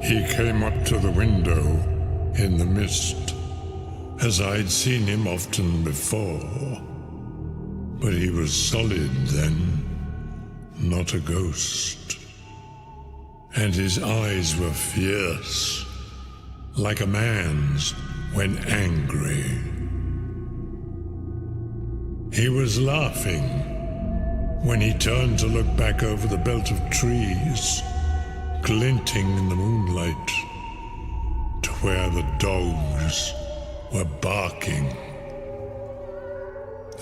He came up to the window in the mist, as I'd seen him often before. But he was solid then, not a ghost. And his eyes were fierce, like a man's when angry. He was laughing when he turned to look back over the belt of trees, glinting in the moonlight, to where the dogs were barking.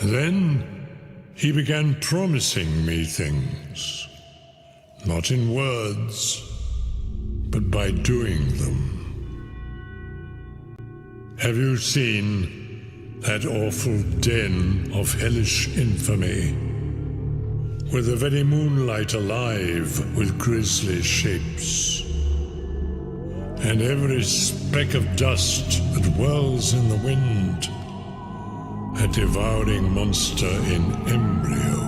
Then he began promising me things, not in words, but by doing them. Have you seen that awful den of hellish infamy, with the very moonlight alive with grisly shapes, and every speck of dust that whirls in the wind, a devouring monster in embryo?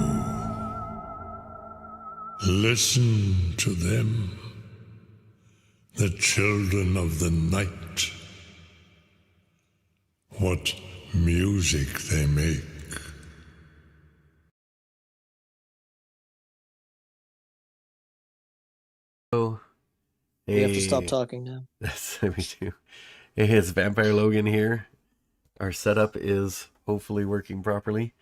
Listen to them, the children of the night. What music they make. Oh, hey. We have to stop talking now. That's we do. Hey, it's Vampire Logan here. Our setup is hopefully working properly.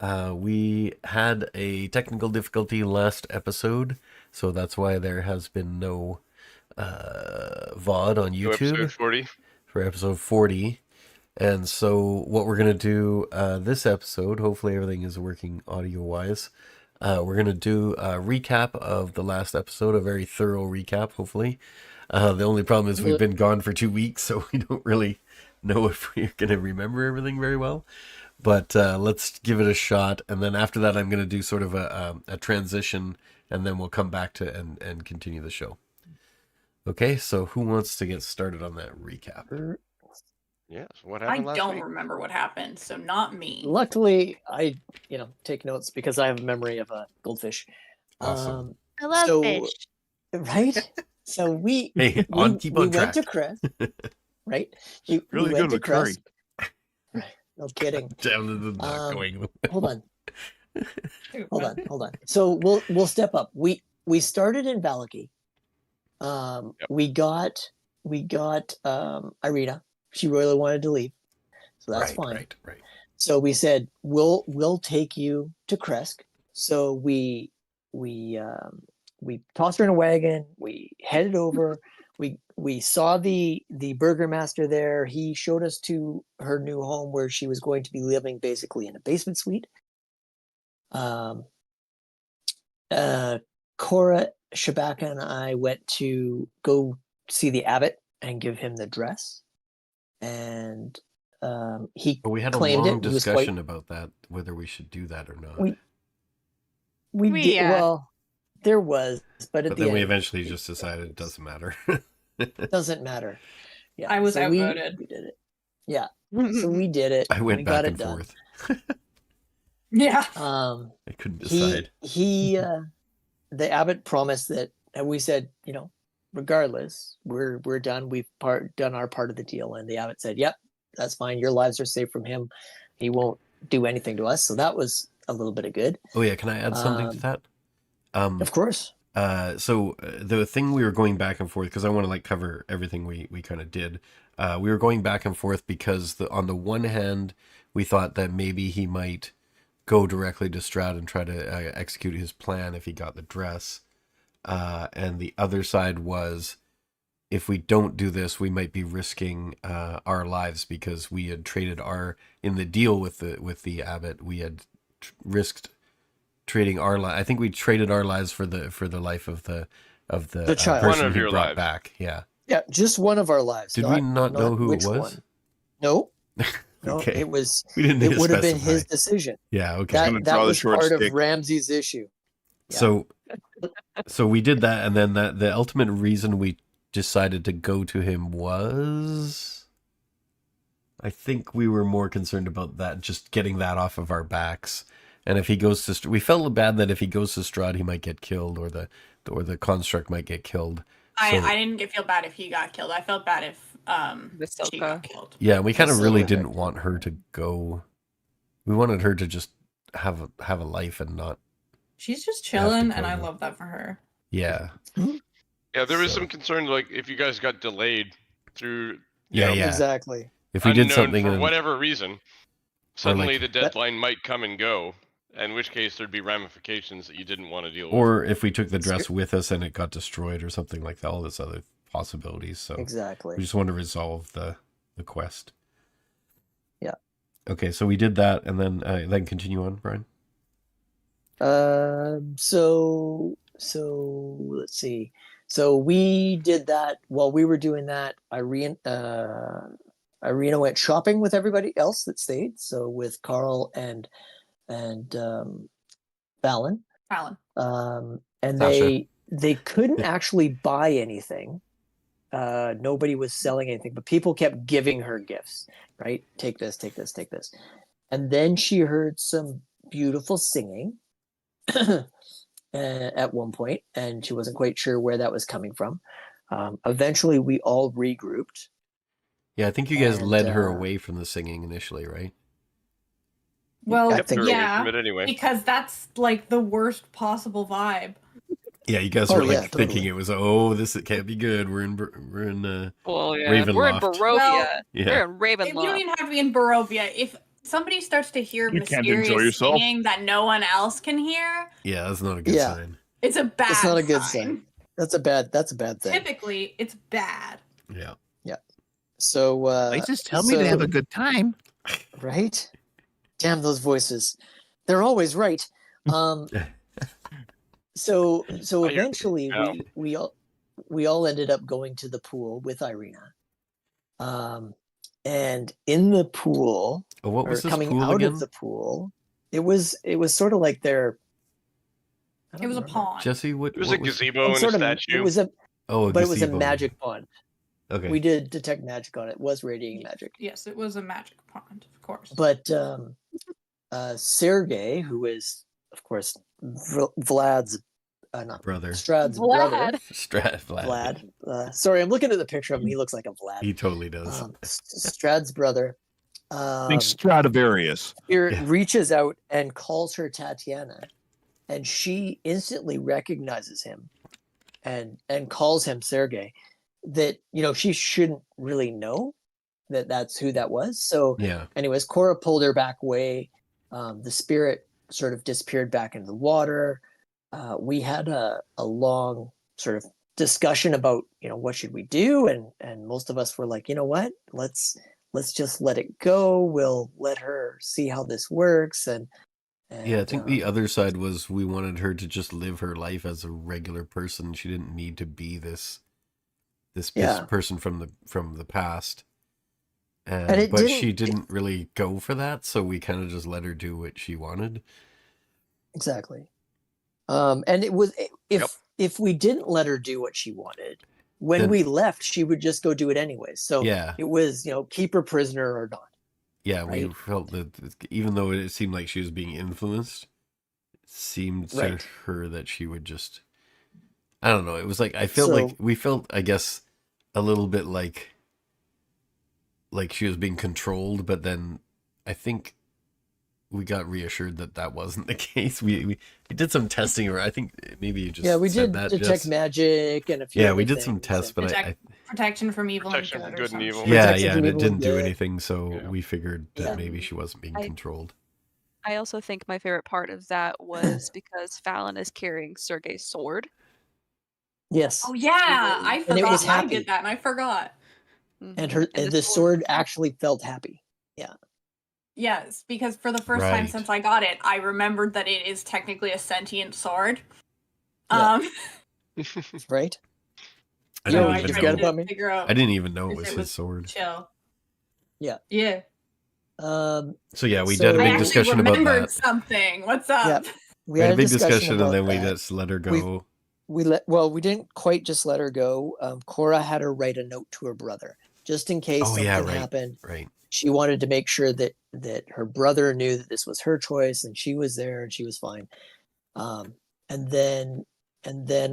We had a technical difficulty last episode, so that's why there has been no VOD on YouTube Episode 40. for episode 40. And so what we're going to do this episode, hopefully everything is working audio-wise, we're going to do a recap of the last episode, a very thorough recap, hopefully. The only problem is we've been gone for 2 weeks, so we don't really know if we're going to remember everything very well. But let's give it a shot, and then after that I'm going to do sort of a transition, and then we'll come back to and continue the show. Okay, so who wants to get started on that recap? Yes, what happened last don't week? remember what happened, so not me. Luckily, I take notes because I have a memory of a goldfish. Awesome. I love fish. Right? So we Hey, keep on track. went to Crest, right? We Really went good to with curry. Crest. No kidding. Down to the not going. Hold on. So we'll step up. We started in Valaki. Yep. We got Irina. She really wanted to leave, so that's fine. Right. So we said we'll take you to Kresk. So we tossed her in a wagon. We headed over. We saw the burgomaster there. He showed us to her new home where she was going to be living basically in a basement suite. Cora, Shabaka, and I went to go see the abbot and give him the dress. And he But we had a claimed long it. He was discussion about that, whether we should do that or not. We did well. There was, but But then we eventually just decided it doesn't matter. it doesn't matter. Yeah, I was so outvoted. We did it. Yeah, so we did it. I went we back got and it done. forth. Yeah. I couldn't decide. The abbot promised that, and we said, regardless, we're done. We've done our part of the deal, and the abbot said, "Yep, that's fine. Your lives are safe from him. He won't do anything to us." So that was a little bit of good. Oh yeah, can I add something to that? Of course. So the thing we were going back and forth, because I want to cover everything we kind of did. We were going back and forth because on the one hand, we thought that maybe he might go directly to Strahd and try to execute his plan if he got the dress. And the other side was, if we don't do this, we might be risking our lives, because we had traded in the deal with the abbot, we had risked trading our life. I think we traded our lives for the life of the child. person One of he your brought lives. back. Yeah. Yeah, just one of our lives. Did we not know who it which was? one. No. No, Okay. it was. We didn't. It would have been specify. his decision. Yeah. Okay. gonna That draw the was short part stick. of Ramsey's issue. Yeah. So we did that, and then the ultimate reason we decided to go to him was, I think we were more concerned about that, just getting that off of our backs. And if he goes to, we felt bad that if he goes to Strahd, he might get killed, or the construct might get killed. I didn't feel bad if he got killed. I felt bad if she got Visilka. killed. Yeah, we kind of really Visilka. didn't want her to go. We wanted her to just have a life and not. She's just Have to chilling, go and I to- love that for her. Yeah. Yeah, there was So- some concern, like if you guys got delayed through, Yeah, yeah. Exactly. If we did unknown something for in, whatever reason, suddenly like- the deadline might come and go, in which case there'd be ramifications that you didn't want to deal with. or if we took the dress with us and it got destroyed or something like that, all this other possibilities. So Exactly. we just want to resolve the quest. Yeah. Okay, so we did that, and then continue on, Brian. So let's see. So we did that. While we were doing that, Irina went shopping with everybody else that stayed. So with Carl and Phalen. Alan. And Sasha. they couldn't actually buy anything. Nobody was selling anything, but people kept giving her gifts, right? Take this, take this, take this. And then she heard some beautiful singing at one point, and she wasn't quite sure where that was coming from. Eventually, we all regrouped. Yeah, I think you guys And, led her away from the singing initially, right? Well, I Kept think her so. away yeah, from it anyway. because that's like the worst possible vibe. Yeah, you guys Oh, were like yeah, thinking totally. it can't be good. We're in Well, yeah. Ravenloft. We're in Barovia. Well, yeah. We're in We don't Ravenloft. even have to be in Barovia. If somebody starts to hear You can't enjoy mysterious yourself. singing that no one else can hear, Yeah, that's not a good Yeah. sign. it's a bad It's not a good sign. That's a bad thing. Typically, it's bad. Yeah. So Places tell me to have a good time. right? Damn those voices. They're always right. So I hear eventually now. we all ended up going to the pool with Irina. And in the pool, Oh, what or was this coming pool out again? of the pool, it was sort of like their It was a pond. Jesse, what It was what a gazebo and a sort of statue. it was a Oh, but it was a gazebo. magic pond. Okay. We did detect magic on it. It was radiating magic. Yes, it was a magic pond, of course. But Sergey, who is of course Vlad's not Brother. Strahd's brother, Vlad. Vlad. Sorry, I'm looking at the picture of him. He looks like a Vlad. He totally does. Strahd's brother. Think Stradivarius. Spirit Yeah. reaches out and calls her Tatiana, and she instantly recognizes him, and calls him Sergey. That she shouldn't really know that that's who that was. So, Yeah. anyways, Cora pulled her back away. The spirit sort of disappeared back into the water. We had a long sort of discussion about what should we do, and most of us were like, you know what, let's just let it go. We'll let her see how this works. And Yeah, I think the other side was we wanted her to just live her life as a regular person. She didn't need to be this Yeah. person from the past. And it but she didn't really go for that, so we kind of just let her do what she wanted. Exactly. And it was if we didn't let her do what she wanted, when Then- we left, she would just go do it anyway. So Yeah. it was keep her prisoner or not. Yeah, we Right. felt that even though it seemed like she was being influenced, it seemed to Right. her that she would just, I don't know. It was like, we felt, I guess, a little bit like she was being controlled, but then I think we got reassured that wasn't the case. We did some testing, or I think maybe you just We said did that, detect Jess. magic and a few. Yeah, other we did some things, tests, and- but Detect- protection from evil Protection and from good, good or and evil. something. yeah, protection and from it evil didn't and do good. anything, so Yeah. we figured that Yeah. maybe she wasn't being controlled. I also think my favorite part of that was because Phalen is carrying Sergei's sword. Yes. Oh yeah, I And it forgot. was I happy. did that, and I forgot. And Mhm. the sword actually felt happy. Yes, because for the first time Right. since I got it, I remembered that it is technically a sentient sword. Yeah. Um, Right. I Yo, didn't I even just know. forgot about me. Figure out I didn't even know it if was it his was sword. chill. Yeah. Yeah. So yeah, we So- did a I big actually discussion about remembered that. something. What's up? Yeah. We had a big discussion, about and then we that. just let her go. We didn't quite just let her go. Cora had her write a note to her brother just in case Oh, something yeah, right. happened. Right. She wanted to make sure that her brother knew that this was her choice and she was there and she was fine. And then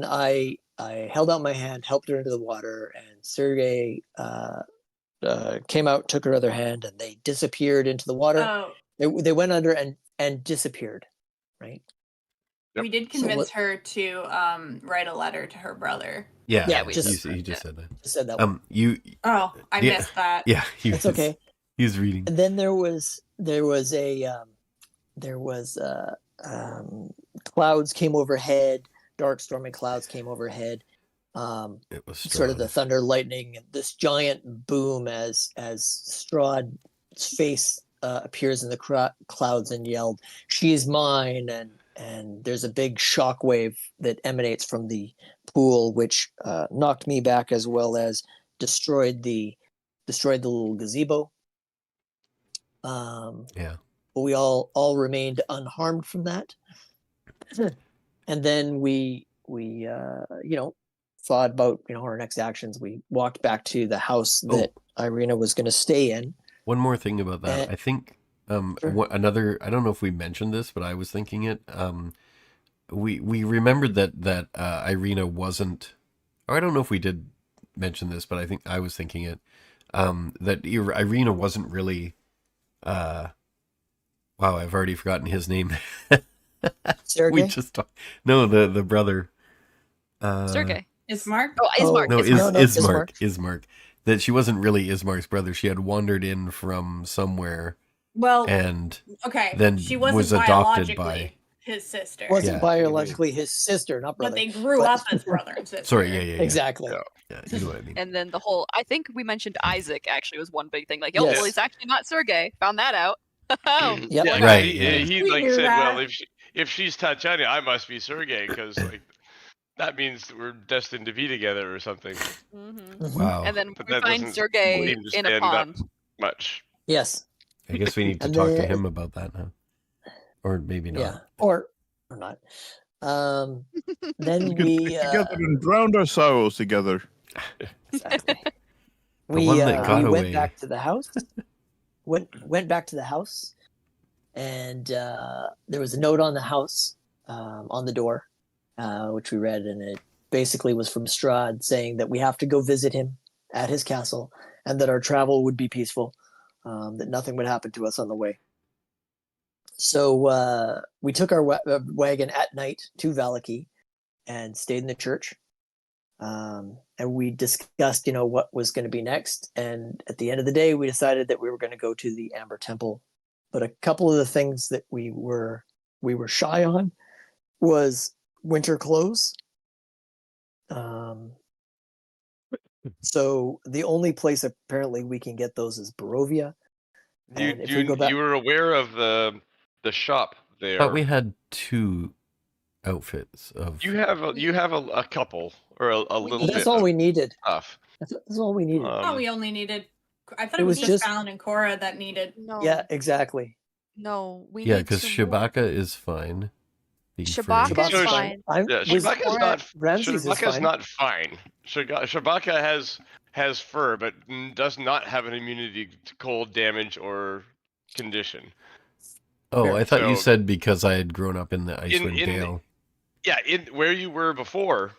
I I held out my hand, helped her into the water, and Sergey came out, took her other hand, and they disappeared into the water. Oh, They went under and disappeared, right? Yep. we did So convince what- her to write a letter to her brother. Yeah, Yeah, we just- he just said that. Just said that one. You, Oh, I Yeah. missed that. yeah, he That's was, okay. he was reading. And then there was clouds came overhead, dark stormy clouds came overhead. It was Sort of the Strahd. thunder, lightning, and this giant boom as Strahd's face appears in the clouds and yelled, "She's mine!" and there's a big shockwave that emanates from the pool, which knocked me back as well as destroyed the little gazebo. Yeah. But we all remained unharmed from that. And then we thought about our next actions. We walked back to the house that Irina was going to stay in. One more thing about that. I think Sure. another, I don't know if we mentioned this, but I was thinking it. We remembered that Irina wasn't, or I don't know if we did mention this, but I think I was thinking it. That Irina wasn't really. Wow, I've already forgotten his name. Sergey? We just no, the brother. Sergey. Is Mark? Oh, Ismark. No, Ismark. Ismark. That she wasn't really Ismark's brother. She had wandered in from somewhere Well, and okay. then She wasn't was adopted biologically by. his sister, Wasn't Yeah. biologically his sister, not brother. but they grew But- up as brother and sister. Sorry, yeah. Exactly. Yeah, you know what I mean. And then the whole, I think we mentioned Isaac actually was one big thing. Like, oh, Yes. well, he's actually not Sergey. Found that out. Oh, Yep. Yeah, Right, He, yeah. he We like knew said, that. well, if she's Tatiana, I must be Sergey because like that means that we're destined to be together or something. hmm Mhm. Wow. And then But we that find doesn't Sergey seem to in a stand up. pond. Much. Yes. I guess we need to And talk to then- him about that now. Or maybe not. Yeah. Or not. Then We could we stick together and drown our sorrows together. exactly. The one that got we away. went back to the house. Went back to the house, and there was a note on the house, on the door, which we read, and it basically was from Strahd saying that we have to go visit him at his castle, and that our travel would be peaceful, that nothing would happen to us on the way. So we took our wagon at night to Valaki and stayed in the church. And we discussed, what was going to be next. And at the end of the day, we decided that we were going to go to the Amber Temple. But a couple of the things that we were shy on was winter clothes. So the only place apparently we can get those is Barovia. And if we go back, You were aware of the shop there. Thought we had two outfits of. You have a couple or a little that's bit all of we needed. stuff. That's all we needed. Oh, we only needed. I thought It it was was just just- Phalen and Cora that needed. No. Yeah, exactly. No, we Yeah, need because some more. Shabaka is fine. The Shabaka furry. is So- fine. I'm, Yeah, was- Shabaka's not. Ramses is Shabaka's fine. not fine. Shabaka has fur, but does not have an immunity to cold damage or condition. Oh, I thought you So- said because I had grown up in the Icewind in- Dale. Yeah, where you were before,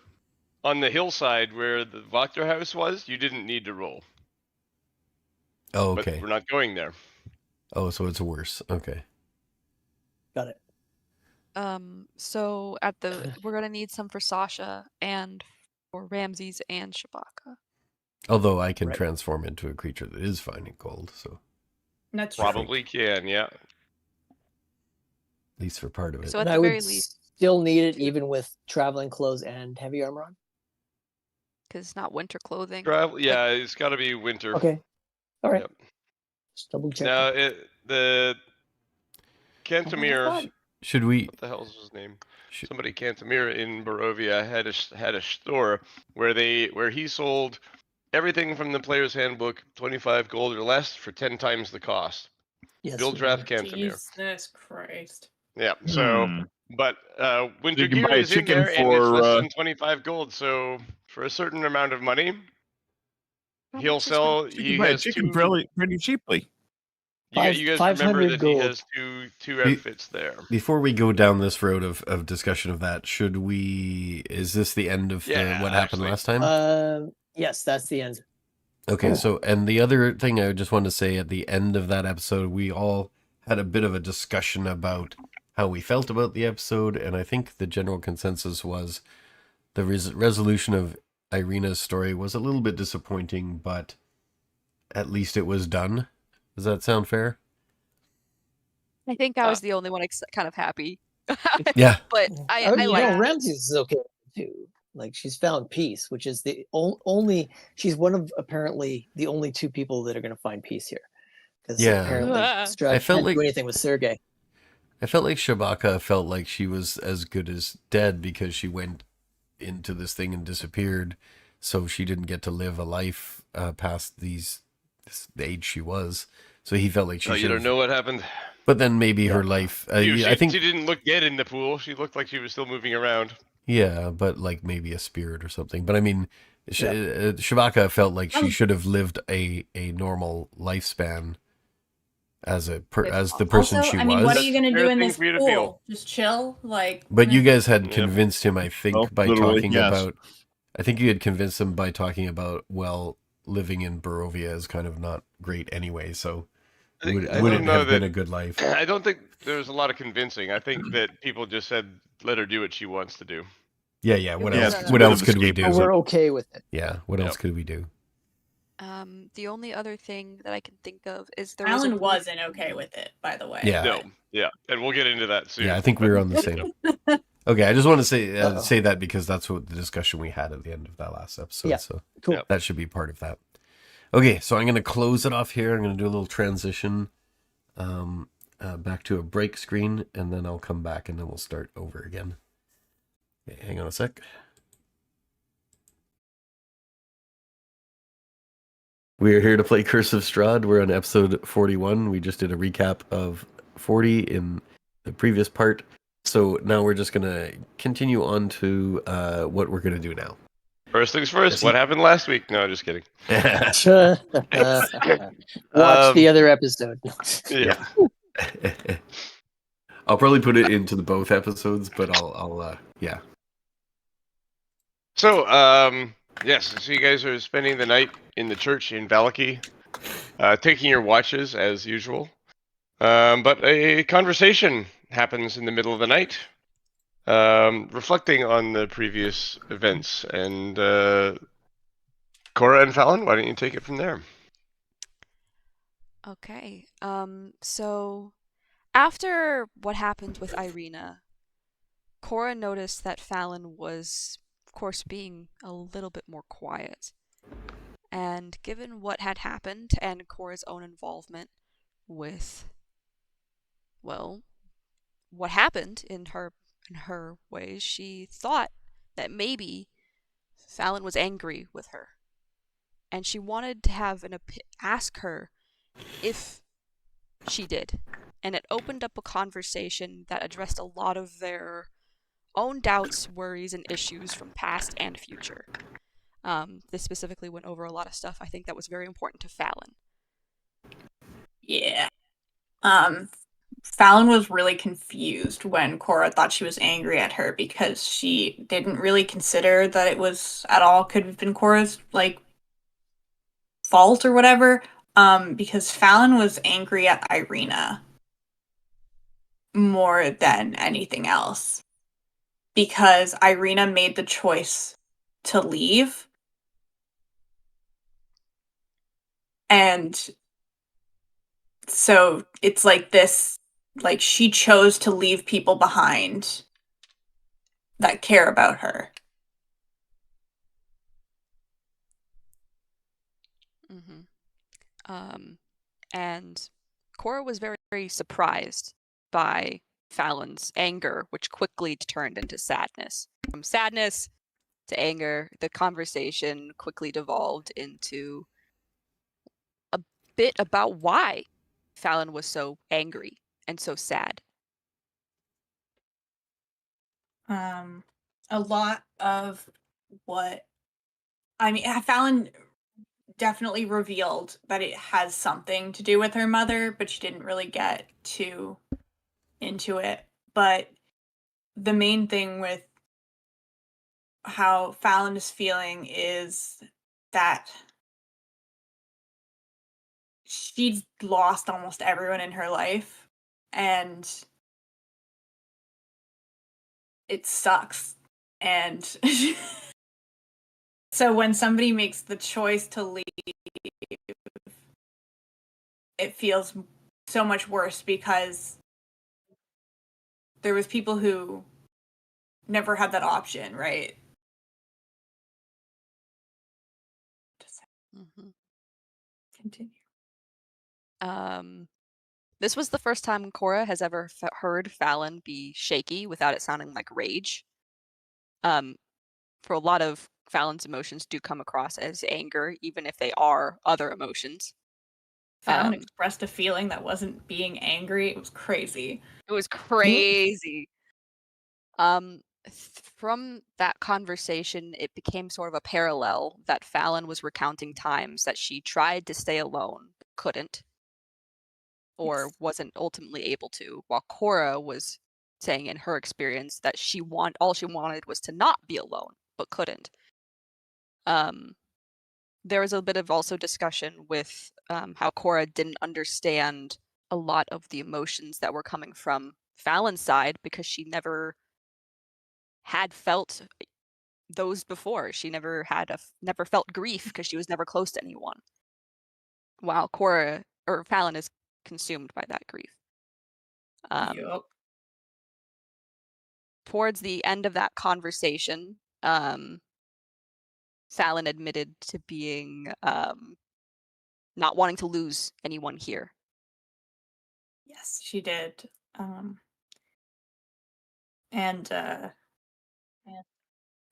on the hillside where the Wachter house was, you didn't need to roll. Oh, But okay. we're not going there. Oh, so it's worse. Okay. Got it. So we're gonna need some for Sasha and for Ramses and Shabaka. Although I can Right. transform into a creature that is fine and cold, so That's true. Probably can, yeah. at least for part of it. So at And the I very would least, still need it even with traveling clothes and heavy armor on. because it's not winter clothing. Yeah, it's got to be winter. Okay. All right. Yep. Just double check. Now, the Cantemir, Should we? what the hell's his name? Should, Somebody Cantemir in Barovia had a store where he sold everything from the player's handbook, 25 gold or less for 10 times the cost. Yes, Bill we Draft do. Cantemir. Jesus Christ. Yeah. So, Hmm. but winter You can gear buy a is in chicken there, and it's for, less than 25 gold. So, for a certain amount of money, How he'll much is sell. You He can buy a has chicken two. pretty cheaply. You guys remember 500 that gold. he has two outfits there. Before we go down this road of discussion of that, is this the end of what happened actually. last time? Yes, that's the end. Okay, so, and the other thing I just wanted to say at the end of that episode, we all had a bit of a discussion about how we felt about the episode, and I think the general consensus was the resolution of Irina's story was a little bit disappointing, but at least it was done. Does that sound fair? I think I was the only one kind of happy. Yeah. But I like no, Ramses is okay too. Like, she's found peace, which is the only. She's one of apparently the only two people that are going to find peace here. Because apparently Strahd can't do anything with Sergei. I felt like Shabaka felt like she was as good as dead because she went into this thing and disappeared, so she didn't get to live a life past the age she was. So he felt like she. You don't know what happened. But then maybe her life. I think she didn't look dead in the pool. She looked like she was still moving around. Yeah, but like maybe a spirit or something. But I mean, Shabaka felt like she should have lived a normal lifespan as the person also, she I mean, was. what are you gonna do in this for you to feel. pool? Just chill, like. But you guys had convinced him, I think, by literally, talking yes. about. I think you had convinced him by talking about, well, living in Barovia is kind of not great anyway. So would it have been a good life? I don't think there was a lot of convincing. I think that people just said, "Let her do what she wants to do." Yeah. What Yeah, else? it's What a else bit of could we do? But we're okay with it. Yeah. What else could we do? The only other thing that I can think of is there was Alan wasn't okay with it, by the way. Yeah. No. Yeah, and we'll get into that soon. Yeah, I think we were on the same. Okay, I just want to say that because that's what the discussion we had at the end of that last episode. Yeah, so cool. that should be part of that. Okay, so I'm going to close it off here. I'm going to do a little transition back to a break screen, and then I'll come back and then we'll start over again. Okay, hang on a sec. We are here to play Curse of Strahd. We're on episode 41. We just did a recap of 40 in the previous part. So now we're just going to continue on to what we're going to do now. First things first, what happened last week? No, just kidding. Watch the other episode. Yeah. I'll probably put it into the both episodes, but I'll yeah. So, yes, so you guys are spending the night in the church in Valaki, taking your watches as usual. But a conversation happens in the middle of the night, reflecting on the previous events. And Cora and Phalen, why don't you take it from there? Okay. So after what happened with Irina, Cora noticed that Phalen was, of course, being a little bit more quiet. And given what had happened and Cora's own involvement with, well, what happened in her ways, she thought that maybe Phalen was angry with her. And she wanted to have ask her if she did. And it opened up a conversation that addressed a lot of their own doubts, worries, and issues from past and future. This specifically went over a lot of stuff I think that was very important to Phalen. Yeah. Phalen was really confused when Cora thought she was angry at her because she didn't really consider that it was at all could have been Cora's fault or whatever. Because Phalen was angry at Irina more than anything else. Because Irina made the choice to leave. And so it's like this, like she chose to leave people behind that care about her. And Cora was very, very surprised by Phalen's anger, which quickly turned into sadness. From sadness to anger, the conversation quickly devolved into a bit about why Phalen was so angry and so sad. A lot of what Phalen definitely revealed that it has something to do with her mother, but she didn't really get too into it. But the main thing with how Phalen is feeling is that she's lost almost everyone in her life, and it sucks. And so when somebody makes the choice to leave, it feels so much worse because there was people who never had that option, right? Mm-hmm. Continue. This was the first time Cora has ever heard Phalen be shaky without it sounding like rage. For a lot of Phalen's emotions do come across as anger, even if they are other emotions. Phalen expressed a feeling that wasn't being angry. It was crazy. It was crazy. From that conversation, it became sort of a parallel that Phalen was recounting times that she tried to stay alone, but couldn't, or Yes. wasn't ultimately able to, while Cora was saying in her experience that all she wanted was to not be alone, but couldn't. There was a bit of also discussion with how Cora didn't understand a lot of the emotions that were coming from Phalen's side because she never had felt those before. She never felt grief because she was never close to anyone. While Phalen is consumed by that grief. Yup. Towards the end of that conversation, Phalen admitted to being not wanting to lose anyone here. Yes, she did. And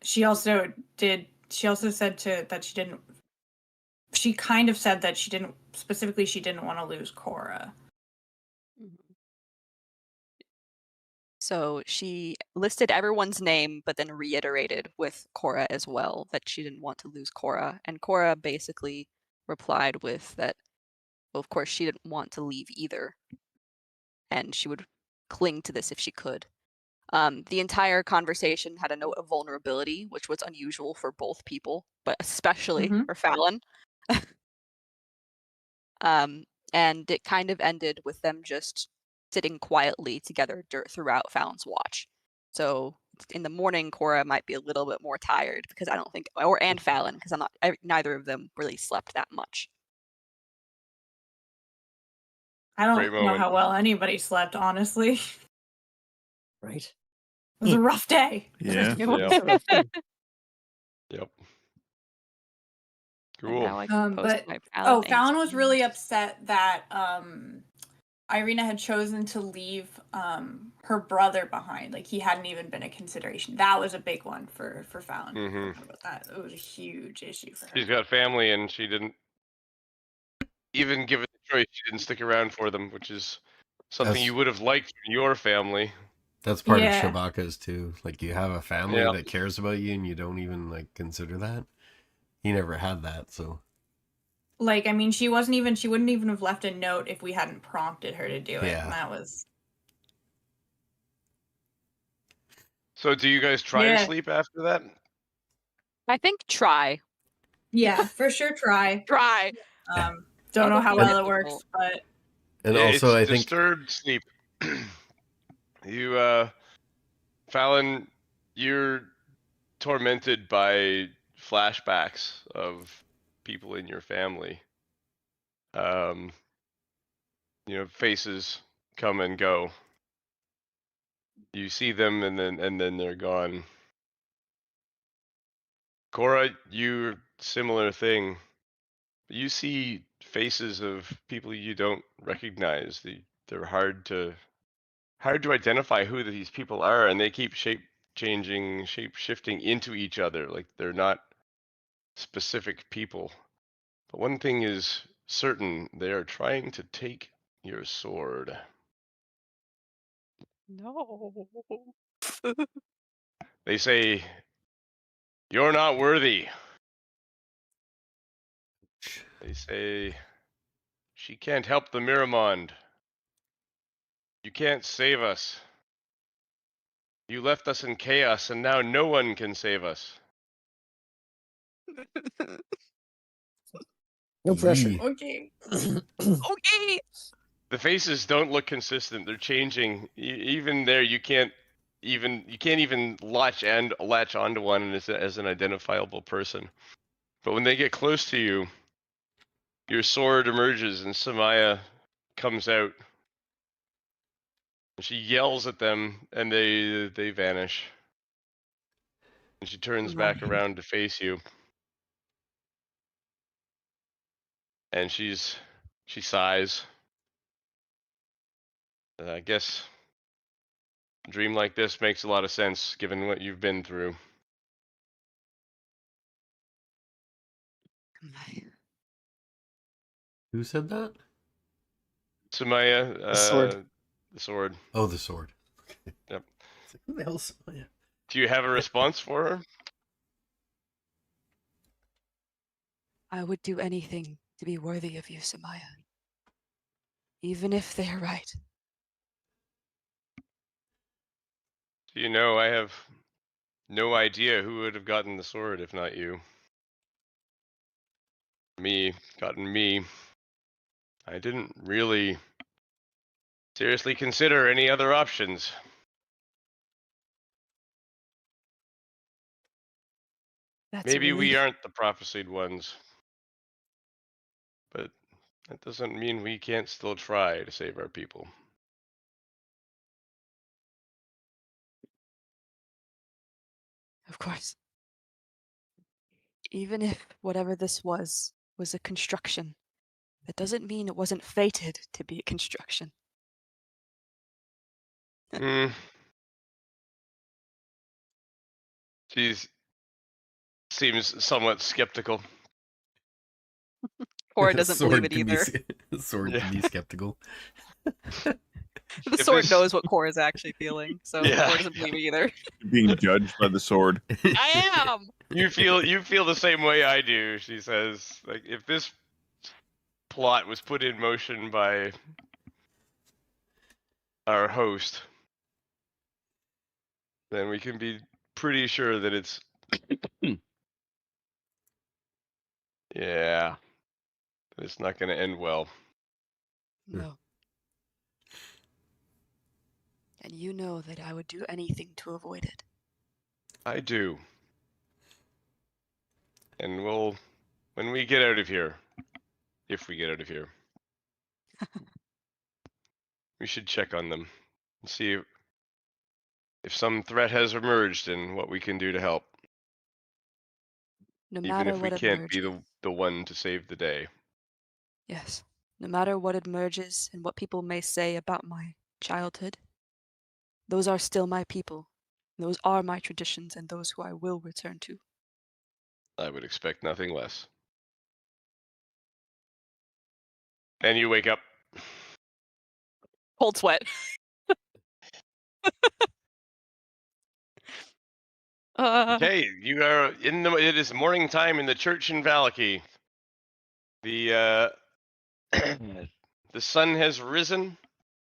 she also did. She also said that she didn't. She kind of said that she didn't specifically. She didn't want to lose Cora. So she listed everyone's name, but then reiterated with Cora as well that she didn't want to lose Cora. And Cora basically replied with that, well, of course, she didn't want to leave either. And she would cling to this if she could. The entire conversation had a note of vulnerability, which was unusual for both people, but especially for Phalen. And it kind of ended with them just sitting quietly together throughout Phalen's watch. So in the morning, Cora might be a little bit more tired because I don't think, and Phalen, because neither of them really slept that much. I don't Great know moment. how well anybody slept, honestly. Right. It was a rough day. Yeah. Yep. And Cool. now I can post But my Phalen. Phalen was really upset that Irina had chosen to leave her brother behind. Like, he hadn't even been a consideration. That was a big one for Phalen. Mhm. About that. It was a huge issue for her. She's got family, and she didn't even give it the choice. She didn't stick around for them, which is something That's- you would have liked in your family. That's part Yeah. of Shabaka's too. Like, you have a family Yeah. that cares about you and you don't even like consider that. He never had that, so Like, I mean, she wouldn't even have left a note if we hadn't prompted her to do it. Yeah. And that was So, do you guys try to sleep after that? I think try. Yeah, for sure try. Try. Don't know how That'll be well it difficult. works, but and It's also I think disturbed sleep. You, Phalen, you're tormented by flashbacks of people in your family. Faces come and go. You see them, and then they're gone. Cora, you similar thing. You see faces of people you don't recognize. They're hard to identify who these people are, and they keep shape shifting into each other. Like, they're not specific people. But one thing is certain: they are trying to take your sword. No. They say, "You're not worthy." They say she can't help the Miramond. You can't save us. You left us in chaos, and now no one can save us. No pressure. Yee. Okay. Okay. The faces don't look consistent. They're changing. Even there, you can't even latch onto one as an identifiable person. But when they get close to you, your sword emerges and Samaya comes out. She yells at them, and they vanish. And she turns back around to face you. And she sighs. I guess a dream like this makes a lot of sense, given what you've been through. Who said that? Samaya, The sword. the sword. Oh, the sword. Yep. Who the hell's Samaya? Do you have a response for her? I would do anything to be worthy of you, Samaya. Even if they are right. Do you know, I have no idea who would have gotten the sword if not you. Gotten me. I didn't really seriously consider any other options. That's Maybe a we relief. aren't the prophesied ones, but that doesn't mean we can't still try to save our people. Of course. Even if whatever this was a construction, that doesn't mean it wasn't fated to be a construction. Hmm. She seems somewhat skeptical. Cora doesn't believe it Can be either. the sword Yeah. can be skeptical. The If sword this- knows what Cora's actually feeling, so Yeah. Cora doesn't believe it either. Being judged by the sword. I am! You feel the same way I do, she says. Like, if this plot was put in motion by our host, then we can be pretty sure that it's yeah, it's not going to end well. No. And you know that I would do anything to avoid it. I do. And when we get out of here, if we get out of here, we should check on them and see if some threat has emerged and what we can do to help. No Even matter if we what can't be emerges. the one to save the day. Yes. No matter what emerges and what people may say about my childhood, those are still my people. Those are my traditions and those who I will return to. I would expect nothing less. And you wake up. Cold sweat. Okay, you are it is morning time in the church in Valaki. The the sun has risen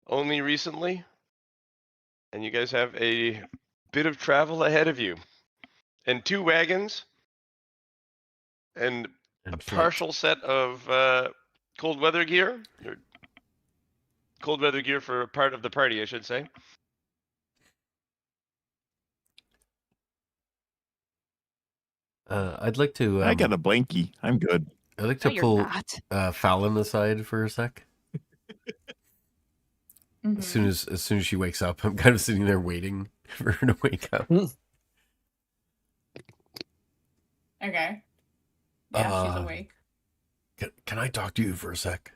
only recently, and you guys have a bit of travel ahead of you. And 2 wagons and a And flight. partial set of cold weather gear. Or cold weather gear for part of the party, I should say. I'd like to. I got a blankie. I'm good. I'd like No, to you're pull not. Phalen aside for a sec. Mhm. As soon as she wakes up, I'm kind of sitting there waiting for her to wake up. Okay. Yeah, she's Uh, awake. Can I talk to you for a sec?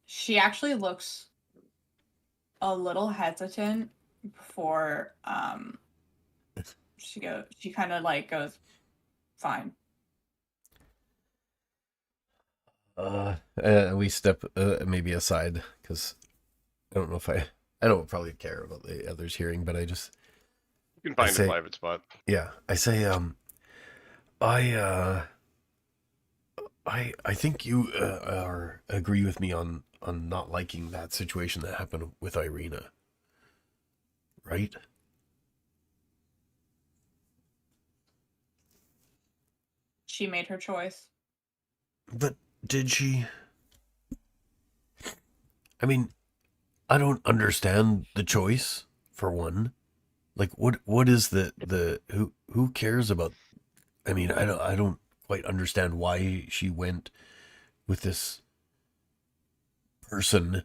She actually looks a little hesitant before she kind of like goes, fine. We step maybe aside because I don't know if I don't probably care about the others hearing, but I just You can find say- a private spot. yeah, I say I think you agree with me on not liking that situation that happened with Irina, right? She made her choice. But did she? I mean, I don't understand the choice, for one. Like, what is the who cares about? I mean, I don't quite understand why she went with this person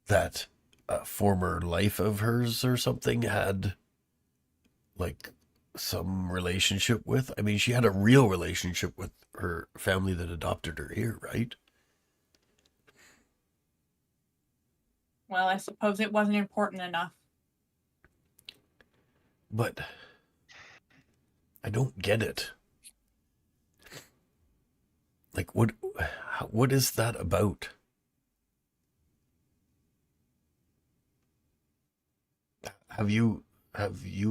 that a former life of hers or something had like some relationship with. I mean, she had a real relationship with her family that adopted her here, right? Well, I suppose it wasn't important enough. But I don't get it. Like, what is that about? Have you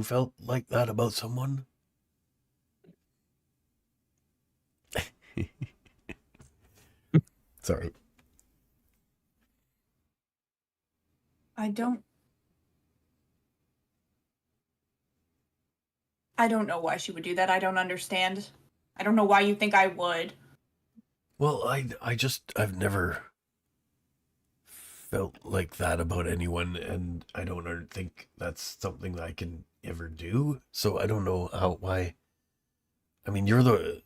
felt like that about someone? Sorry. I don't know why she would do that. I don't understand. I don't know why you think I would. Well, I've never felt like that about anyone, and I don't think that's something that I can ever do. So I don't know why. I mean, you're the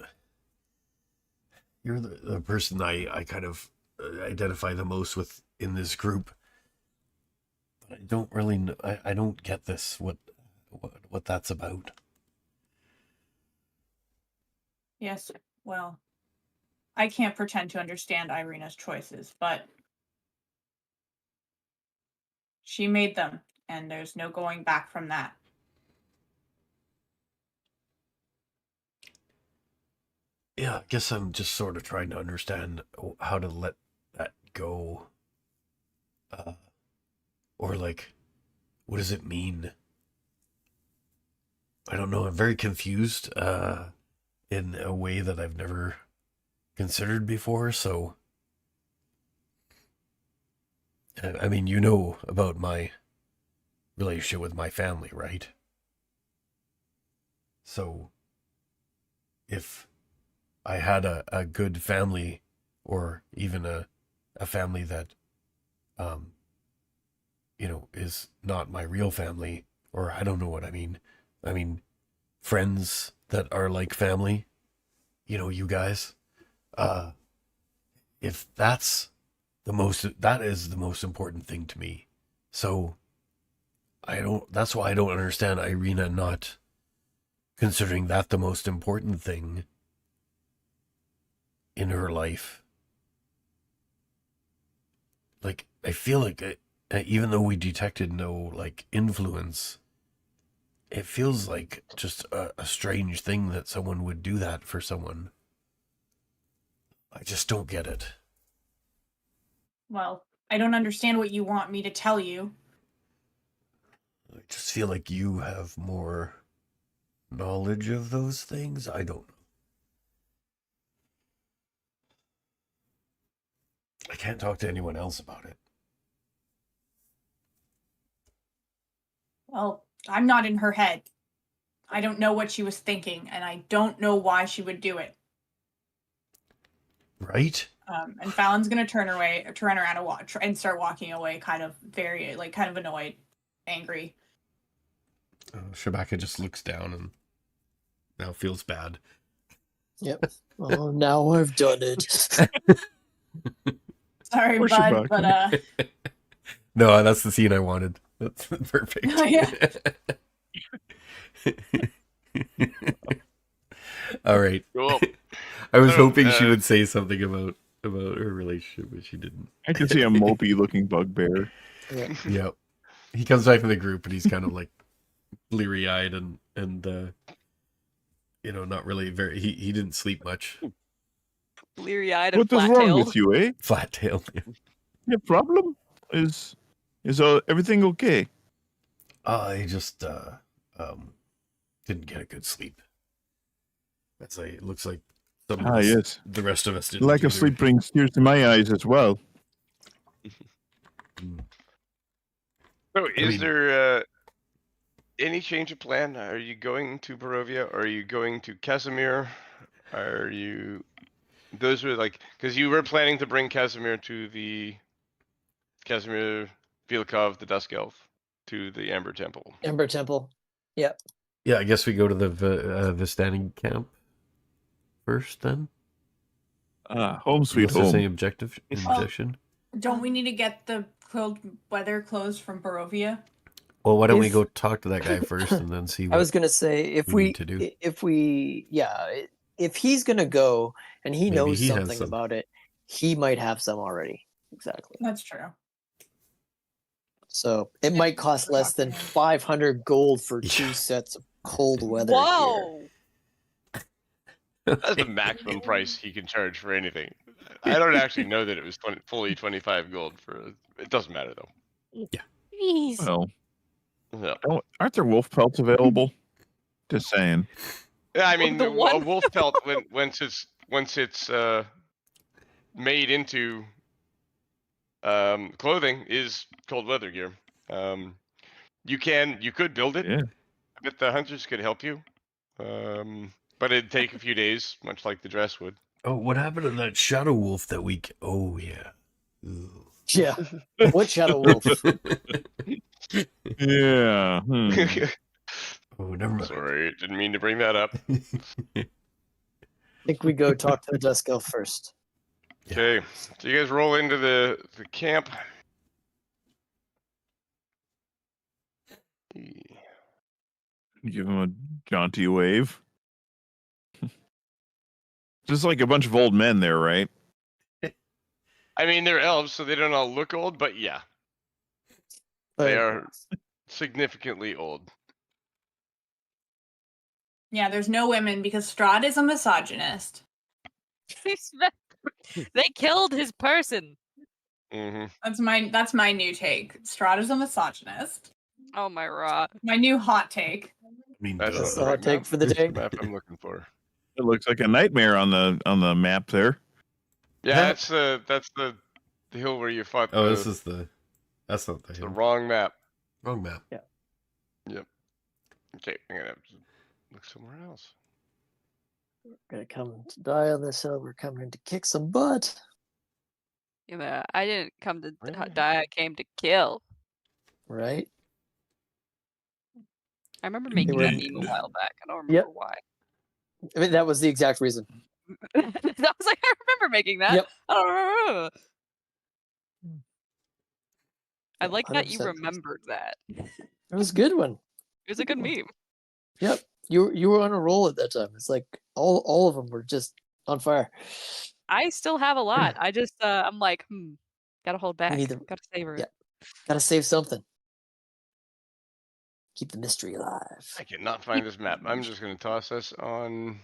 person I kind of identify the most with in this group. But I don't really know, I don't get this, what that's about. Yes, well, I can't pretend to understand Irina's choices, but she made them, and there's no going back from that. Yeah, I guess I'm just sort of trying to understand how to let that go. Or like, what does it mean? I don't know. I'm very confused in a way that I've never considered before. So, I mean, you know about my relationship with my family, right? So, if I had a good family, or even a family that, is not my real family, or I don't know what I mean. I mean, friends that are like family, you guys. If that is the most important thing to me. So that's why I don't understand Irina not considering that the most important thing in her life. Like, I feel like even though we detected no like influence, it feels like just a strange thing that someone would do that for someone. I just don't get it. Well, I don't understand what you want me to tell you. I just feel like you have more knowledge of those things. I don't know. I can't talk to anyone else about it. Well, I'm not in her head. I don't know what she was thinking, and I don't know why she would do it. Right? And Phalen's gonna turn around and start walking away, kind of kind of annoyed, angry. Shabaka just looks down and now feels bad. Yep. Oh, now I've done it. Sorry, Poor bud, Shabaka. but No, that's the scene I wanted. That's perfect. Yeah. All right. Cool. I was So, hoping she would say something about her relationship, but she didn't. I can see a mopey-looking bugbear. Yeah. Yep. He comes back in the group and he's kind of like bleary-eyed and not really very. He didn't sleep much. Bleary-eyed and What is wrong flat-tailed. with you, eh? Flat tail. Your problem is everything okay? I just didn't get a good sleep. That's like it looks like some of Ah, us, yes. the rest of us didn't. Lack of either. sleep brings tears to my eyes as well. So, is mean- there any change of plan? Are you going to Barovia? Or are you going to Casimir? Are you? Those were like because you were planning to bring Casimir to the Casimir Vilkov, the Dusk Elf, to the Amber Temple. Ember Temple. Yep. Yeah, I guess we go to the Vistani camp first then. Home sweet Unless there's any home. objection. Don't we need to get the cold weather clothes from Barovia? Well, why don't we If- go talk to that guy first and then see what I was gonna say if we need to do. if he's gonna go and he Maybe knows he has something some. about it, he might have some already. Exactly. That's true. So it might cost less than 500 gold for 2 sets of cold weather gear. Whoa! That's the maximum price he can charge for anything. I don't actually know that it was fully 25 gold for. It doesn't matter though. Jeez. Well, Yeah. aren't there wolf pelts available? Just saying. Yeah, I mean, The a one- wolf pelt once it's made into clothing is cold weather gear. You could build it. Yeah. I bet the hunters could help you. But it'd take a few days, much like the dress would. Oh, what happened to that shadow wolf that week? Oh yeah. Ooh. Yeah. What shadow wolf? Yeah. Oh, never mind. Sorry, didn't mean to bring that up. I think we go talk to the Dusk Elf first. Yeah. Okay, so you guys roll into the camp. Give him a jaunty wave. Just like a bunch of old men there, right? I mean, they're elves, so they don't all look old, but yeah, they are significantly old. Yeah, there's no women because Strahd is a misogynist. They killed his person. Mm-hmm. That's my new take. Strahd is a misogynist. Oh my rot. My new hot take. I mean, That's That's the the hot take for the day. map I'm looking for. It looks like a nightmare on the map there. Yeah, that's the hill where you fought. oh, the, this is the. That's not the the hill. wrong map. Wrong map. Okay, I'm gonna have to look somewhere else. We're gonna come to die on this hill. We're coming to kick some butt. Yeah, I didn't come to Really? die. I came to kill. Right? I remember making were- that meme a while back. I don't remember Yep. why. I mean, that was the exact reason. I was like, I remember making that. Yep. I don't remember. I Yeah, like that you 100%. remembered that. It It was a good one. was a good meme. Yep. You were on a roll at that time. It's like all of them were just on fire. I still have a lot. I just I'm like, gotta hold back. need the- Gotta savor it. yeah. Gotta save something. Keep the mystery alive. I cannot find this map. I'm just gonna toss this on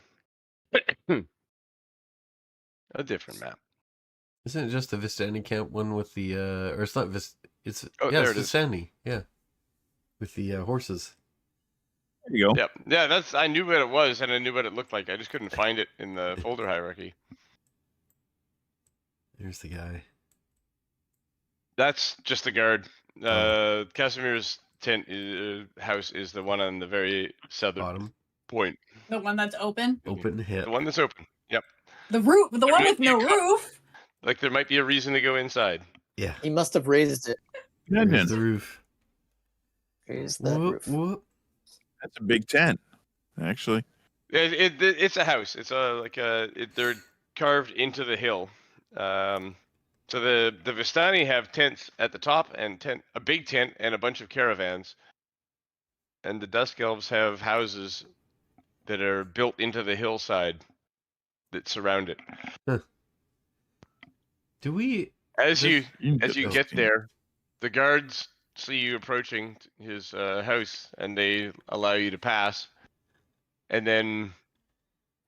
a different map. Isn't it just the Vistani camp one with the or it's not it's Oh, yeah, there it's it is. Vistani, yeah. With the horses. There you go. Yep. Yeah, I knew what it was and I knew what it looked like. I just couldn't find it in the folder hierarchy. There's the guy. That's just the guard. Casimir's tent house is the one on the very southern Bottom. point. The one that's open. Open hip. The one that's open. Yep. The roof. The one with no Yeah. roof. Like there might be a reason to go inside. Yeah. He must have raised it. There's Goodness, the roof. Raised that Whoop, roof. whoop. that's a big tent, actually. It's a house. It's they're carved into the hill. So the Vistani have tents at the top and a big tent and a bunch of caravans. And the Dusk Elves have houses that are built into the hillside that surround it. Do we As you can get there, the guards see you approaching his house and they allow you to pass. And then,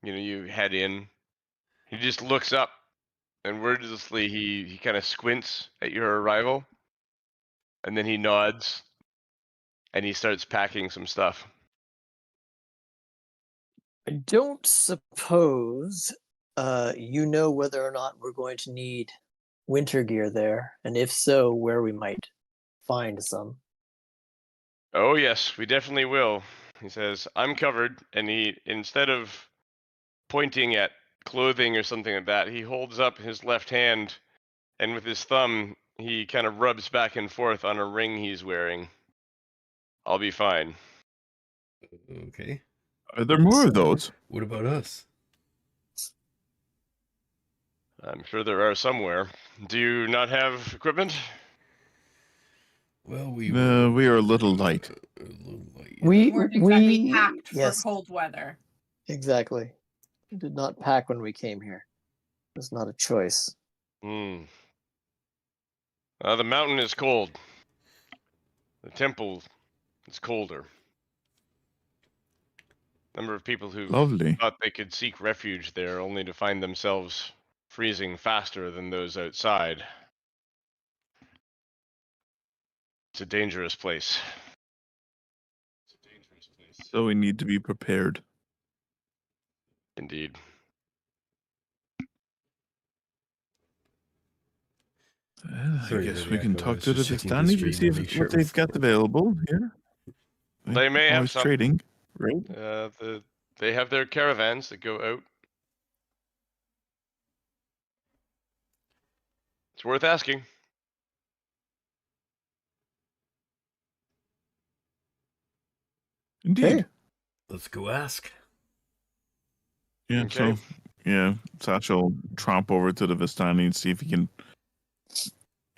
you head in. He just looks up and wordlessly he kind of squints at your arrival. And then he nods and he starts packing some stuff. I don't suppose you know whether or not we're going to need winter gear there, and if so, where we might find some. Oh yes, we definitely will. He says, I'm covered, and he, instead of pointing at clothing or something like that, he holds up his left hand, and with his thumb, he kind of rubs back and forth on a ring he's wearing. I'll be fine. Okay. Are there more of those? What about us? I'm sure there are somewhere. Do you not have equipment? Well, we We are a little light. A little light. We weren't exactly we packed yes, for cold weather. exactly. We did not pack when we came here. It was not a choice. Hmm. The mountain is cold. The temple is colder. Number of people who Lovely. thought they could seek refuge there only to find themselves freezing faster than those outside. It's a dangerous place. So we need to be prepared. Indeed. Well, I Sorry guess for we the can echo, I talk was to the just checking the Vistani to stream see to make sure what it was they've got available here. They may have Always some. trading, right? They have their caravans that go out. It's worth asking. Indeed. Okay. Let's go ask. Yeah, Okay. so, yeah, Sasha will tromp over to the Vistani and see if he can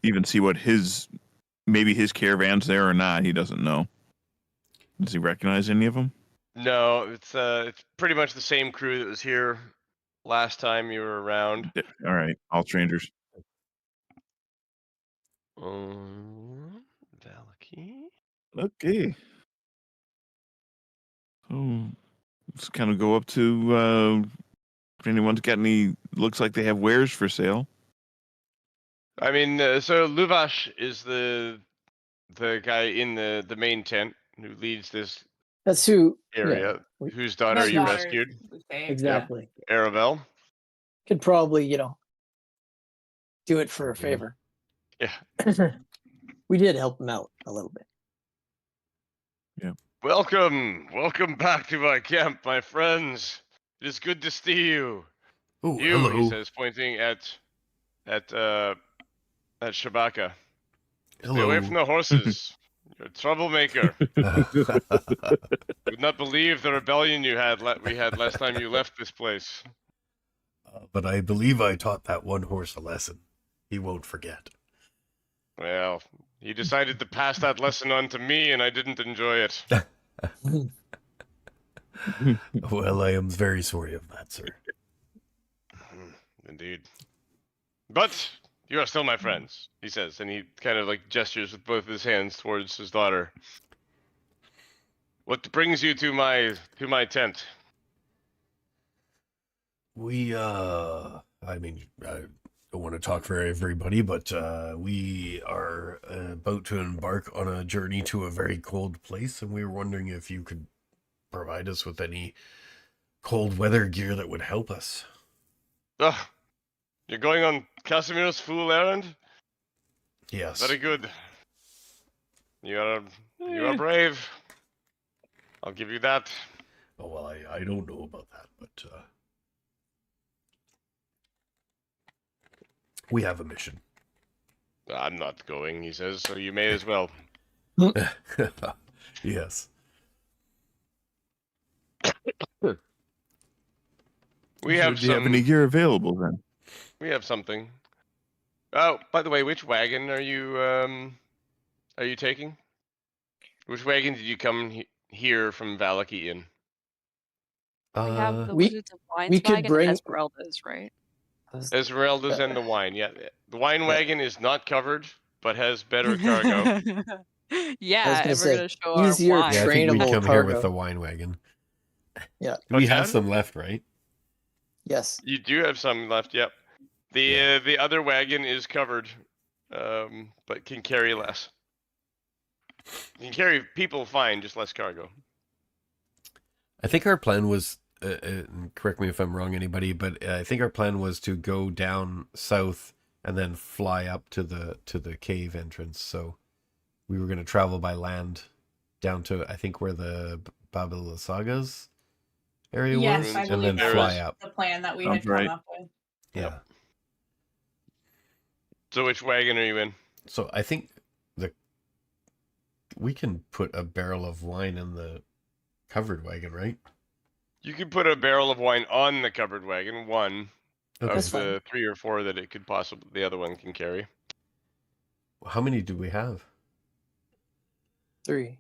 even see what maybe his caravan's there or not. He doesn't know. Does he recognize any of them? No, it's pretty much the same crew that was here last time you were around. Yeah, all right, all strangers. Valaki. Okay. So let's kind of go up to if anyone's got any. Looks like they have wares for sale. I mean, so Luvash is the guy in the main tent who leads this That's who. area, Yeah, we, whose daughter The you daughter rescued, was saved, exactly. Arabelle. Could probably, do it for a favor. Yeah. We did help him out a little bit. Welcome back to my camp, my friends. It is good to see you. Oh, You, hello. he says, pointing at Shabaka. Stay Hello. away from the horses. You're a troublemaker. Would not believe the rebellion we had last time you left this place. But I believe I taught that one horse a lesson. He won't forget. Well, he decided to pass that lesson on to me, and I didn't enjoy it. Well, I am very sorry of that, sir. Indeed. But you are still my friends, he says, and he kind of like gestures with both of his hands towards his daughter. What brings you to my tent? I mean, I don't want to talk for everybody, but we are about to embark on a journey to a very cold place, and we were wondering if you could provide us with any cold weather gear that would help us. Ugh. You're going on Casimir's fool errand? Yes. Very good. You are brave. I'll give you that. Oh, well, I don't know about that, but we have a mission. I'm not going, he says, so you may as well. Yes. We have Do you have any gear available then? We have something. Oh, by the way, which wagon are you taking? Which wagon did you come here from Valaki in? We have the we- Wizards of Wines we could wagon bring- and Esmeralda's, right? Esmeralda's and the wine. Yeah, the wine wagon is not covered, but has better cargo. Yeah, gonna and say, we're gonna show our easier wine. Yeah, I think we Trainable come here with cargo. the wine wagon. Yeah. We What's have that? some left, right? Yes. You do have some left. Yep. The other wagon is covered, but can carry less. You can carry people fine, just less cargo. I think our plan was correct me if I'm wrong, anybody, but I think our plan was to go down south and then fly up to the cave entrance. So we were going to travel by land down to, I think, where the Babylon Sagas area Yes, was, I and believe then that fly was up. the plan that we Sounds had come right. up with. Yeah. So which wagon are you in? So I think we can put a barrel of wine in the covered wagon, right? You could put a barrel of wine on the covered wagon, one Okay. That's of fine. the 3 or 4 that it could possibly, the other one can carry. How many do we have? 3. I think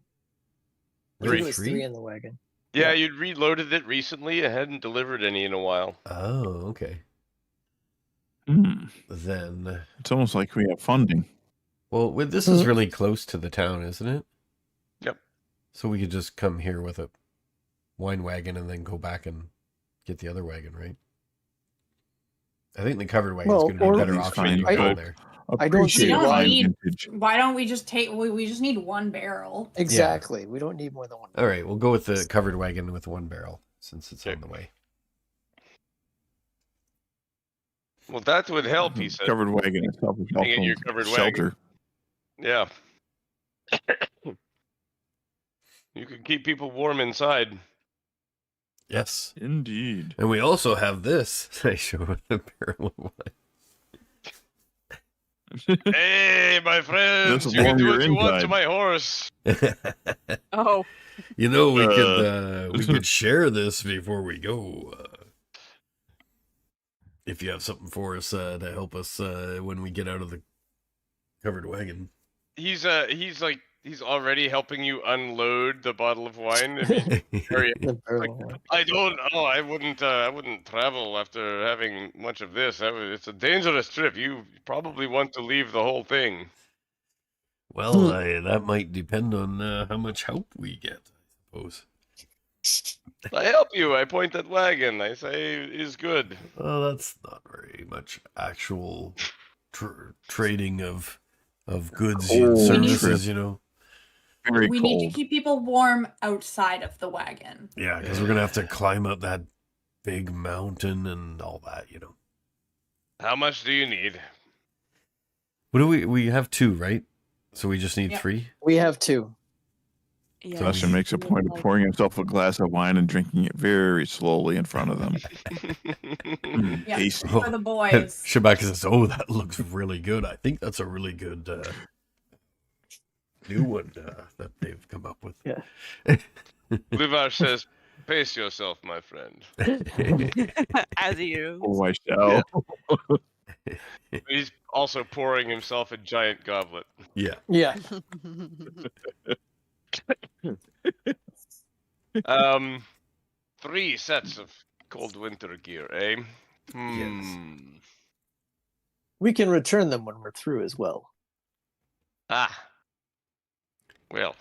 Three. it was 3 in the wagon. Yeah, Yeah. you'd reloaded it recently. It hadn't delivered any in a while. Oh, okay. Hmm. Then, It's almost like we have funding. well, this is really close to the town, isn't it? Yep. So we could just come here with a wine wagon and then go back and get the other wagon, right? I think the covered wagon's Well, going to be or- a better He's option fine. than going I- there. I don't see Appreciate why- fine need- vintage. Why don't we just take? We just need one barrel. Exactly. We don't need more than one. All right, we'll go with the covered wagon with one barrel since it's Okay. on the way. Well, that would help, he said. Covered wagon itself is Looking at your also covered shelter. Yeah. You could keep people warm inside. Yes. Indeed. And we also have this. I show a barrel of wine. Hey, my friends, This'll you can warm do your what you want to inside. my horse. Oh, You know, we could share this before we go. If you have something for us to help us when we get out of the covered wagon. He's already helping you unload the bottle of wine. I mean, very- The barrel of wine. I don't know. I wouldn't travel after having much of this. It's a dangerous trip. You probably want to leave the whole thing. Well, that might depend on how much help we get, I suppose. I help you. I point at wagon. I say is good. Well, that's not very much actual trading of goods and Cold services, trip. you know. Very We cold. need to keep people warm outside of the wagon. Yeah, because we're gonna have to climb up that big mountain and all that, you know. How much do you need? What do we have 2, right? So we just need Yep. 3. We have 2. yeah. Sasha makes a point of pouring himself a glass of wine and drinking it very slowly in front of them. Yeah. Tasty. For the boys. Shabaka says, "Oh, that looks really good. I think that's a really good new one that they've come up with." Yeah. Livar says, "Pace yourself, my friend." As you. Oh, I shall. He's also pouring himself a giant goblet. Yeah. Yeah. 3 sets of cold winter gear, eh? Hmm. We can return them when we're through as well. Ah. Well.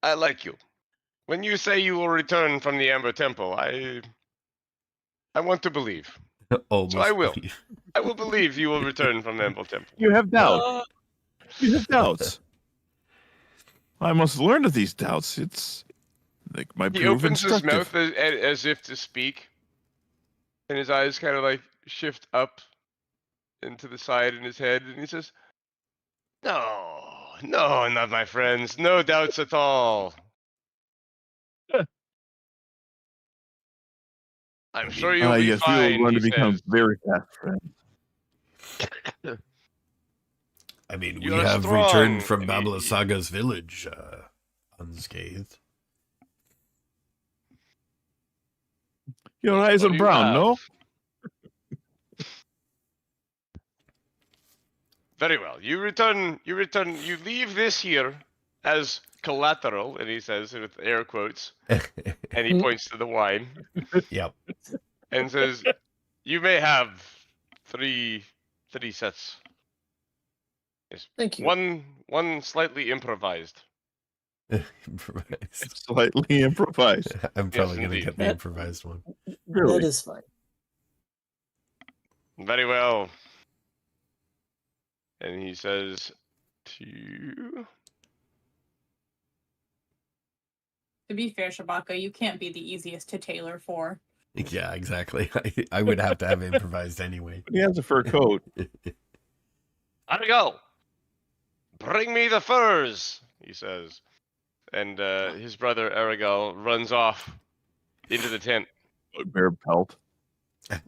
I like you. When you say you will return from the Amber Temple, I want to believe. Almost So I will. believe. I will believe you will return from the Amber Temple. You have doubts. You have doubts. I must learn of these doubts. It's like my He proof opens his instructive. mouth as if to speak, and his eyes kind of like shift up into the side in his head, and he says, "No, no, not my friends. No doubts at all. I'm sure you'll be yes, we fine." will learn He to become says. very fast friends. I mean, You we are have strong, returned from I mean- Babylon Saga's village unscathed. Your eyes What are do you brown, have? no? Very well. You return. You leave this here as collateral, and he says with air quotes, and he points to the wine Yep. and says, "You may have three sets. Yes. Thank you. One slightly improvised. Improvised. Slightly improvised. I'm probably going to indeed. get the improvised one. Really? That is fine. Very well." And he says to To be fair, Shabaka, you can't be the easiest to tailor for. Yeah, exactly. I would have to have improvised anyway. But he has a fur coat. On we go. Bring me the furs, he says. And his brother Aragal runs off into the tent. A bear pelt.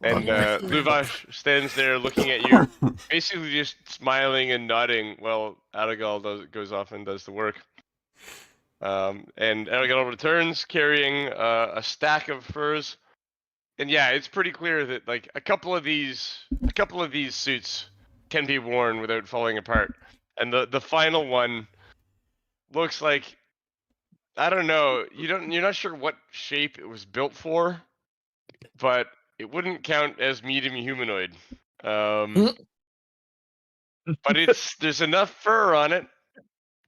And Luvash stands there looking at you, basically just smiling and nodding while Aragal goes off and does the work. And Aragal returns carrying a stack of furs. And yeah, it's pretty clear that like a couple of these suits can be worn without falling apart. And the final one looks like, I don't know, you're not sure what shape it was built for, but it wouldn't count as medium humanoid. But there's enough fur on it.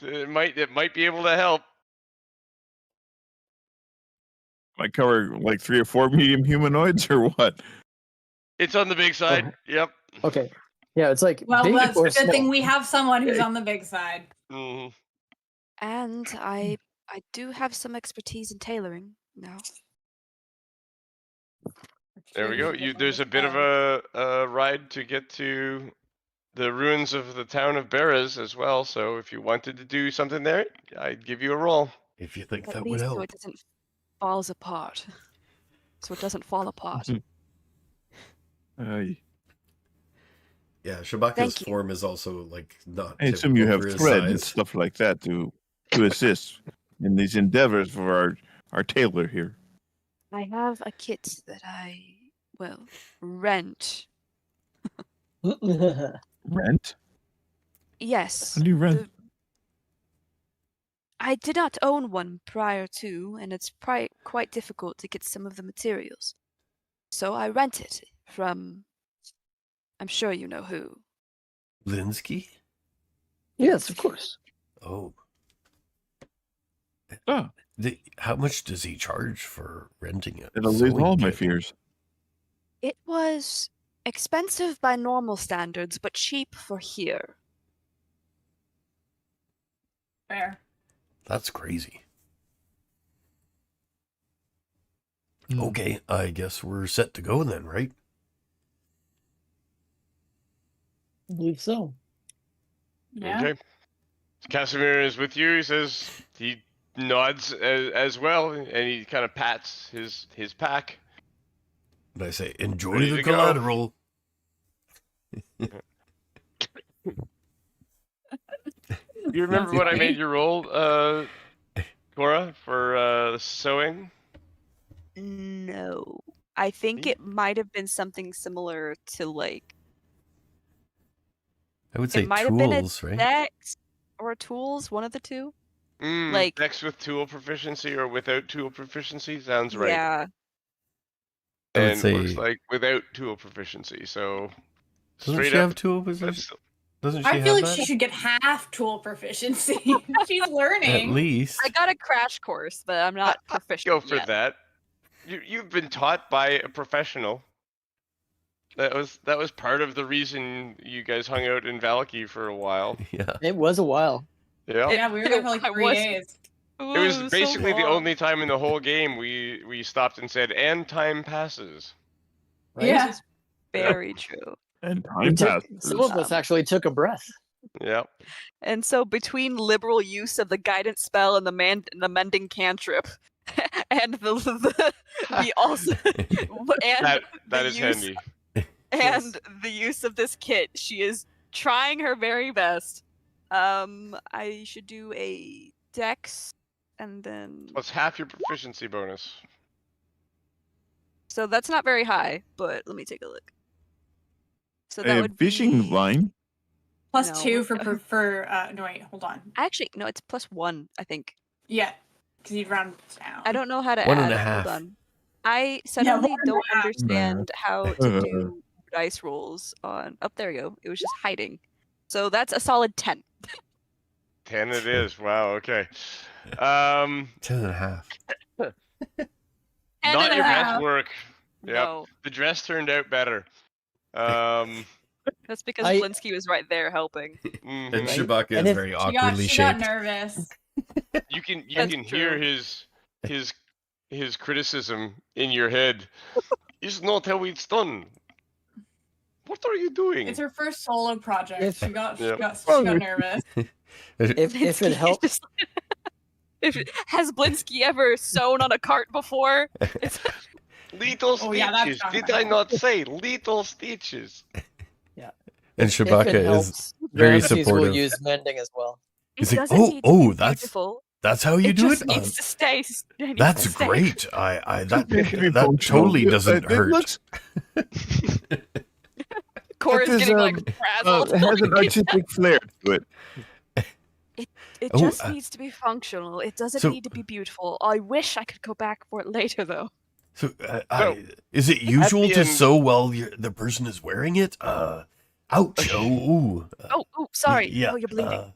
It might be able to help. Might cover like 3 or 4 medium humanoids or what? It's on the big side. Oh. Yep. Okay. Yeah, it's like Well, big that's or a good small. thing we have someone who's on the big side. hmm And I do have some expertise in tailoring now. There we go. There's a bit of a ride to get to the ruins of the town of Beres as well. So if you wanted to do something there, I'd give you a roll. If you think At that would least so help. it doesn't falls apart. So it doesn't fall apart. I Yeah, Shabaka's Thank you. form is also like not. assume you typical have for his thread and size. stuff like that to assist in these endeavors for our tailor here. I have a kit that I rent. Rent? Yes. How do you rent? I did not own one prior to, and it's quite difficult to get some of the materials. So I rent it from, I'm sure you know who. Linsky? Yes, of course. Oh. Oh, How much does he charge for renting it? it'll leave all my kit? fears. It was expensive by normal standards, but cheap for here. Fair. That's crazy. Hmm. Okay, I guess we're set to go then, right? I believe so. Yeah. Okay. Casimir is with you. He says he nods as well, and he kind of pats his pack. And I say, enjoy Ready the to go. collateral. You remember what I made you roll, Cora, for sewing? No. I think it might have been something similar to like I would say it might have been a tools, right? dex or tools, one of the two. Like Dex with tool proficiency or without tool proficiency sounds right. Yeah. I would And say, looks like without tool proficiency. So doesn't straight she up, have tool position? that's- Doesn't she I have feel like that? she should get half tool proficiency. She's At learning. least. I got a crash course, but I'm not proficient go for yet. that. You've been taught by a professional. That was part of the reason you guys hung out in Valaki for a while. Yeah. It was a while. Yeah. Yeah, we were there for like I 3 was- days. It was Ooh, so basically the long. only time in the whole game we stopped and said, "And time passes." Right? Yeah. Very true. And We time took, passes. some of us actually took a breath. Yeah. And so between liberal use of the guidance spell and the mending cantrip, and the also and That the is use, handy. and the use of this kit, she is trying her very best. I should do a dex, and then Plus half your proficiency bonus. so that's not very high, but let me take a look. So that A would fishing be line. Plus No. 2 for no wait, hold on. actually no, it's +1, I think. Yeah, because you'd round down. I don't know how to One add. and a Hold half. on. I Yeah, suddenly 1 and a don't half. understand how to do dice rolls on. Oh, there you go. It was just hiding. So that's a solid 10. 10 it is. Wow. Okay. 10.5. Not and your a best half. work. Yep. No, The dress turned out better. that's because I- Blinsky was right there helping. And mhm. Shabaka And is if- very She awkwardly got shaped. nervous. You can That's hear true. his criticism in your head is not how it's done. What are you doing? It's her first solo project. If- She got Yep. nervous. If it Blinsky helps, just- Has Blinsky ever sewn on a cart before? Little Oh, yeah, that's stitches. not Did my I fault. not say little stitches? And if Shabaka it is helps, very Ramses will supportive. use mending as well. It He's like, doesn't need to be that's beautiful. that's how you It do just it. needs to stay. It needs That's to stay. great. I that It can be that functional. totally doesn't It hurt. looks- Cora's It is, getting like it frazzled. has an artistic flair to it. It Oh, just needs to be functional. It doesn't so- need to be beautiful. I wish I could go back for it later, though. So, So, is it usual the to end- sew while the person is wearing it? Ouch! Oh, Oh, sorry. yeah. Oh, you're bleeding.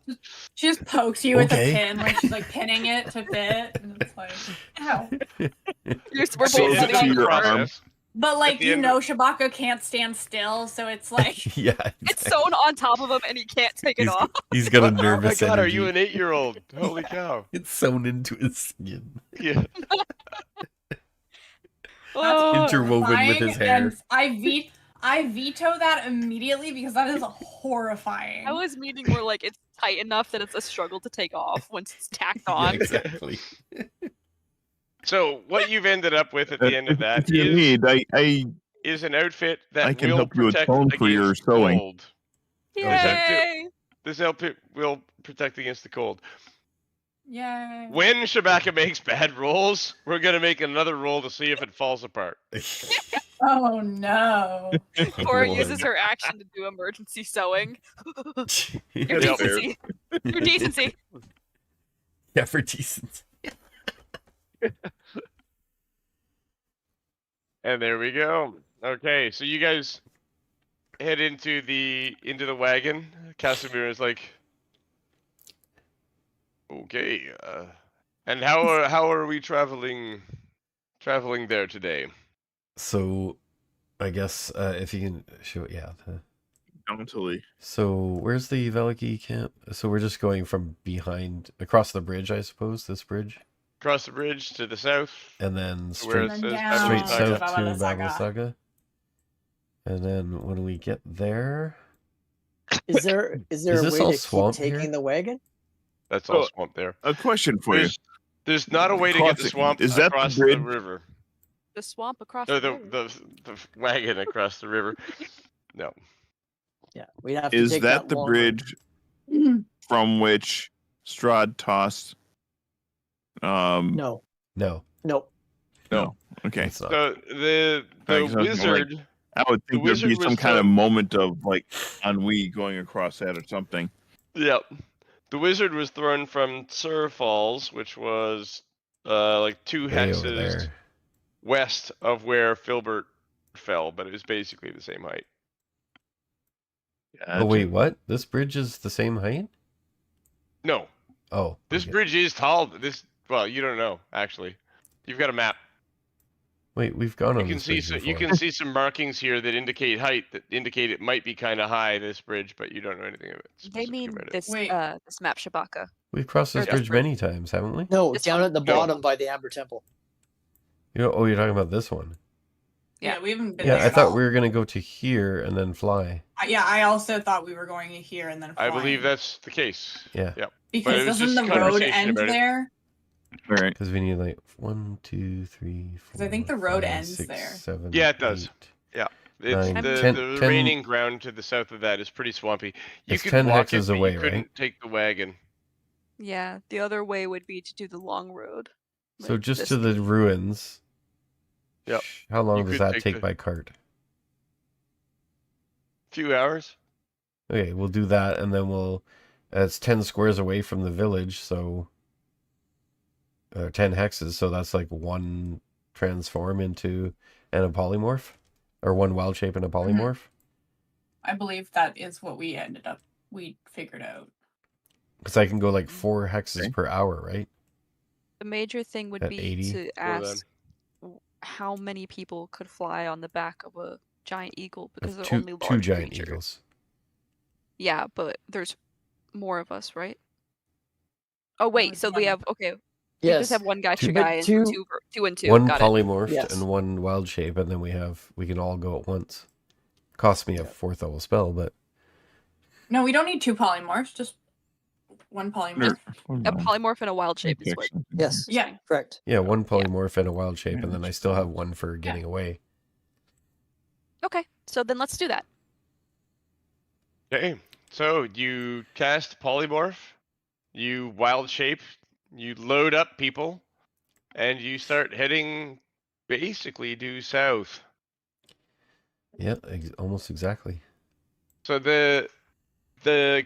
She just pokes you with a Okay. pin, like she's like pinning it to fit, and it's like, ow. We're So both at the end sitting of on the the arm. process, But like At the you end know, Shabaka can't stand still, so it's like yeah. It's sewn on top of him, and he can't take it He's, off. he's got a oh my nervous god, energy. are you an 8-year-old? Holy cow. It's sewn into his skin. Yeah. Oh, Interwoven with his horrifying, hair. and I veto that immediately because that is horrifying. I was meaning where like it's tight enough that it's a struggle to take off once it's tacked Yeah, on. exactly. So what you've ended up with at the end of that If you need, is an outfit that I can will help you protect atone for your against sewing. cold. Yay! This outfit will protect against the cold. Yay. When Shabaka makes bad rolls, we're gonna make another roll to see if it falls apart. Oh no. Cora Lord. uses her action to do emergency sewing. Your Yep. decency. Your decency. Yeah, for decency. And there we go. Okay, so you guys head into the wagon. Casimir is like, okay, and how are we traveling there today? So, I guess if you can show it, yeah. Countily. So, where's the Veliki camp? So we're just going from behind, across the bridge, I suppose. This bridge, Across the bridge to the south. and then Where straight it And says then Babylon straight Saga. south to Babylon Saga. Babel Saga. And then when we get there, Is there Is a this way all to keep swamp taking here? the wagon? That's all Oh, swamp there. A question for you. There's not a way to get the Crossing- swamp is that the across the bridge? river. The swamp across Or the the river. the wagon across the river. No. Yeah, we'd have to Is take that the long bridge from which Strahd tossed? road. No, no, no. Okay. it's not. So the Thanks, I was wizard. I would think The there'd be wizard some was kind of done- moment of like ennui going across that or something. Yep. The wizard was thrown from Sur Falls, which was like 2 Way over hexes there. west of where Filbert fell, but it was basically the same height. Oh wait, what? This bridge is the same height? No, Oh, this okay. bridge is tall. Well, you don't know actually. You've got a map. Wait, we've gone You on can this see bridge you before. can see some markings here that indicate height, that indicate it might be kind of high. This bridge, but you don't know anything of it. They specifically mean about it. this Wait. this map Shabaka. We've crossed this Or bridge this bridge. many times, haven't we? No, This down one? at the No. bottom by the Amber Temple. You know, oh, you're talking about this one. Yeah, we haven't been Yeah, there I at thought all. we were gonna go to here and then fly. Yeah, I also thought we were going here and then I flying. believe that's the case. Yeah, But it because was doesn't just the a road conversation end about it. there? All right. because we need like 1, 2, 3, 4. I think the road 5, ends 6, there. 7, Yeah, it does. 8. It's Nine, the 10 remaining ground to the south of that is pretty swampy. You It's could 10 walk it, hexes but away, you couldn't right? take the wagon. Yeah, the other way would be to do the long road. So like just this. to the ruins. Yep. How long You does could that take take the- by cart? Few hours. Okay, we'll do that, and then we'll. It's 10 squares away from the village, so 10 hexes. So that's like 1 transform into and a polymorph, or 1 wild shape and a polymorph. I believe that is what we figured out. Because I can go like 4 hexes Okay. per hour, right? The major thing would At be 80? to Well, ask how many people could fly on the back of a giant eagle because they're Two, only large two giant creatures. eagles. Yeah, but there's more of us, right? Oh wait, so we yeah. have okay. We just Yes. have one gacha But guy and two- two and two. One Got it. polymorphed Yes. and one wild shape, and then we can all go at once. Cost me a 4th level spell, but No, we don't need 2 polymorphs, just 1 polymorph. A polymorph and a wild shape is what. Yes. Yeah. Correct. yeah, one polymorph and a wild shape, and then I still have one for getting away. Okay, so then let's do that. Okay, so you cast polymorph, you wild shape, you load up people, and you start heading basically due south. Yeah, almost exactly. So the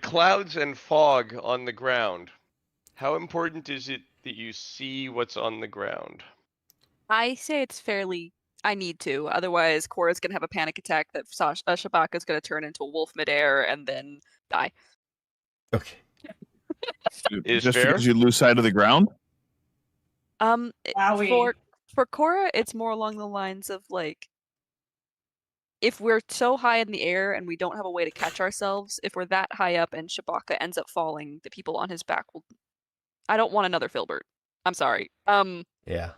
clouds and fog on the ground. How important is it that you see what's on the ground? I say it's fairly. I need to, otherwise Cora's gonna have a panic attack that Shabaka's gonna turn into a wolf midair and then die. Okay. Is Just fair? because you lose sight of the ground? Wowie. For Cora, it's more along the lines of like, if we're so high in the air and we don't have a way to catch ourselves, if we're that high up and Shabaka ends up falling, the people on his back will. I don't want another Filbert. I'm sorry. Yeah.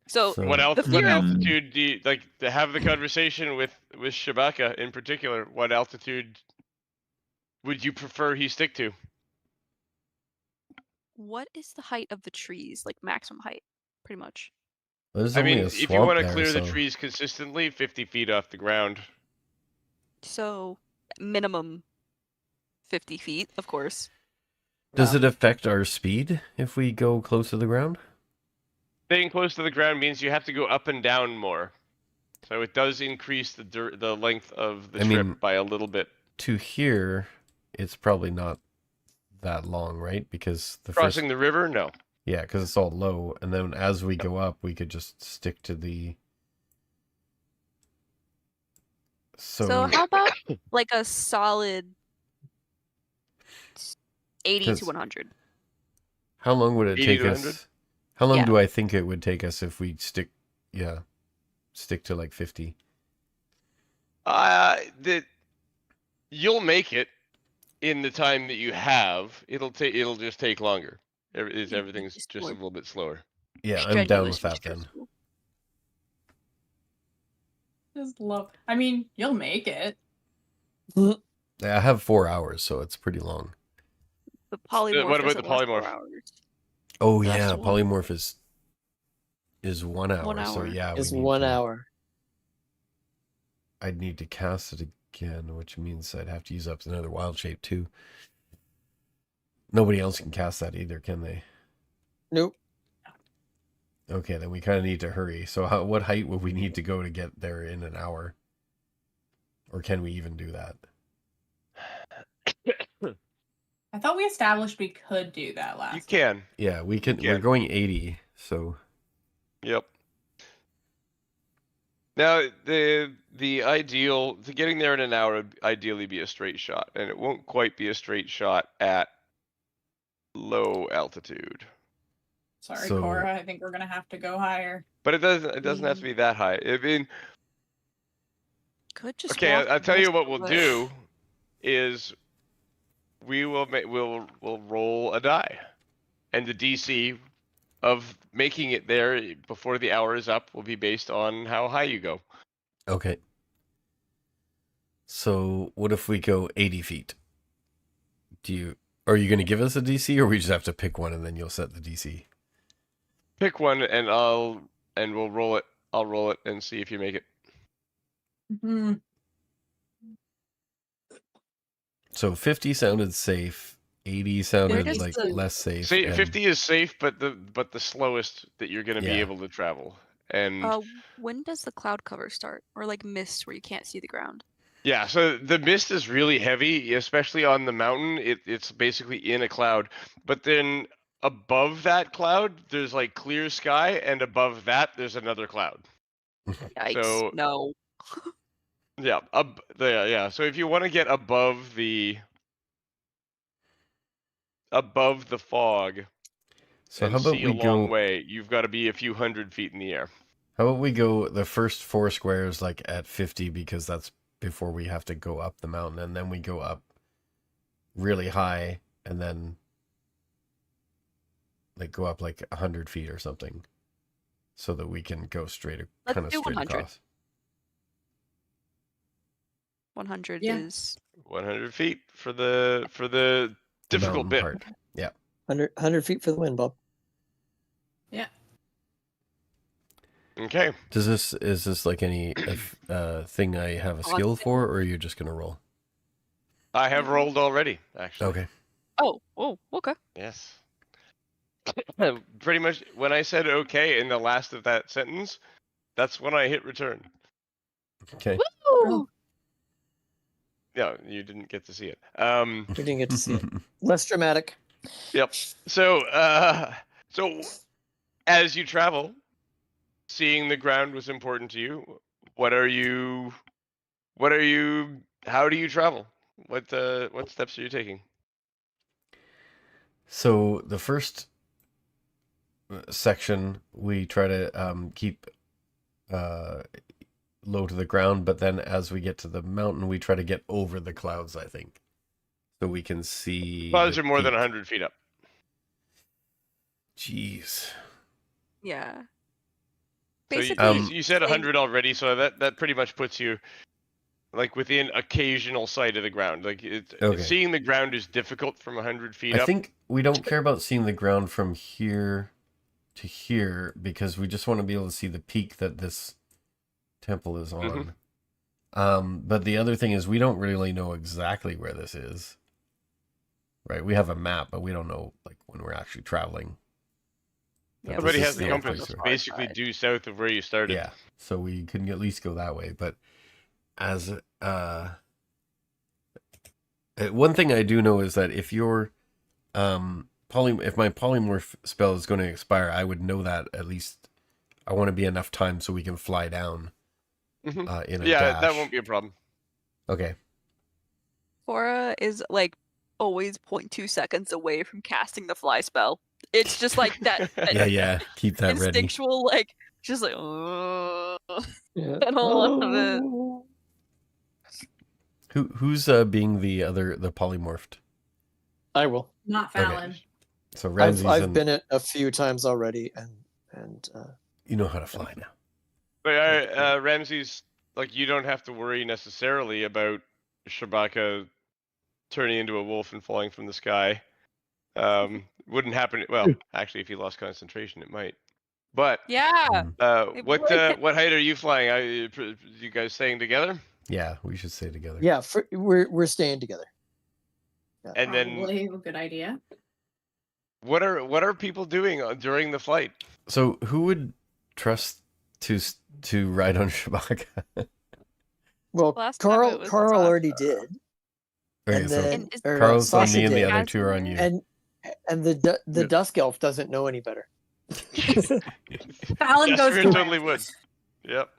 So So- What the fear of altitude do you like to have the conversation with Shabaka in particular? What altitude would you prefer he stick to? what is the height of the trees? Like maximum height, pretty much. There's I only mean, a if you swamp want to there, clear the so- trees consistently, 50 feet off the ground. So minimum 50 feet, of course. Does it affect our speed if we go close to the ground? Staying close to the ground means you have to go up and down more. So it does increase the length of the I trip mean- by a little bit. To here, it's probably not that long, right? Because the Crossing first, the river? No. yeah, because it's all low, and then as we go up, we could just stick to the. So how about like a solid 80 to 'Cause- 100? How long would it 80 take to 100? us? How long Yeah. do I think it would take us if we stick to like 50? You'll make it in the time that you have. It'll just take longer. Everything's It's just a more little bit slower. Yeah, I'm down with strenuous and that then. stressful. Just love. I mean, you'll make it. Yeah, I have 4 hours, so it's pretty long. The polymorph. what about doesn't the last 4 polymorph? hours. Oh That's yeah, one. polymorph is 1 hour. 1 So hour. yeah, It's we need 1 to- hour. I'd need to cast it again, which means I'd have to use up another wild shape too. Nobody else can cast that either, can they? Nope. Okay, then we kind of need to hurry. So what height would we need to go to get there in an hour? Or can we even do that? I thought we established we could do that last. You can. Yeah, we can. Yeah. We're going 80, so Yep. Now the ideal to getting there in an hour would ideally be a straight shot, and it won't quite be a straight shot at low altitude. Sorry, So- Cora. I think we're gonna have to go higher. But it doesn't have to be that high. I mean, Could just okay, walk I'll tell you most what of we'll the way. do is we'll roll a die, and the DC of making it there before the hour is up will be based on how high you go. okay. So what if we go 80 feet? Are you going to give us a DC, or we just have to pick one and then you'll set the DC? Pick one, and we'll roll it. I'll roll it and see if you make it. Hmm. So 50 sounded safe. 80 sounded is like the- less safe. Say and- 50 is safe, but the slowest that you're going to be Yeah. able to travel. And When does the cloud cover start? Or like mist where you can't see the ground? yeah, so the mist is really heavy, especially on the mountain. It's basically in a cloud. But then above that cloud, there's like clear sky, and above that, there's another cloud. Yikes. So- No. Yeah, yeah. So if you want to get above the fog So and how about see we a long go? way, you've got to be a few hundred feet in the air. How about we go the first 4 squares like at 50, because that's before we have to go up the mountain, and then we go up really high, and then like go up like 100 feet or something, so that we can go straight, Let's kind of do straight 100. across. 100 Yeah. is 100 feet for the The difficult mountain bit. part. Yeah. 100 feet for the win, Bob. Yeah. Okay. Is this like any thing I have a skill for, or are you just gonna roll? I have rolled already, actually. Okay. oh, okay. Yes. Pretty much when I said okay in the last of that sentence, that's when I hit return. Okay. Woo! Yeah, you didn't get to see it. We didn't get to see it. Less dramatic. Yep. So, so as you travel, seeing the ground was important to you. How do you travel? What steps are you taking? So the first section we try to keep low to the ground, but then as we get to the mountain, we try to get over the clouds, I think, so we can see. Clouds the are more than peak. 100 feet up. Jeez. Yeah. So Basically, you said 100 already, so that pretty much puts you like within occasional sight of the ground. Like Okay. seeing the ground is difficult from 100 feet I up. think we don't care about seeing the ground from here to here because we just want to be able to see the peak that this temple is on. But the other thing is we don't really know exactly where this is. Right? We have a map, but we don't know like when we're actually traveling. Yeah, Everybody this has is the the compass. place It's where- basically due south of where you started. Yeah. So we can at least go that way. But as one thing I do know is that if your if my polymorph spell is going to expire, I would know that at least. I want to be enough time so we can fly down in a dash. That won't be a problem. Okay. Cora is like always 0.2 seconds away from casting the fly spell. It's just like that. Yeah. Keep that ready. Instinctual, like just like. I Yeah. don't love it. Who's being the polymorphed? I will. Not Okay. Phalen. So Ramsey's I've been it a few times already, and you know how to fly now. But Ramses, like you don't have to worry necessarily about Shabaka turning into a wolf and falling from the sky. Wouldn't happen. Well, actually, if you lost concentration, it might. But Yeah. It what would. what height are you flying? You guys staying together? Yeah, we should stay together. yeah, we're staying together. Yeah. And then Probably a good idea. what are people doing during the flight? So who would trust to ride on Shabaka? Well, Last time it was Carl Sasha. already did, Okay, and so then or Carl's on Sasha me and the did, other two are on you. and the Dusk Elf doesn't know any better. Phalen goes Casimir to totally would. Ramses. Yep.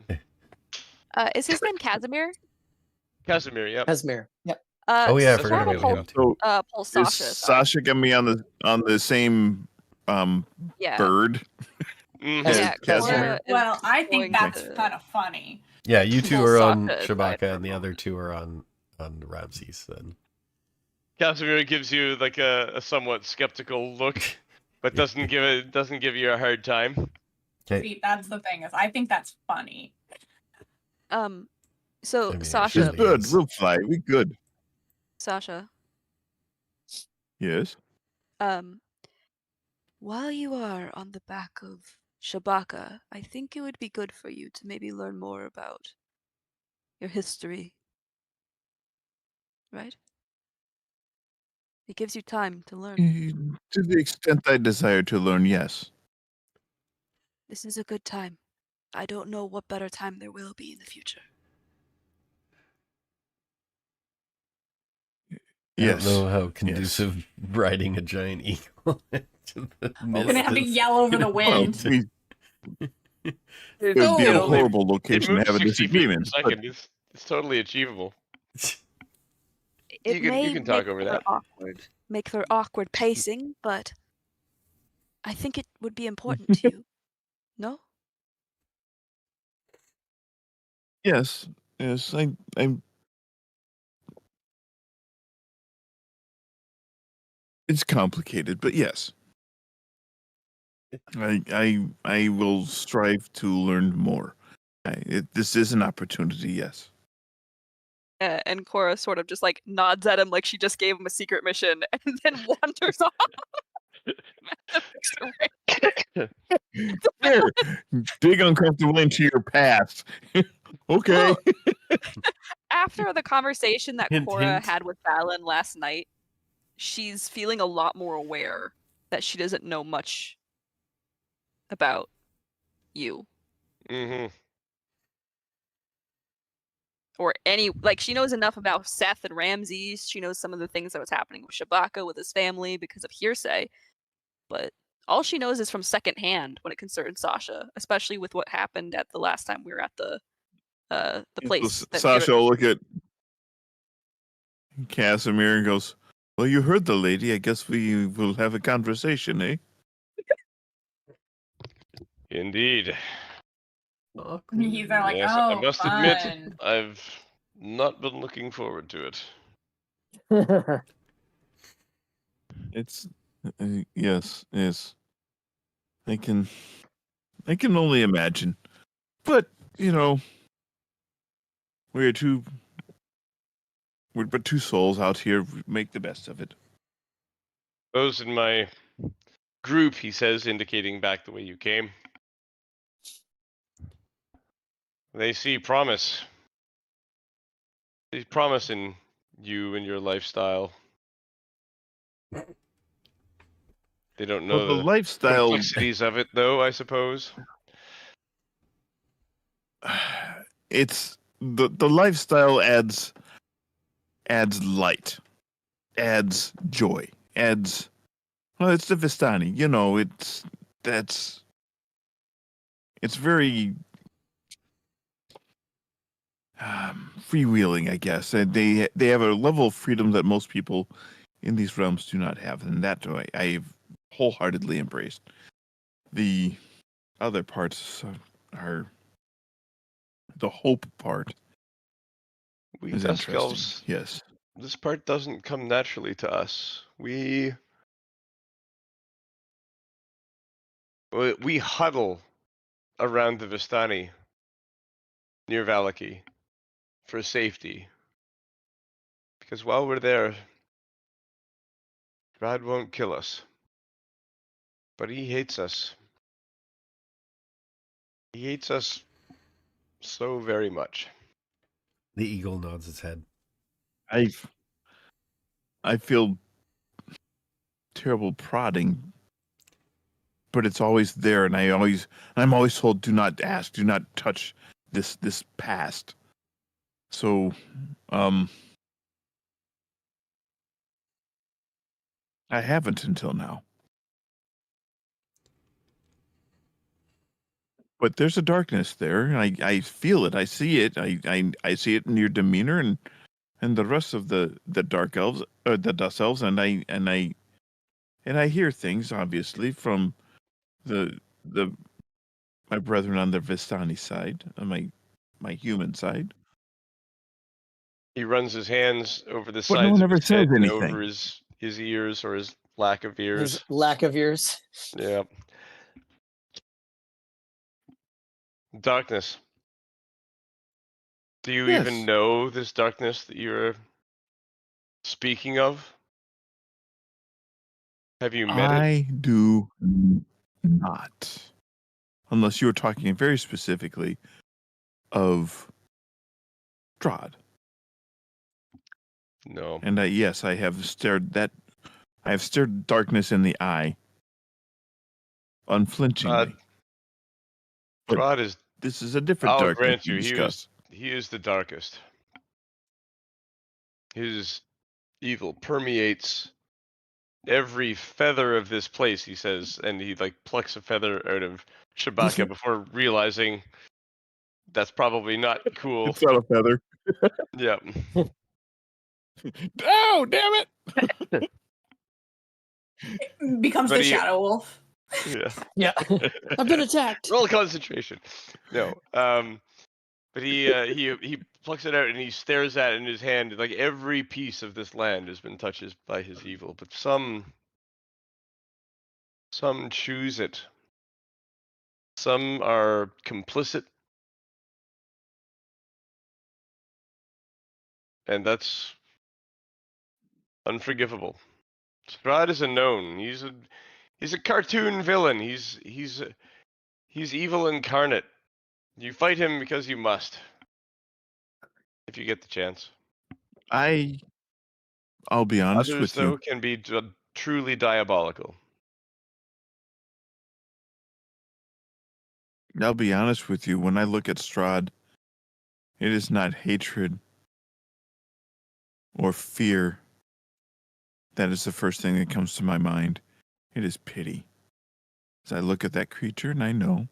Is his name Casimir? Casimir. Yep. Esmer. Yep. Oh yeah, I That's forgot right. about him too. So Pull is Sasha. Sasha gonna be on the same Yeah. bird? Mhm. As Yeah, Casimir? Cora is Well, I going think that's to- kind of funny. Yeah, you two Pull are on Sasha aside Shabaka for and the a other two are on Ramses then. Casimir gives you like a somewhat skeptical look, but doesn't give you a hard time. Okay. See, that's the thing is, I think that's funny. So I mean, it Sasha, It's surely good. is. We'll fly. We good. Sasha, Yes. while you are on the back of Shabaka, I think it would be good for you to maybe learn more about your history. Right? It gives you time to learn. To the extent I desire to learn, yes. This is a good time. I don't know what better time there will be in the future. I Yes. don't know how conducive riding a giant eagle into the We're mist gonna have to is. yell over the Well, wind. it would be a No. horrible It location to moves have a 60 feet per disagreement. but second. It's totally achievable. It You may can talk make over for that. make for awkward pacing, but I think it would be important to you. No? Yes. I'm. It's complicated, but yes. I will strive to learn more. This is an opportunity, yes. And Cora sort of just like nods at him like she just gave him a secret mission and then wanders off. There, dig uncomfortable into your past. Okay. Well, after the conversation that Hint, Cora hint. had with Phalen last night, she's feeling a lot more aware that she doesn't know much about you. Mm-hmm. Or any, like, she knows enough about Seth and Ramses. She knows some of the things that was happening with Shabaka, with his family, because of hearsay. But all she knows is from secondhand when it concerns Sasha, especially with what happened at the last time we were at the place. So that Sasha will look at Casimir and goes, "Well, you heard the lady. I guess we will have a conversation, eh?" Indeed. He's there like, Yes, I oh, must fun. admit, I've not been looking forward to it. It's yes. I can only imagine. But we're but two souls out here. Make the best of it. Those in my group, he says, indicating back the way you came. They see promise. They promise in you and your lifestyle. They don't know Well, the the lifestyle. complexities of it, though, I suppose. It's the lifestyle adds light, adds joy, adds. Well, it's the Vistani. It's very freewheeling, I guess. And they have a level of freedom that most people in these realms do not have, and that I've wholeheartedly embraced. The other parts are the hope part. We Is Dusk interesting. Elves, Yes. this part doesn't come naturally to us. We huddle around the Vistani near Valaki for safety. Because while we're there, Strahd won't kill us. But he hates us. He hates us so very much. The eagle nods its head. I feel terrible prodding, but it's always there, and I'm always told, do not ask, do not touch this past. So, I haven't until now. But there's a darkness there, and I feel it. I see it. I see it in your demeanor and the rest of the dark elves, or the dust elves, and I hear things obviously from the my brethren on the Vistani side, on my human side. He runs his hands over the But no sides one of ever his head says and anything. over his ears or his lack of ears. His lack of ears. Yeah. Darkness. Do you Yes. even know this darkness that you're speaking of? Have you met it? I do not. Unless you were talking very specifically of Strahd. No. And yes, I have stared darkness in the eye unflinchingly. But Strahd is. this is a different I'll darkness grant to you, discuss. he is the darkest. His evil permeates every feather of this place, he says, and he plucks a feather out of Shabaka before realizing that's probably not cool. It's not a feather. Yeah. Oh, damn it! Becomes But the he- Shadow Wolf. Yeah. Yeah. I've been attacked. Roll concentration. No. But he plucks it out and he stares at it in his hand. Like every piece of this land has been touched by his evil, but some choose it Some are complicit. And that's unforgivable. Strahd is a known. He's a cartoon villain. He's evil incarnate. You fight him because you must. If you get the chance. I'll be honest Others, with though, you. can be truly diabolical. I'll be honest with you. When I look at Strahd, it is not hatred or fear that is the first thing that comes to my mind. It is pity. As I look at that creature and I know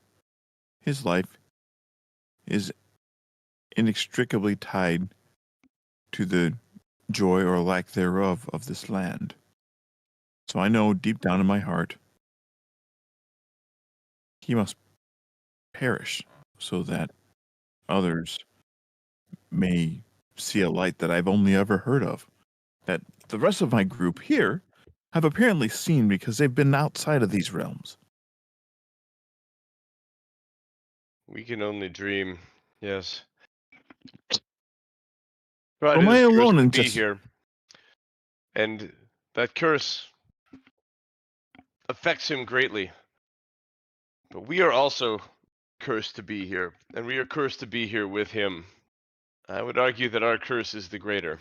his life is inextricably tied to the joy or lack thereof of this land. So I know deep down in my heart he must perish so that others may see a light that I've only ever heard of, that the rest of my group here have apparently seen because they've been outside of these realms. We can only dream. Yes. Am Strahd I is cursed alone to in be just here. And that curse affects him greatly. But we are also cursed to be here, and we are cursed to be here with him. I would argue that our curse is the greater.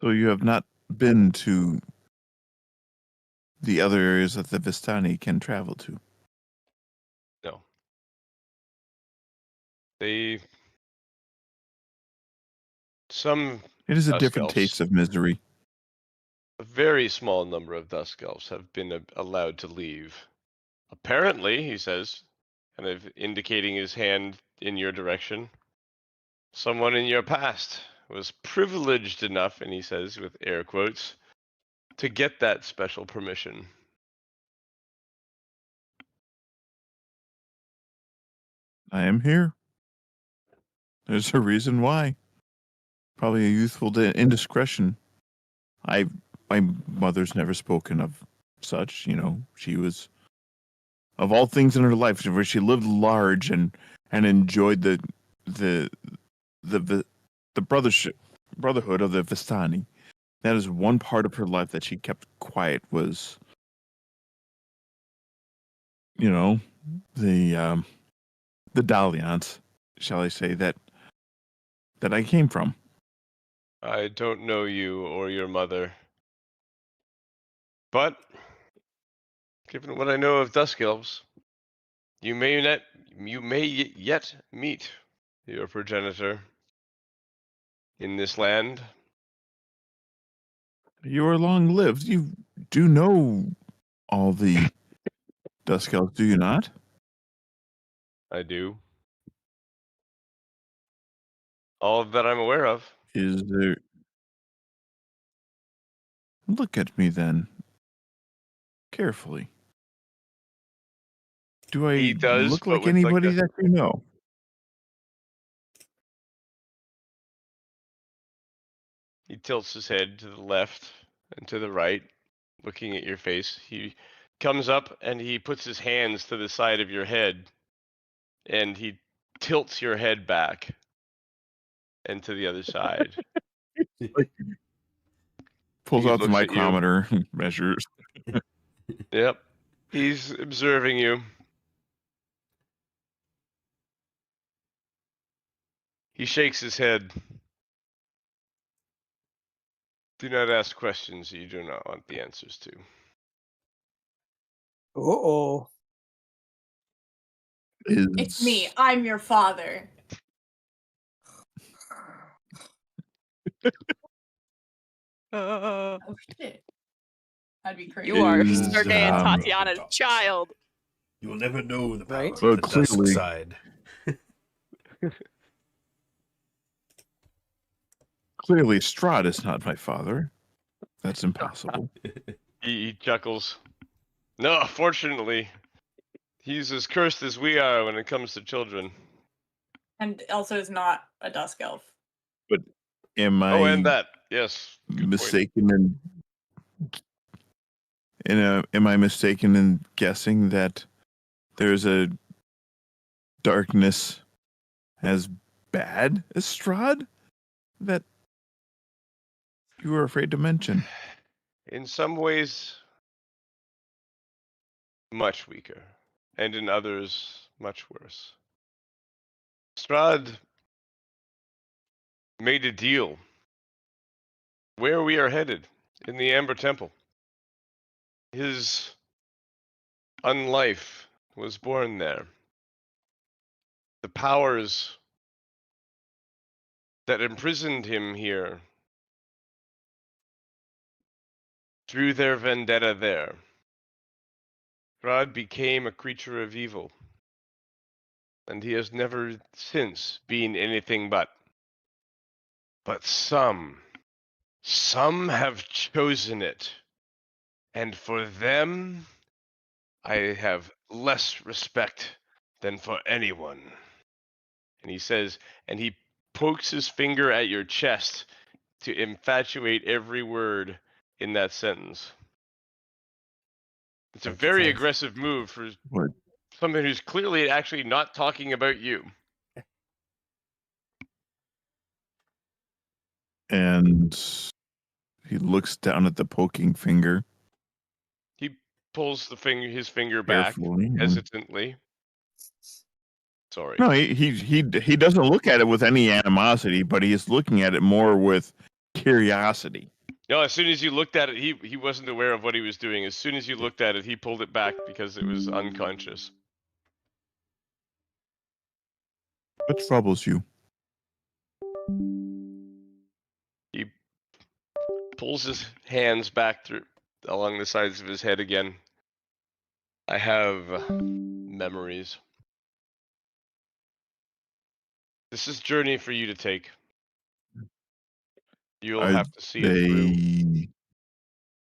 so you have not been to the other areas that the Vistani can travel to? No. Some It is a Dusk different Elves, taste of misery. a very small number of Dusk Elves have been allowed to leave. Apparently, he says, kind of indicating his hand in your direction, someone in your past was privileged enough, and he says with air quotes, to get that special permission. I am here. There's a reason why. Probably a youthful indiscretion. My mother's never spoken of such. You know, she was, of all things in her life, where she lived large and enjoyed the brotherhood of the Vistani. That is one part of her life that she kept quiet. Was, you know, the dalliance, shall I say, that I came from. I don't know you or your mother, but given what I know of Dusk Elves, you may yet meet your progenitor in this land. You are long lived. You do know all the Dusk Elves, do you not? I do. All that I'm aware of. Is there... Look at me then. Carefully. Do I He does, look but like with like anybody a, that you know? he tilts his head to the left and to the right, looking at your face. He comes up and he puts his hands to the side of your head, and he tilts your head back and to the other side. Like, pulls He out the looks at you. micrometer, measures. Yep. He's observing you. He shakes his head. Do not ask questions you do not want the answers to. Uh-oh. It's me. I'm your father. Oh shit. That'd be crazy. You are Is, Sergei and Tatiana's child. You will never know the power Right? of Well, the dusk clearly- side. Clearly, Strahd is not my father. That's impossible. He chuckles. No, fortunately, he's as cursed as we are when it comes to children. And also is not a Dusk Elf. Am I Oh, and that. Yes. Good point. mistaken Am I mistaken in guessing that there's a darkness as bad as Strahd that you were afraid to mention? In some ways, much weaker, and in others, much worse. Strahd made a deal where we are headed in the Amber Temple. His unlife was born there. The powers that imprisoned him here through their vendetta there. Strahd became a creature of evil, and he has never since been anything but. But some have chosen it, and for them, I have less respect than for anyone. And he says, and he pokes his finger at your chest to infatuate every word in that sentence. It's a very aggressive move for What? someone who's clearly actually not talking about you. And he looks down at the poking finger He pulls his finger back carefully. hesitantly. Sorry. No, he doesn't look at it with any animosity, but he's looking at it more with curiosity. No, as soon as you looked at it, he wasn't aware of what he was doing. As soon as you looked at it, he pulled it back because it was unconscious. What troubles you? He pulls his hands back along the sides of his head again. I have memories. This is a journey for you to take. You'll have to see it through.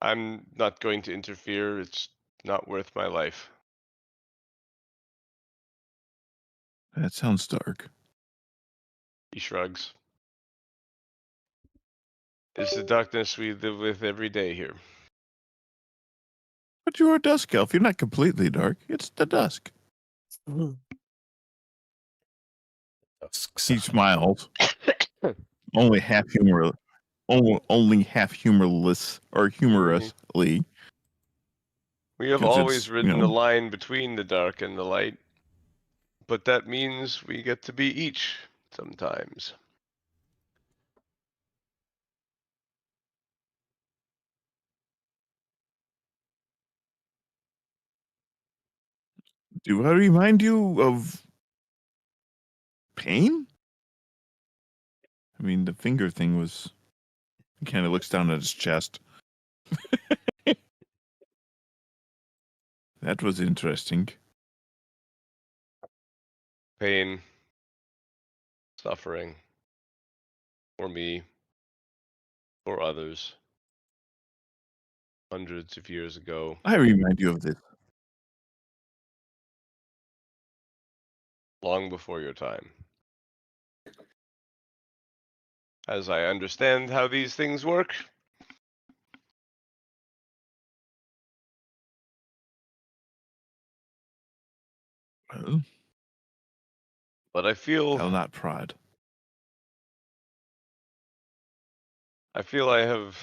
I'm not going to interfere. It's not worth my life. That sounds dark. He shrugs. It's the darkness we live with every day here. But you're a dusk elf. You're not completely dark. It's the dusk. He smiles. Only half humor. Only half humorless or humorously. We have 'Cause always it's, ridden the line between the dark and the light, but that means we get to be each sometimes. Do I remind you of pain? I mean, the finger thing was. He kind of looks down at his chest. That was interesting. Pain, suffering, for me, for others, hundreds of years ago. I remind you of this. Long before your time. As I understand how these things work, Well, but I feel I'll not prod. I have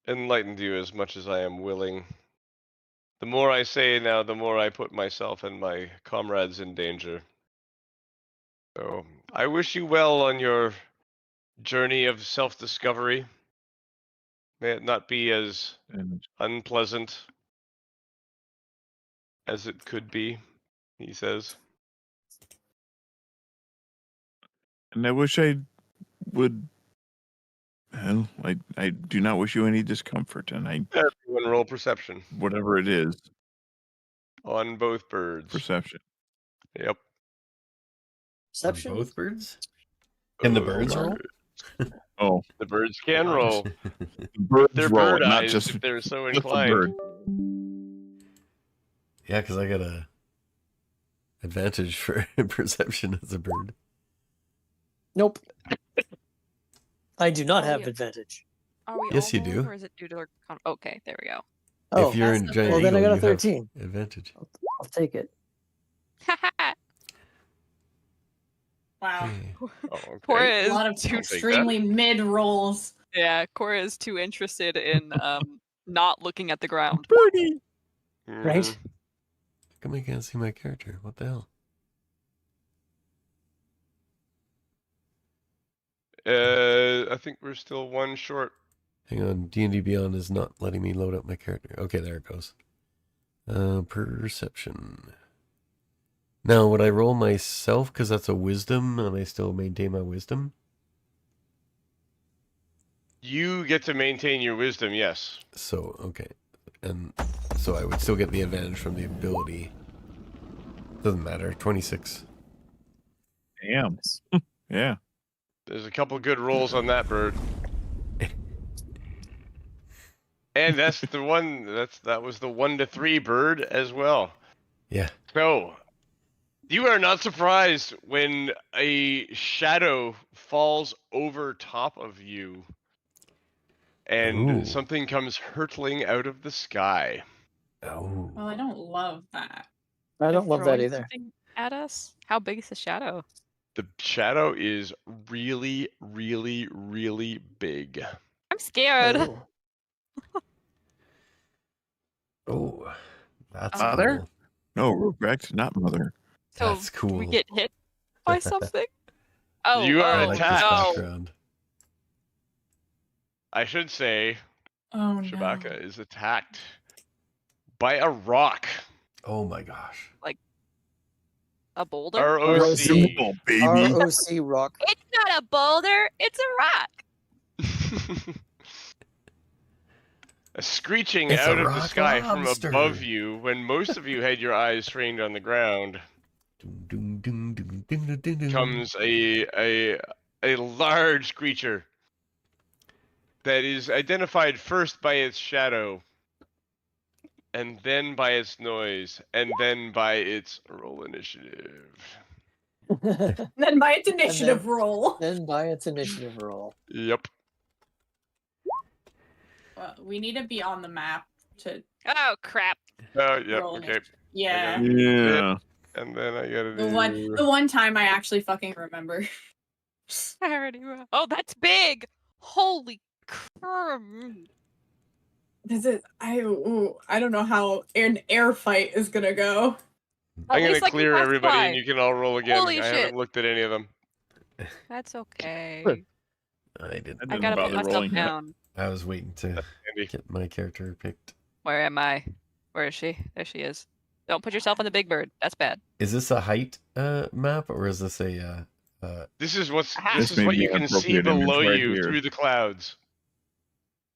enlightened you as much as I am willing. The more I say now, the more I put myself and my comrades in danger. So, I wish you well on your journey of self-discovery. May it not be as And unpleasant as it could be, he says. I wish I would. Well, I do not wish you any discomfort, and Everyone roll perception whatever it is, on both birds. perception. Yep. Perception. On both birds? Can the birds roll? Oh, The birds can roll. birds They're roll bird it, not eyes just if they're so just a inclined. bird. Yeah, because I got a advantage for perception as a bird. Nope. I do not Oh, have yeah. advantage. Are we Yes, all you rolling, do. or is it due to our okay, there we go. Oh, If you're That's in the Giant well, Eagle, then I got a you have 13. advantage. I'll take it. Wow. Okay. Oh, okay. Cora A is lot of too I'll take that. extremely mid rolls. yeah, Cora is too interested in not looking at the ground. Birdie. Right? Mhm. How come I can't see my character? What the hell? I think we're still one short. Hang on, D&D Beyond is not letting me load up my character. Okay, there it goes. Perception. Now, would I roll myself because that's a wisdom and I still maintain my wisdom? You get to maintain your wisdom, yes. So, okay. And so I would still get the advantage from the ability. Doesn't matter. 26. Damn. Yeah. There's a couple good rolls on that bird. And that's the one that was the 1 to 3 bird as well. Yeah. So you are not surprised when a shadow falls over top of you and Ooh. something comes hurtling out of the sky. Oh. Well, I don't love that. I don't They're love that throwing either. something at us. How big is the shadow? The shadow is really, really, really big. I'm scared. Oh. Oh. That's Mother? cool. No, Ruprecht, not mother. So That's cool. do we get hit by something? Oh, You are I like this attacked. no. background. I should say Oh Shabaka is attacked by a rock. Oh my gosh. A boulder? ROC. Simple, baby. ROC rock. It's not a boulder, it's a rock. A screeching It's a out of the rock sky lobster. from above you when most of you had your eyes trained on the ground Dun, dun, dun, dun, dun, dun, dun. comes a large creature that is identified first by its shadow, and then by its noise, and then by its roll initiative. Then by its initiative roll. Then by its initiative roll. Yep. Well, we need to be on the map to Oh crap. Oh, yep. roll Okay. Yeah. Yeah. And then I gotta The do. one time I actually fucking remember. I already wrote. Oh, that's big. Holy crap. I don't know how an air fight is gonna go. I'm At gonna least I can clear pass everybody, by. and you can all roll again. Holy I shit. haven't looked at any of them. That's okay. I didn't. I I didn't gotta put bother myself rolling yet. down. I was waiting to Andy. get my character picked. Where am I? Where is she? There she is. Don't put yourself on the big bird. That's bad. Is this a height map or is this a This is what This may be you can see appropriate image below right you here. through the clouds.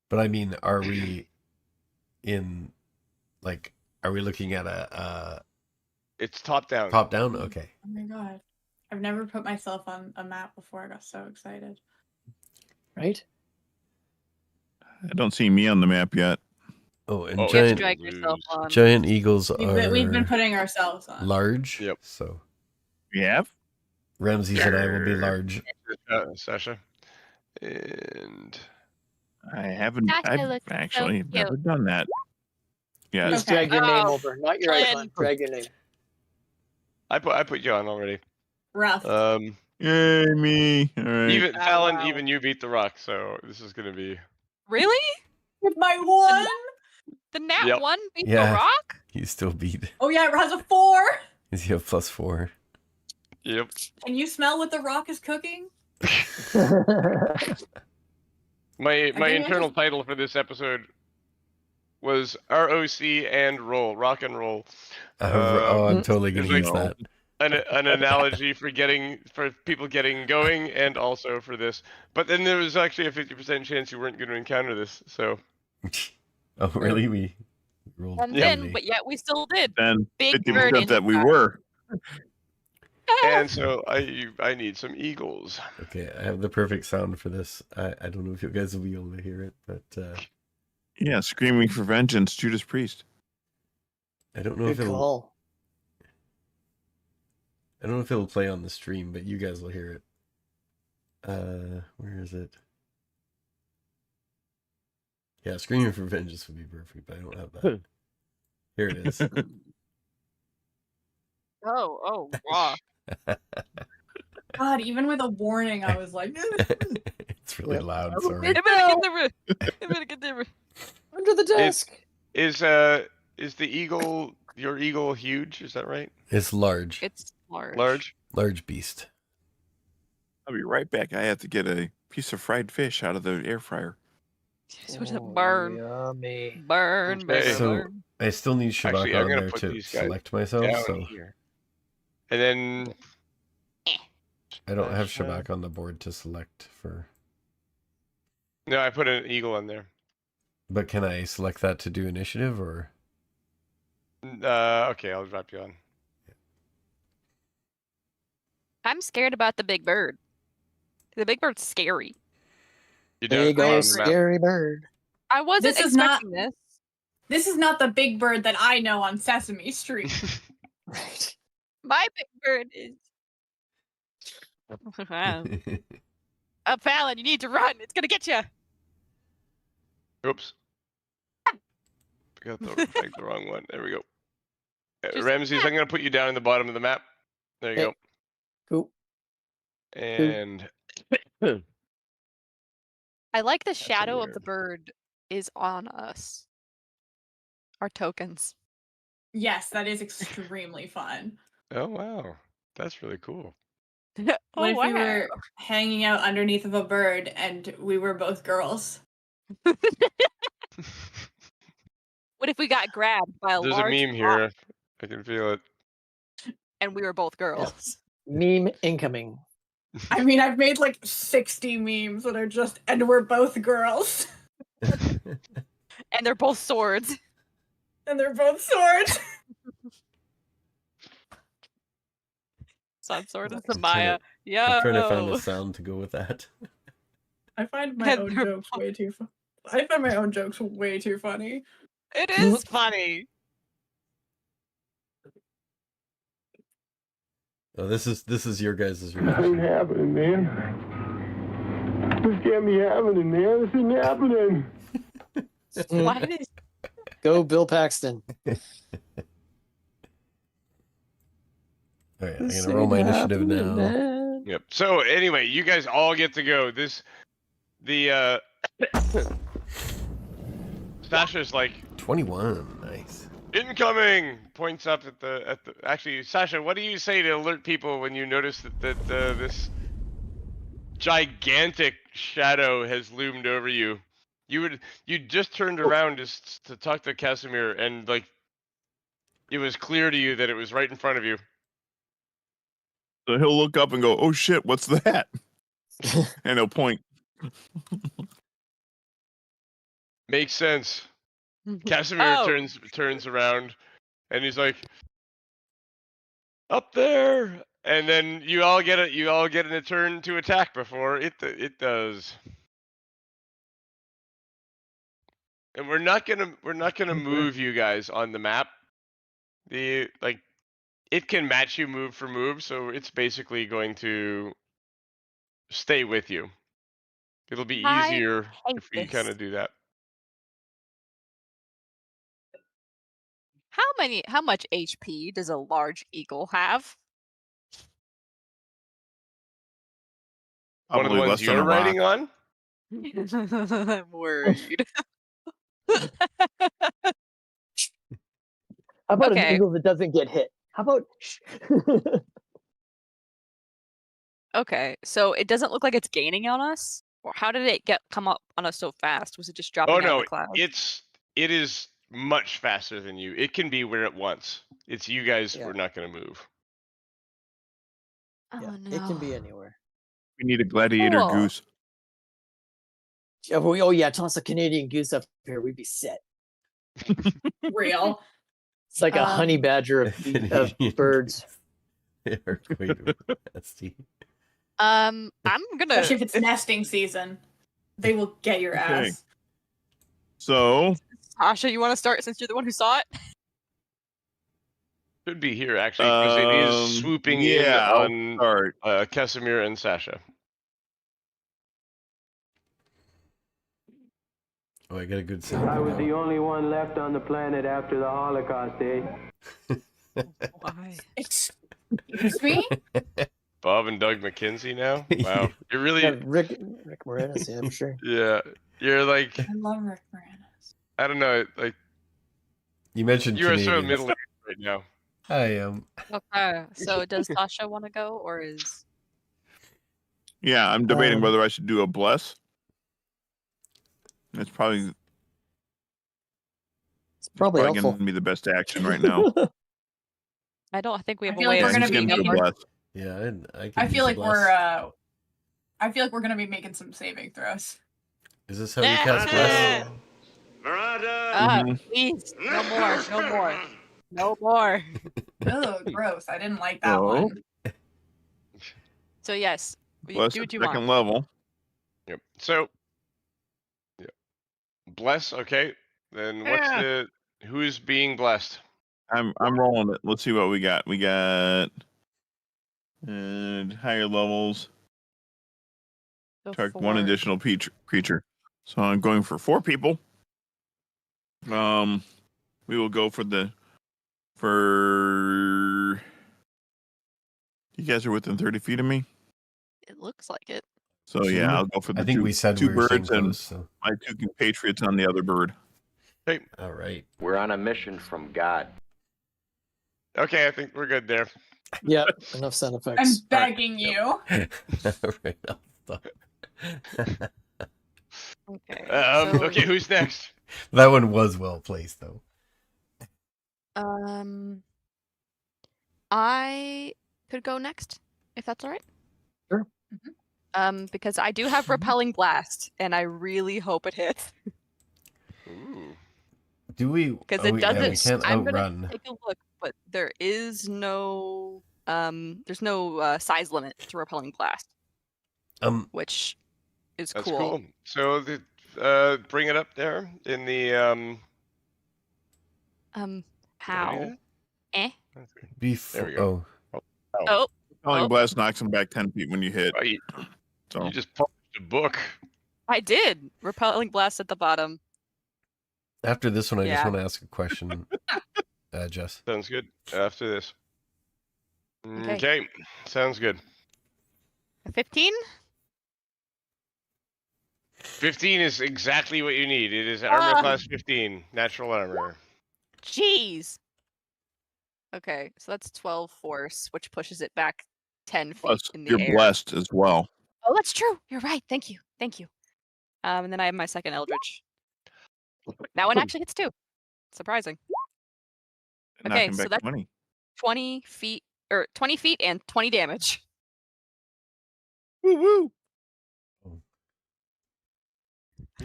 but I mean, are we in like are we looking at a It's top down. top down? Okay. Oh my god. I've never put myself on a map before. I got so excited. Right? I don't see me on the map yet. Oh, and Oh, You have to giant drag yourself on. giant eagles We've been are putting ourselves on. large. Yep. So We have? Ramses and I will be large. Sasha. And I haven't. Sasha I've looks so actually cute. never done that. Yeah. Just Okay. drag your name Oh, over, not your Flynn. icon. Drag your name. I put you on already. Rough. Yay, me. All right. Even Oh, Phalen, wow. even you beat the rock, so this is gonna be. Really? With my one. The nat Yep. 1 beat Yeah. the rock? You still beat. Oh yeah, it has a 4. Is he have +4? Yep. Can you smell what the rock is cooking? My think I internal title for this episode was ROC and roll, rock and roll. I'm totally gonna it's like- use that. An analogy for people getting going, and also for this. But then there was actually a 50% chance you weren't going to encounter this. So Oh, really? We rolled. And Yeah. then, but yet we still did. Then Big bird 50% in that we the were. and so I need some eagles. Okay, I have the perfect sound for this. I don't know if you guys will be able to hear it, but Yeah, screaming for vengeance, Judas Priest. I don't know Good if it'll. call. I don't know if it'll play on the stream, but you guys will hear it. Where is it? Yeah, Screaming for Vengeance would be perfect, but I don't have that. Here it is. Oh, wow. God, even with a warning, I was like, It's really Yep. loud, sorry. I'm gonna get different. Under the desk. Is the eagle your eagle huge? Is that right? It's large. It's large. Large. Large beast. I'll be right back. I have to get a piece of fried fish out of the air fryer. Just want to burn. Yummy. Burn, baby, Okay. So burn. I still need Shabaka Actually, I'm on gonna there put to these guys select myself, down so here. And then I don't have Sasha. Shabaka on the board to select for. No, I put an eagle on there. But can I select that to do initiative or? Okay, I'll drop you on. I'm scared about the big bird. The big bird's scary. You're There you down go, on the map. scary bird. I wasn't This is not- expecting this. this is not the big bird that I know on Sesame Street. Right. My big bird is. Wow. Phalen, you need to run. It's gonna get you. Oops. I got the wrong one. There we go. Just- Ramses, I'm gonna put you down in the bottom of the map. There you Okay. Cool. go. And I like the shadow of weird. the bird is on us. Our tokens. Yes, that is extremely fun. oh wow, that's really cool. What if we were hanging out underneath of a bird and we were both girls? What if we got grabbed by a There's a large meme rock here. I can feel it. and we were both girls? Meme incoming. I mean, I've made like 60 memes that are just, and we're both girls. And they're both swords. And they're both swords. Sun sword and I'm Samaya. Yo. I'm trying to find a sound to go with that. I find my And own they're jokes way too I find my own jokes way too funny. It is funny. Oh, this is your guys' Nothing reaction. happening, man. This can't be happening, man. This isn't happening. Why is Go Bill Paxton. All right, I'm gonna roll my initiative now. Yep. So anyway, you guys all get to go. Sasha's like 21, nice. incoming. Points up at the. Actually, Sasha, what do you say to alert people when you notice that this gigantic shadow has loomed over you? You just turned around to talk to Casimir, and like it was clear to you that it was right in front of you. So he'll look up and go, "Oh shit, what's that?" And he'll point. Makes sense. Casimir Oh. turns around, and he's like, "Up there!" And then you all get a turn to attack before it does. And we're not gonna move you guys on the map. It can match you move for move, so it's basically going to stay with you. It'll be I easier hate if we this. kind of do that. How much HP does a large eagle have? One of the Probably ones less than you're a rock. riding on. I'm worried. How about Okay. an eagle that doesn't get hit? How about? Okay, so it doesn't look like it's gaining on us? Or how did it come up on us so fast? Was it just dropping Oh out of no, the clouds? it is much faster than you. It can be where it wants. It's you guys. Yeah. We're not gonna move. Oh Yeah, no. it can be anywhere. We need a gladiator Cool. goose. Oh yeah, toss a Canadian goose up here. We'd be set. Real. It's like a honey badger of birds. They are quite nasty. I'm gonna. Especially if it's nesting season. They will get your Okay. ass. So Sasha, you want to start since you're the one who saw it? Should be here actually because it is swooping in yeah, I'll on start. Casimir and Sasha. Oh, I got a good sound. I for was that the one. only one left on the planet after the Holocaust, eh? Why? Excuse me? Bob and Doug McKenzie now. Wow, you're really Yeah, Rick Moranis, yeah, for sure. yeah. You're like I love Rick Moranis. I don't know, like You mentioned you are so Canadians. middle aged right now. I am. Okay, so does Sasha want to go, or is... Yeah, I'm debating Um, whether I should do a bless. It's probably It's probably helpful. going to be the best action right now. I don't think we I have a feel way like of we're I'm gonna just be going to do a making- bless. Yeah, I can I use feel a like bless. I feel like we're gonna be making some saving throws. Is this how you cast bless? Please, no more, no more, no more. Oh, gross. I didn't like that Oh. one. So yes, Bless do at what you second want. level. Yep. So yeah. Bless, okay. Then what's who's being blessed? I'm rolling it. Let's see what we got. We got higher levels. So Target four. one additional creature. So I'm going for 4 people. We will go for you guys are within 30 feet of me. It looks like it. So yeah, I'll go for the I think two, we said two we were staying birds and close. So. my 2 compatriots on the other bird. Okay. All right. We're on a mission from God. Okay, I think we're good there. Yeah, enough sound I'm effects. begging you. All right. I'll stop. Okay. Okay, who's next? That one was well placed, though. I could go next, if that's all right. Sure. Because I do have repelling blast, and I really hope it hits. Ooh. Do we? Because oh, it doesn't. Yeah, we can't I'm outrun. gonna take a look, but there is no there's no size limit to repelling blast, which is That's cool. cool. So bring it up there in the How? There Before. we go. Oh. Calling blast knocks them back 10 feet when you hit. You So just published a book. I did repelling blast at the bottom. After this one, I just Yeah. want to ask a question, Jess. Sounds good. After this. Okay. Okay. Sounds good. 15. 15 is exactly what you need. It is armor class 15, natural armor. Jeez. Okay, so that's 12 force, which pushes it back 10 feet plus in the you're air. blessed as well. Oh, that's true. You're right. Thank you. Thank you. And then I have my second Eldritch. That one actually hits 2. Surprising. Okay, Knocking so back that's 20. 20 feet and 20 damage. Woo woo.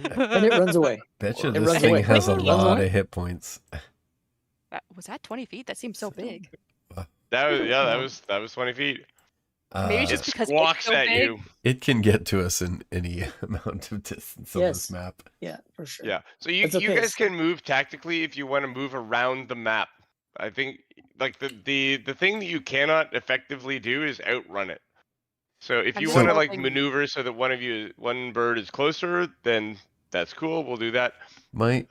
And it runs away. Betcha It this runs thing away. has a Runs lot away. of hit points. Was that 20 feet? That seems so big. That was 20 feet. Maybe it's Uh, just It because squawks it's so at big. you. It can get to us in any amount of distance on this Yes. map. Yeah, for sure. Yeah. So you It's okay. guys can move tactically if you want to move around the map. I think like the thing that you cannot effectively do is outrun it. So if I'm you just want to like hoping- maneuver so that one bird is closer, then that's cool. We'll do that. My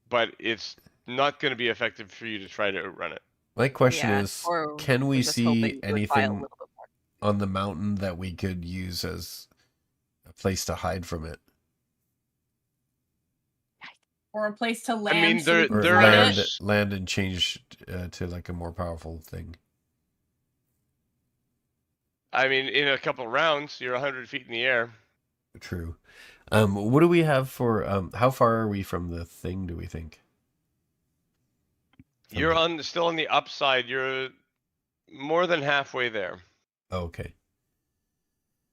But it's not going to be effective for you to try to outrun it. my question Yeah, is, or can we're we just hoping see it would buy a anything little bit more. on the mountain that we could use as a place to hide from it? Or a place to land. I mean, so we can Or There fight are- it. land and change to like a more powerful thing. I mean, in a couple rounds, you're 100 feet in the air. True. What do we have for how far are we from the thing, do we think? From You're the- still on the upside. You're more than halfway there. Oh, okay.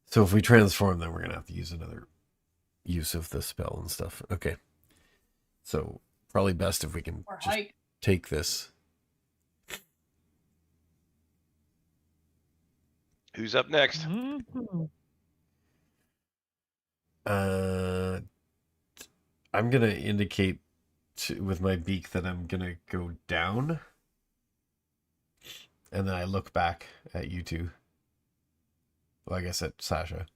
So if we transform, then we're gonna have to use another use of the spell and stuff. Okay. So probably best if we can Or just hike. take this. Who's up next? I'm gonna indicate with my beak that I'm gonna go down, and then I look back at you two. Well, I guess at Sasha.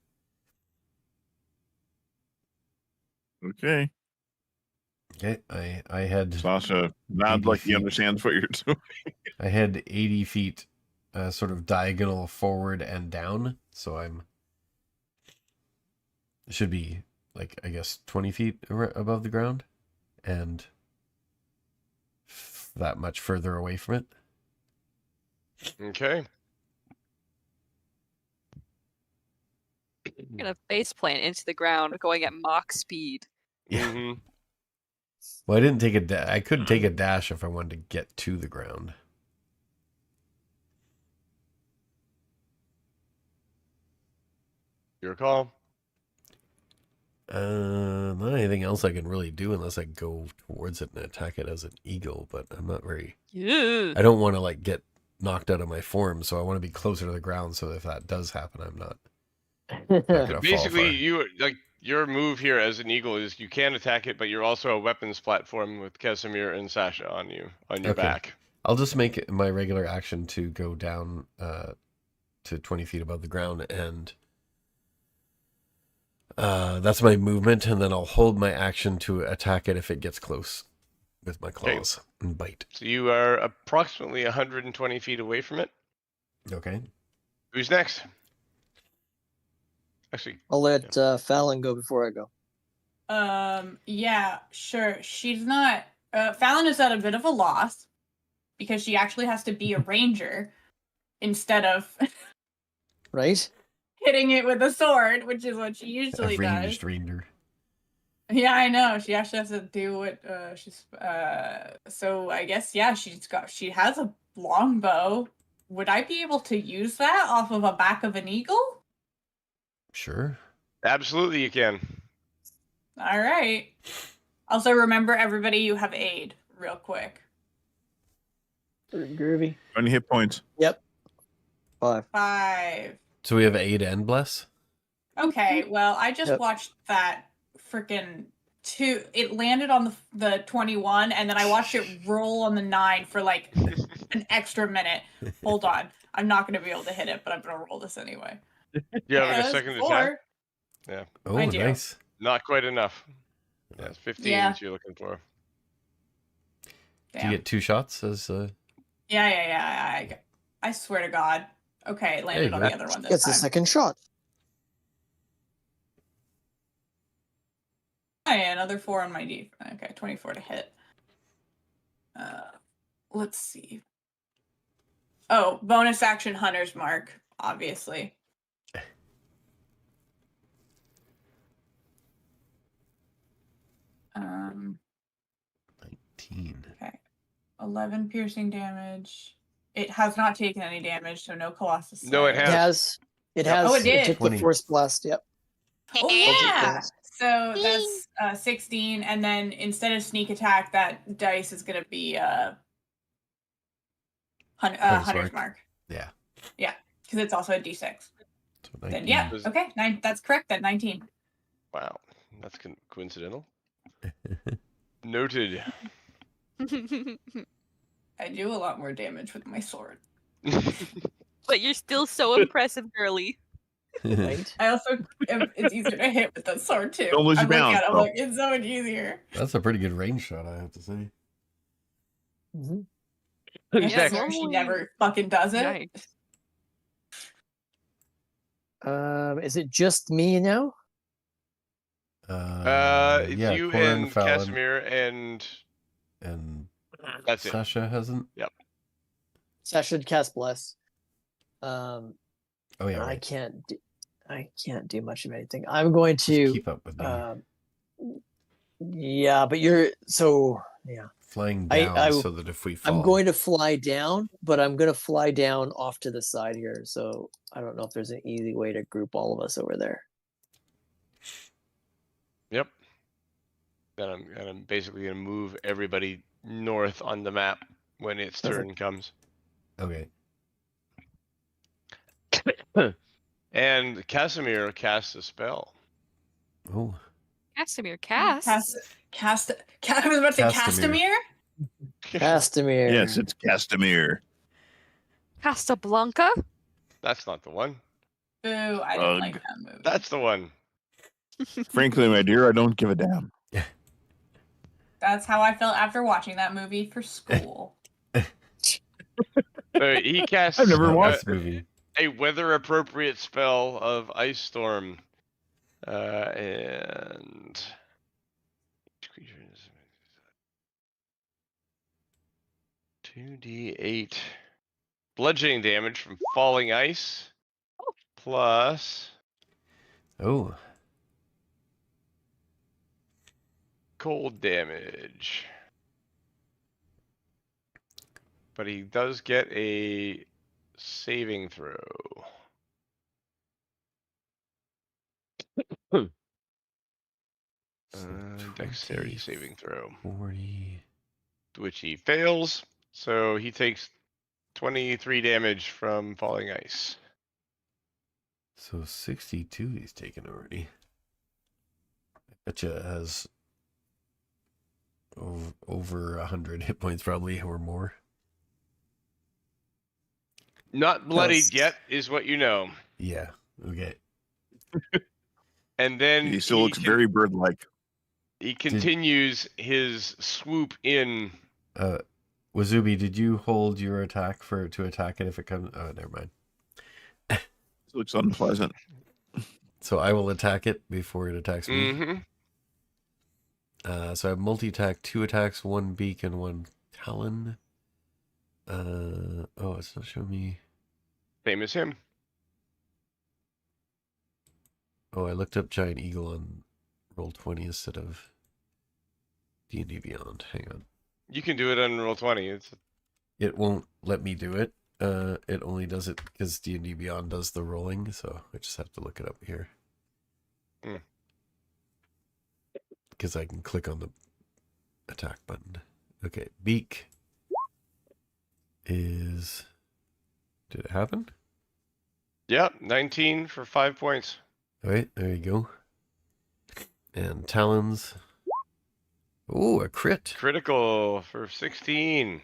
Okay. Okay, I had Sasha nods 80 like he feet. understands what you're doing. I had 80 feet, sort of diagonal forward and down. So should be like, I guess 20 feet above the ground, and that much further away from it. Okay. I'm gonna face plant into the ground, going at Mach speed. Yeah. Mm-hmm. Well, I didn't take I could take a dash if I wanted to get to the ground. Your call. Not anything else I can really do unless I go towards it and attack it as an eagle, but I'm not very... Yeah. I don't want to, like, get knocked out of my form, so I want to be closer to the ground, so if that does happen, I'm not gonna Basically, fall far. your move here as an eagle is you can attack it, but you're also a weapons platform with Casimir and Sasha on your Okay. back. I'll just make it my regular action to go down to 20 feet above the ground, and that's my movement, and then I'll hold my action to attack it if it gets close with my claws and bite. So you are approximately 120 feet away from it. Okay. Who's next? Actually, I'll let Phalen go before I go. Yeah, sure. She's not. Phalen is at a bit of a loss because she actually has to be a ranger instead of Right? hitting it with a sword, which is what she usually A does. ranged ranger. Yeah, I know. She actually has to do what she's. So I guess she has a longbow. Would I be able to use that off of a back of an eagle? Sure. absolutely you can. All right. Also, remember everybody, you have aid, real quick. Groovy. How many hit points? Yep. 5. 5. So we have aid and bless? Okay, well, I just Yep. watched that freaking 2. It landed on the 21, and then I watched it roll on the 9 for like an extra minute. Hold on. I'm not going to be able to hit it, but I'm going to roll this anyway. You having a Yes, second 4. attack? Yeah. Oh, I do. nice. Not quite enough. Yeah, it's 15 Yeah. you're looking for. Do you Damn. get 2 shots as Yeah. I swear to God. Okay, it landed you on go. the other one this Gets time. a second shot. Oh, yeah, another 4 on my D. Okay, 24 to hit. Let's see. Oh, bonus action Hunter's Mark, obviously. Um, 19? okay. 11 piercing damage. It has not taken any damage, so no Colossus. No, it Slayer. It has. has. It has. Oh, it did. took the 20. force blast. Yep. Oh Holds it yeah. close. So that's 16, and then instead of sneak attack, that dice is gonna be Hunter's Mark. Yeah. Yeah, because it's also a D6. So Then 19. yeah, Was- okay, 9. That's correct. Then 19. Wow, that's coincidental. Noted. I do a lot more damage with my sword. But you're still so impressive, girly. Right. I also it's easier to hit with the sword too. Don't lose your I'm looking balance, at it, I'm though. like, it's so much easier. That's a pretty good range shot, I have to say. Mhm. Who's Yeah, next? so she never fucking does it. Yikes. Is it just me now? It's yeah, you Cora and and Phalen Casimir and and that's it. Sasha hasn't. So I should cast bless. Oh yeah, I right. can't. I can't do much of anything. I'm going Just to. keep up with me. Yeah, but you're so yeah. Flying I- down I- so that if we fall, I'm going to fly down, but I'm going to fly down off to the side here. So I don't know if there's an easy way to group all of us over there. Yep. Then I'm basically gonna move everybody north on the map when its turn comes. Okay. And Casimir casts a spell. Oh, Casimir, cast. I was about to say Castamere. Castamere. Castamere. Yes, it's Castamere. Casablanca. That's not the one. Boo, I didn't like that movie. That's the one. Frankly, my dear, I don't give a damn. That's how I felt after watching that movie for school. He casts I've never watched this movie. a weather-appropriate spell of Ice Storm. And... each creature is 2d8 bludgeoning damage from falling ice, plus Oh, cold damage. But he does get a saving throw. Dexterity 20, saving throw, 40. which he fails. So he takes 23 damage from falling ice. So 62 he's taken already. I betcha it has over 100 hit points probably, or more. Not bloodied Yes. yet, is what you know. Yeah, okay. And then He still looks very bird-like. he continues his swoop in. Wazubi, did you hold your attack to attack it if it comes? Oh, never mind. It looks unpleasant. So I will attack it before it attacks me. Mm-hmm. So I have multi-attack, 2 attacks, 1 beak, and 1 talon. Oh, it's not showing me. Same as him. Oh, I looked up Giant Eagle on Roll20 instead of D&D Beyond. Hang on. You can do it on Roll20. It won't let me do it. It only does it because D&D Beyond does the rolling, so I just have to look it up here. Because I can click on the attack button. Okay, beak is... Did it happen? Yep, 19 for 5 points. All right, there you go. And talons. Oh, a crit. Critical for 16.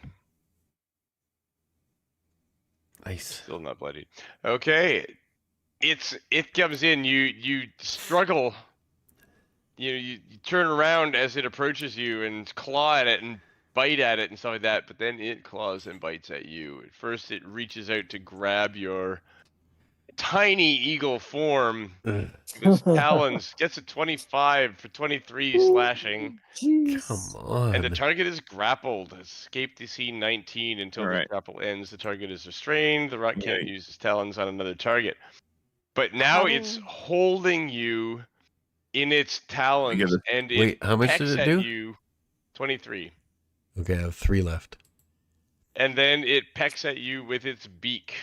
Nice. Still not bloodied. Okay. It comes in. You struggle. You turn around as it approaches you and claw at it and bite at it and stuff like that, but then it claws and bites at you. At first it reaches out to grab your tiny eagle form. Its talons, gets a 25 for 23 slashing. Come on. And the target is grappled. Escape DC 19 until the Alright. grapple ends. The target is restrained. The rock can't Okay. use his talons on another target. But now it's holding you in its talons, get it. and it Wait, how much pecks did it at do? you. 23. Okay, I have 3 left. And then it pecks at you with its beak.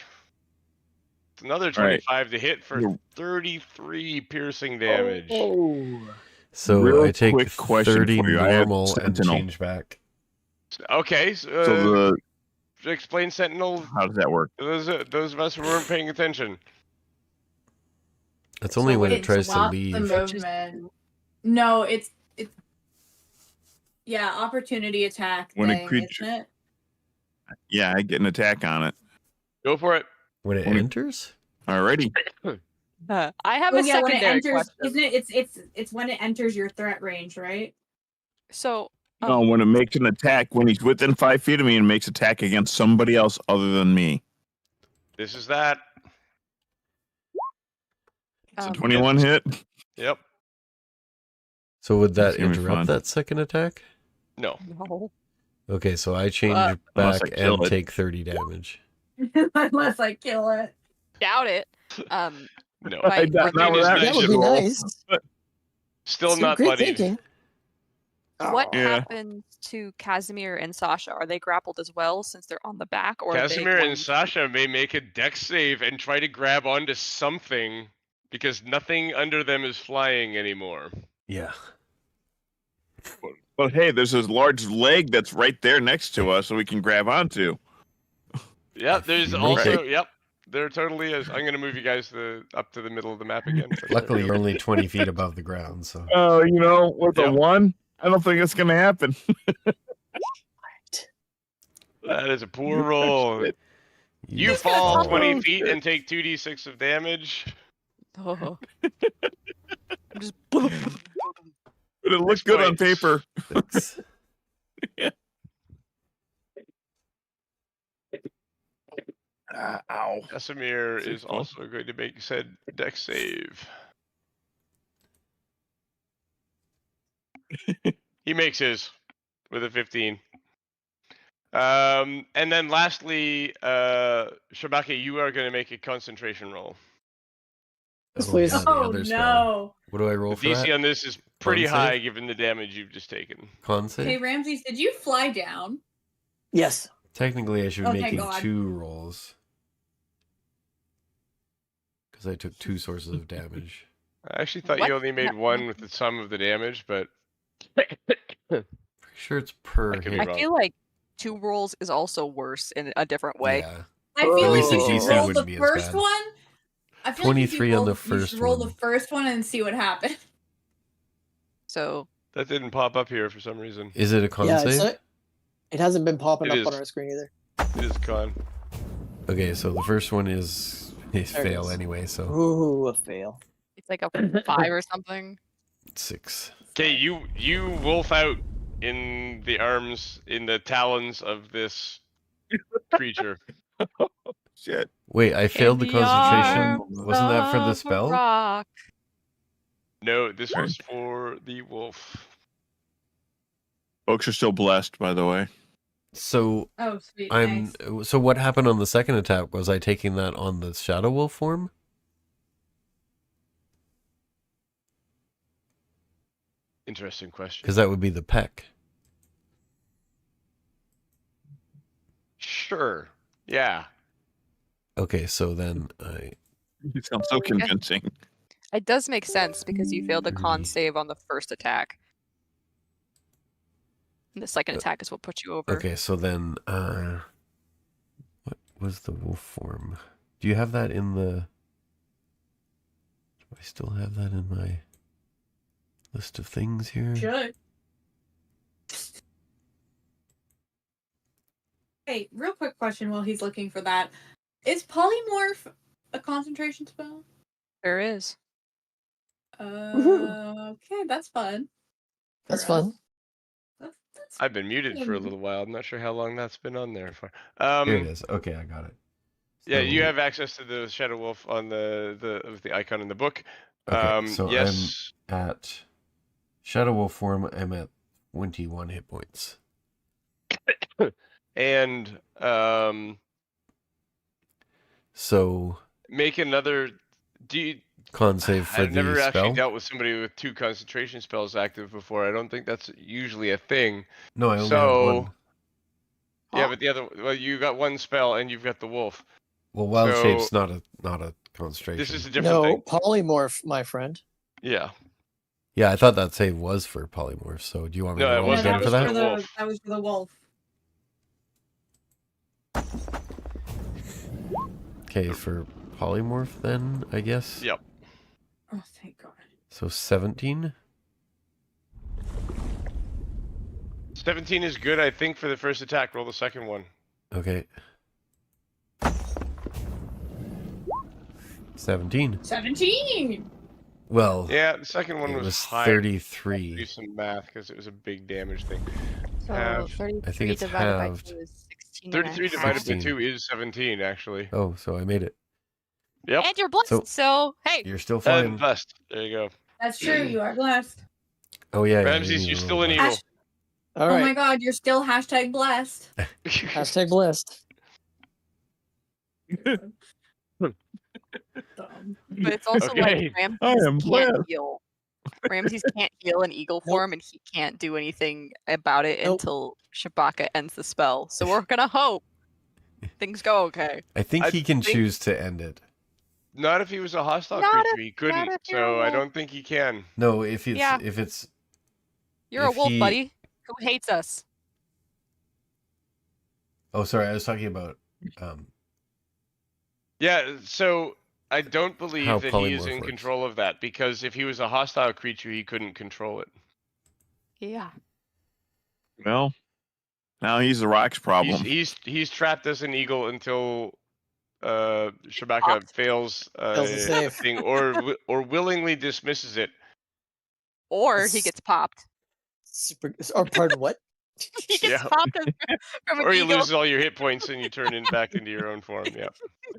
It's another Alright. 25 to hit for You're- 33 piercing damage. So Real I take quick question 30 for you. I have normal and Sentinel. change back. Okay, So explain Sentinel. how does that work? Those of us who weren't paying attention. That's only when it It's tries to lock leave. the movement. No, it's yeah, opportunity attack When a thing, creature- isn't it? Yeah, I get an attack on it. Go for it. When it Only- enters? Alrighty. I have Oh, a yeah, when it secondary enters, question. isn't it? It's when it enters your threat range, right? So, No, when it makes an attack, when he's within 5 feet of me and makes attack against somebody else other than me. This is that. It's a 21 hit. Yep. So would that That's gonna be fun. interrupt that second attack? No. no. Okay, so I change Unless back I kill and it. take 30 damage. Unless I kill it. Doubt it. No. My- Not my- with that That would be roll. nice. Still So not great bloodied. thinking. What Oh. Yeah. happens to Casimir and Sasha? Are they grappled as well since they're on the back? Or are they Casimir going- and Sasha may make a dex save and try to grab onto something because nothing under them is flying anymore. Yeah. But hey, there's this large leg that's right there next to us, so we can grab onto. Yep, there's you make also yep. There totally is. I'm gonna move you guys up to the middle of the map again. Luckily, you're only 20 feet above the ground, so. Oh, with Yep. a 1, I don't think it's gonna happen. That is a poor roll. You Yes. fall Oh. 20 feet and take 2d6 of damage. Oh. I'm just. But it looks good on points. paper. Thanks. Ow. Casimir Is he is fun? also going to make said deck save. He makes his with a 15. And then lastly, Shabaka, you are going to make a concentration roll. Yes, Oh, please. yeah, the Oh other spell. no. What do I roll The for DC that? on this is pretty Con save? high given the damage you've just taken. Con Hey save? Ramses, did you fly down? Yes. Technically, I should be Oh, thank making God. 2 rolls. Because I took 2 sources of damage. I actually thought What? you only made 1 with the sum of the damage, but Pretty sure it's per I could be hit. I wrong. feel like 2 rolls is also worse in a different way. Yeah. I feel At like least you the should DC roll wouldn't the be as first bad. one. I feel like if you 23 on roll, the you first should roll one. the first one and see what happens. So That didn't pop up here for some reason. Is it a con Yeah, save? it hasn't been popping It up is. on our screen either. It is con. Okay, so the first one is a There it fail is. anyway, so Ooh, a fail. it's like a 5 or something. 6. Okay, you wolf out in the arms, in the talons of this creature. Shit. Wait, I failed the In concentration. arms Wasn't that for the of a spell? rock. No, this was for the wolf. Folks are still blessed, by the way. So Oh, sweet. I'm Thanks. so what happened on the second attack? Was I taking that on the Shadow Wolf form? Interesting question. Because that would be the peck. Sure. Yeah. Okay, so then I You sound so convincing. It does make sense because you failed the con 30. save on the first attack. And the second attack is what put you over. Okay, so then what was the wolf form? Do you have that in the Do I still have that in my list of things here? Should. Hey, real quick question while he's looking for that. Is polymorph a concentration spell? There is. Okay, that's fun. That's For us. fun. That's I've been muted for a fun. little while. I'm not sure how long that's been on there for. Here it is. Okay, I got it. Yeah, you So- have access to the Shadow Wolf on the icon in the book. Okay, so yes. I'm at Shadow Wolf form. I'm at 21 hit points. And So make another. Do you, con save for I've never the actually spell. dealt with somebody with 2 concentration spells active before. I don't think that's usually a thing. No, I only So- have one. Yeah, Huh? but the other, well, you got one spell and you've got the wolf. Well, wild so- shape's not a concentration. This is a different No, thing. polymorph, my friend. Yeah. Yeah, I thought that save was for polymorph. So do you want me No, to it roll wasn't. again It for was that? for the wolf. That was for the wolf. Okay, for polymorph then, I guess. Yep. Oh, thank God. So 17. 17 is good, I think, for the first attack. Roll the second one. Okay. 17. 17! Well, Yeah, the second one it was, was high. Do 33. some math because it was a big damage thing. So Half. 33 it's divided halved. by 2 is 16. 33 divided by 16. 2 is 17, actually. Oh, so I made it. Yep. And you're blessed, So- so hey. You're still fine. Blessed. There you go. That's true, you are blessed. Oh yeah. Ramses, you're still an evil. Hash- All Oh my right. God, you're still hashtag blessed. Hashtag blessed. Dumb. But it's also Okay. like Ramses I am can't blessed. heal. Ramses can't heal in eagle form, and he can't do anything about it Nope. until Shabaka ends the spell. So we're gonna hope things go okay. I think I he can think- choose to end it. Not if he was a hostile Not creature, if- he not couldn't. if you're a So I wolf. don't think he can. No, if it's Yeah. if it's You're a If wolf, he- buddy, who hates us. Oh, sorry, I was talking about Yeah, so I don't believe How that he is polymorph in works. control of that because if he was a hostile creature, he couldn't control it. Yeah. Well, now he's the rock's problem. He's trapped as an eagle until Shabaka Popped. fails Fails the a save. thing or willingly dismisses it. Or he gets popped. Super. Or pardon, what? He gets Yeah. popped from an Or you eagle. lose all your hit points and you turn back into your own form. Yeah.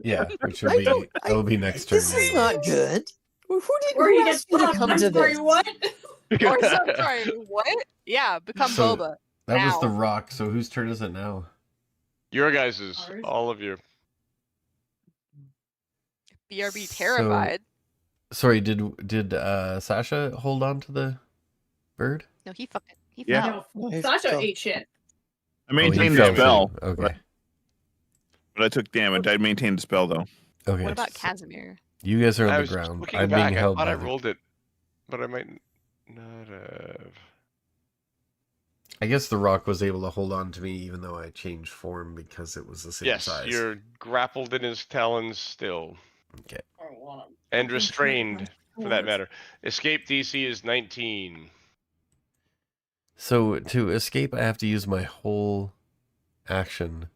Yeah, which will be that'll be next turn. This is not good. Who Or who he gets asked me to popped. come I'm to sorry, this? what? Or so, sorry, what? Yeah, become So, Boba. That was Now. the rock. So whose turn is it now? Your guys' is Ours. all of you. BRB So- terrified. Sorry, did Sasha hold on to the bird? No, he fucking he Yeah. fell. No, he's Sasha still- ate shit. I maintained he the fell spell, too. Okay. but I took damage. I maintained the spell though. Okay. What about Casimir? You guys are on I the was ground. looking I'm back. being I held thought by I the... rolled it, but I might not have. I guess the rock was able to hold on to me even though I changed form because it was the same Yes, size. you're grappled in his talons still. Okay. And restrained, for that matter. Escape DC is 19. So to escape, I have to use my whole action,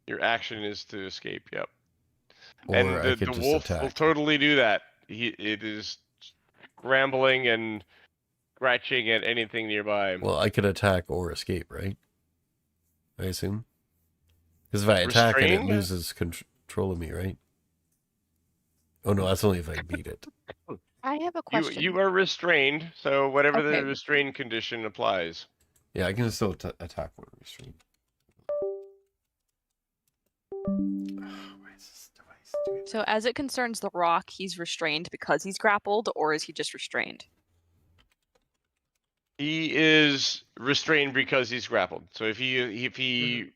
Your action is to escape, yep. or And I the could just wolf will attack. totally do that. It is scrambling and scratching at anything nearby. Well, I could attack or escape, right? I assume. Because if I attack and it Restrained? loses control of me, right? Oh no, that's only if I beat it. I have a question. You are restrained, so whatever Okay. the restrained condition applies. Yeah, I can still attack when restrained. Why is this device doing So as it concerns the rock, he's restrained because he's grappled, or is he just restrained? He is restrained because he's grappled. So if he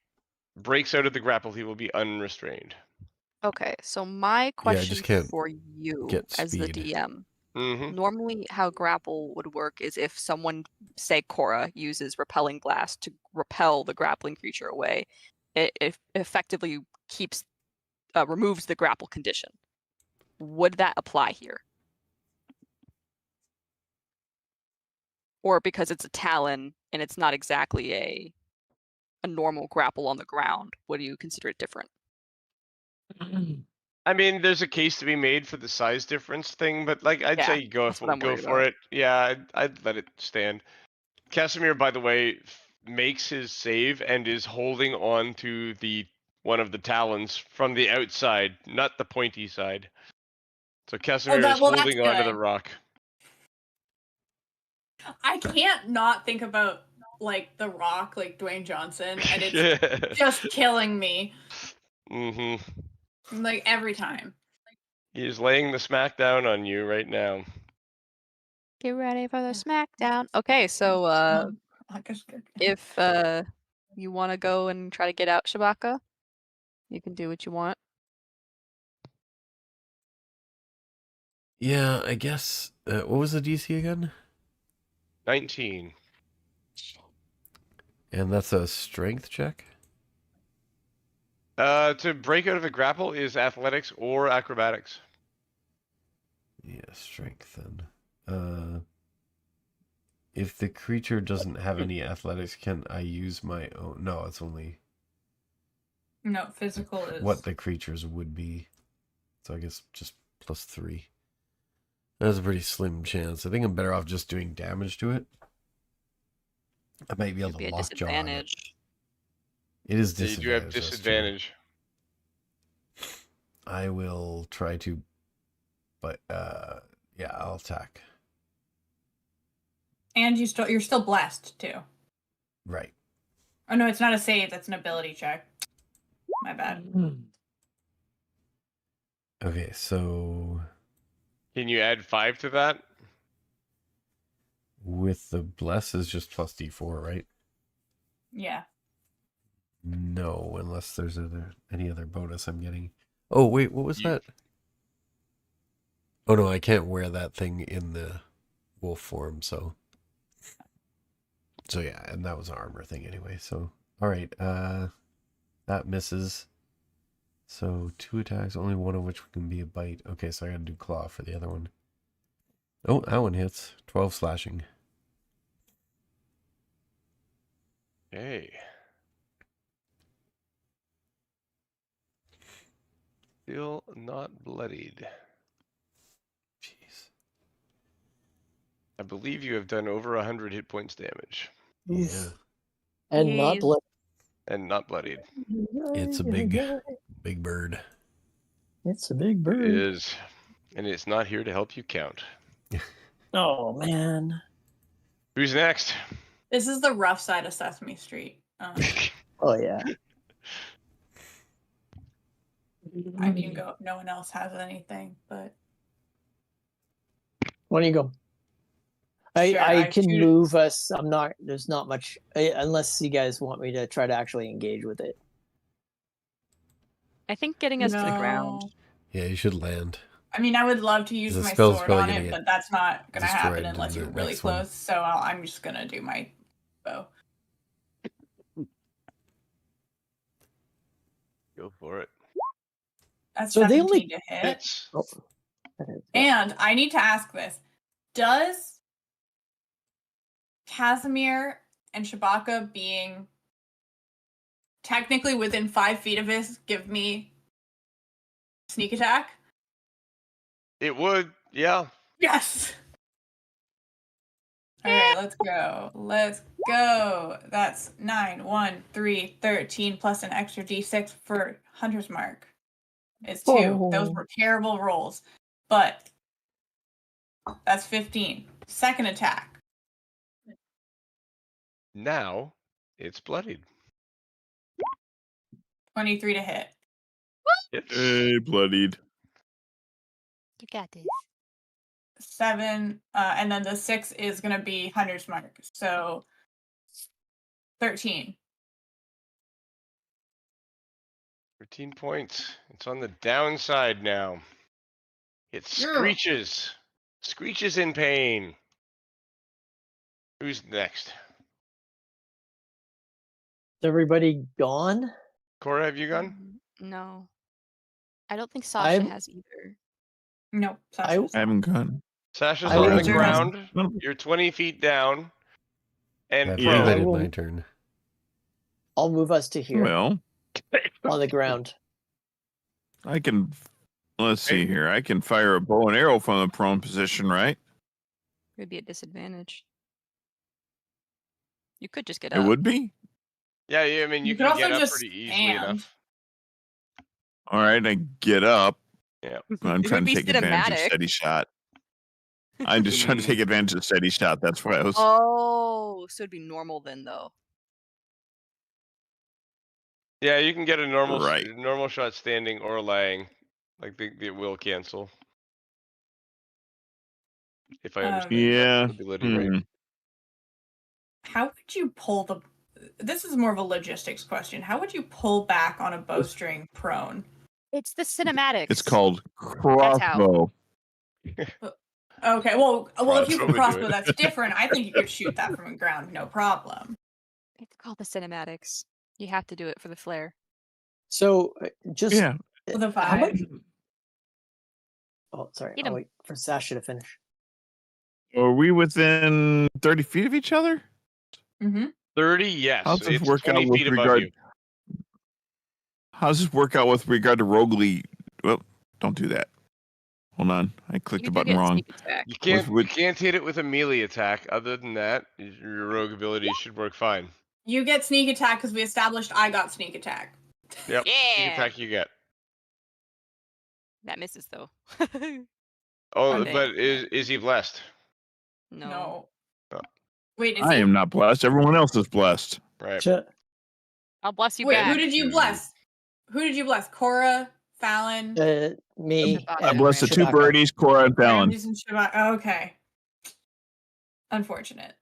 breaks out of the grapple, he will be unrestrained. Okay, so my I question just can't for you get as the speed. DM, Mm-hmm. normally how grapple would work is if someone, say Cora, uses repelling blast to repel the grappling creature away, it effectively keeps removes the grapple condition. Would that apply here? Or because it's a talon and it's not exactly a normal grapple on the ground, would you consider it different? I mean, there's a case to be made for the size difference thing, but like I'd Yeah, say go that's what I'm go worried for about. it. Yeah, I'd let it stand. Casimir, by the way, makes his save and is holding on to the one of the talons from the outside, not the pointy side. So Casimir is that's holding onto the good. rock. I can't not think about like The Rock, like Dwayne Johnson, and it's just killing me. Mm-hmm. Like every time. He's laying the smackdown on you right now. Get ready for the smackdown. Okay, so if you want to go and try to get out, Shabaka, you can do what you want. Yeah, I guess. What was the DC again? 19. And that's a strength check? To break out of a grapple is athletics or acrobatics. Yeah, strength then. If the creature doesn't have any athletics, can I use my own? No, it's only No, physical is what the creatures would be. So I guess just +3. That's a pretty slim chance. I think I'm better off just doing damage to it. I might be able Be to a lockjaw on it. disadvantage. It is So you do have disadvantage. that's true. disadvantage. I will try to, but yeah, I'll attack. and you're still blessed too. Right. Oh no, it's not a save, that's an ability check. My bad. Okay, so Can you add 5 to that? with the bless is just +d4, right? Yeah. No, unless there's any other bonus I'm getting. Oh wait, what was that? Oh no, I can't wear that thing in the wolf form, so yeah, and that was an armor thing anyway. So all right, that misses. So 2 attacks, only one of which can be a bite. Okay, so I gotta do claw for the other one. Oh, that one hits. 12 slashing. Hey. Still not bloodied. Jeez. I believe you have done over 100 hit points damage. Yeah. And not He's- blood. and not bloodied. It's a big bird. It's a big It bird. is, and it's not here to help you count. Oh man. Who's next? This is the rough side of Sesame Street. Oh yeah. I mean, go if no one else has anything, but Why don't you go? I Sure, can shoot- move us. I'm not. There's not much unless you guys want me to try to actually engage with it. I think getting us to the ground. No. Yeah, you should land. I mean, I would love to use The my spell's sword probably on gonna it, get but that's not going to happen destroyed unless in you're the really next one. close. So I'm just going to do my bow. Go for it. That's So they 17 only- to hit. Hits. Oh. And I need to ask this. Does Casimir and Shabaka being technically within 5 feet of us give me sneak attack? It would, yeah. Yes! Alright, let's go. Let's go. That's 9, 1, 3, 13, plus an extra d6 for Hunter's Mark. It's 2. Those Oh. were terrible rolls. But that's 15. Second attack. Now it's bloodied. 23 to hit. Hits. Hey, bloodied. You got this. 7, and then the 6 is going to be Hunter's Mark. So 13. 13 points. It's on the downside now. It Yeah. screeches. Screeches in pain. Who's next? Is everybody gone? Cora, have you gone? No. I don't think Sasha I'm- has either. Nope. I Sasha's I haven't gone. Sasha's I on the will- ground. Well, You're 20 feet down. And I've Yeah. prone. waited will- my turn. I'll move us to here well, on the ground. I can. Let's see Hey. here. I can fire a bow and arrow from the prone position, right? It would be a disadvantage. You could just get It up. would be. Yeah, I mean, you You could can get also up just pretty easily stand. enough. All right, I get up. Yeah. I'm It trying would to be take advantage of cinematic. steady shot. I'm just trying to take advantage of steady shot. That's what I was. Oh, so it'd be normal then, though. Yeah, you can get a normal Right. normal shot standing or lying. Like it will cancel. If I understand Yeah. the ability right. Hmm. How would you pull the? This is more of a logistics question. How would you pull back on a bowstring prone? It's the cinematics. It's called how. crossbow. Okay, well, if you Crossbow can would do crossbow, it. that's different. I think you could shoot that from the ground, no problem. It's called the cinematics. You have to do it for the flare. So just Yeah. With a how 5. much? Oh, sorry. Hit I'll 'em. wait for Sasha to finish. Are we within 30 feet of each other? Mm-hmm. 30, yes. How's this It's work out 20 with feet above regard? you. How's this work out with regard to roguely? Well, don't do that. Hold on, I clicked You the do button get wrong. sneak attack. You can't with- you can't hit it with a melee attack. Other than that, your rogue ability should work fine. You get sneak attack because we established I got sneak attack. Yep. Sneak Yeah. attack you get. That misses though. Oh, Okay. but is he blessed? No. Oh. Wait, is I he? am not blessed. Everyone else is blessed. Right. Ch- I'll bless you Wait, back. who did you bless? Who did you bless? Cora, Phalen, me. Shabaka. I and blessed the two Shabaka. birdies, Cora and Phalen. Ramses, and Shabaka. Okay. Unfortunate.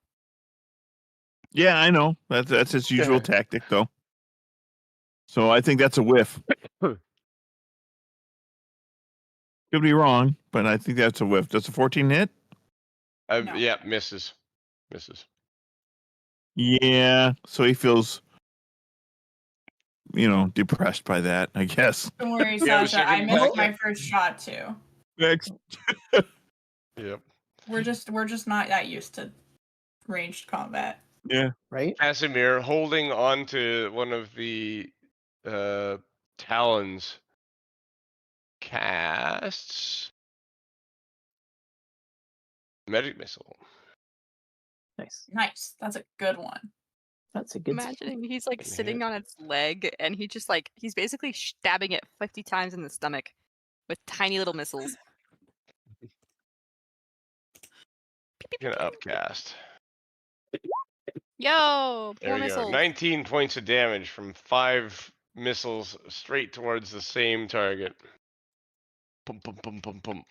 Yeah, I know. That's his usual tactic, though. So I think that's a whiff. Could be wrong, but I think that's a whiff. Does a 14 hit? No. Yeah, misses. Misses. Yeah. So he feels, depressed by that, I guess. Don't worry, Yeah, Sasha. I second missed attack, my yeah. first shot too. Next. Yep. We're just not that used to ranged combat. Yeah. Right? Casimir holding on to one of the talons casts magic missile. Nice. Nice. That's a good one. That's a good. Imagining he's like Can sitting hit. on its leg and he just like he's basically stabbing it 50 times in the stomach with tiny little missiles. Gonna upcast. Yo, There more we go. missiles. 19 points of damage from 5 missiles straight towards the same target. Pum pum pum pum pum.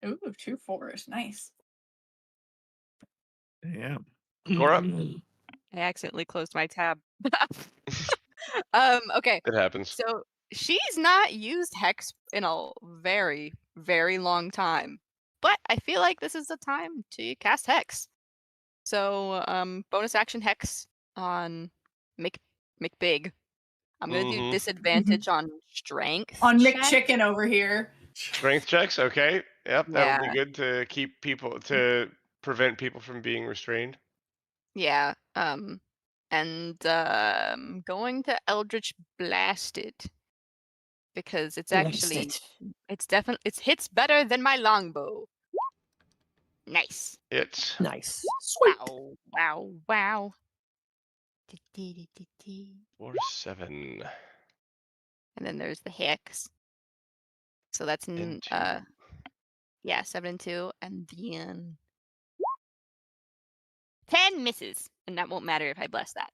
Ooh, 2 4s. Nice. Yeah. Cora? I accidentally closed my tab. Okay. It happens. So she's not used Hex in a very, very long time. But I feel like this is the time to cast Hex. So bonus action Hex on McBig. I'm gonna do disadvantage on strength. On check. McChicken over here. Strength checks, okay. Yep, that'll be Yeah. good to keep people to prevent people from being restrained. Yeah. And going to Eldritch Blast it. Because it's actually it's definitely it hits better than my longbow. Nice. It's Nice. Sweet. Wow. 4-7. And then there's the Hex. So that's And 2. yeah, 7 and 2, and then 10 misses, and that won't matter if I bless that.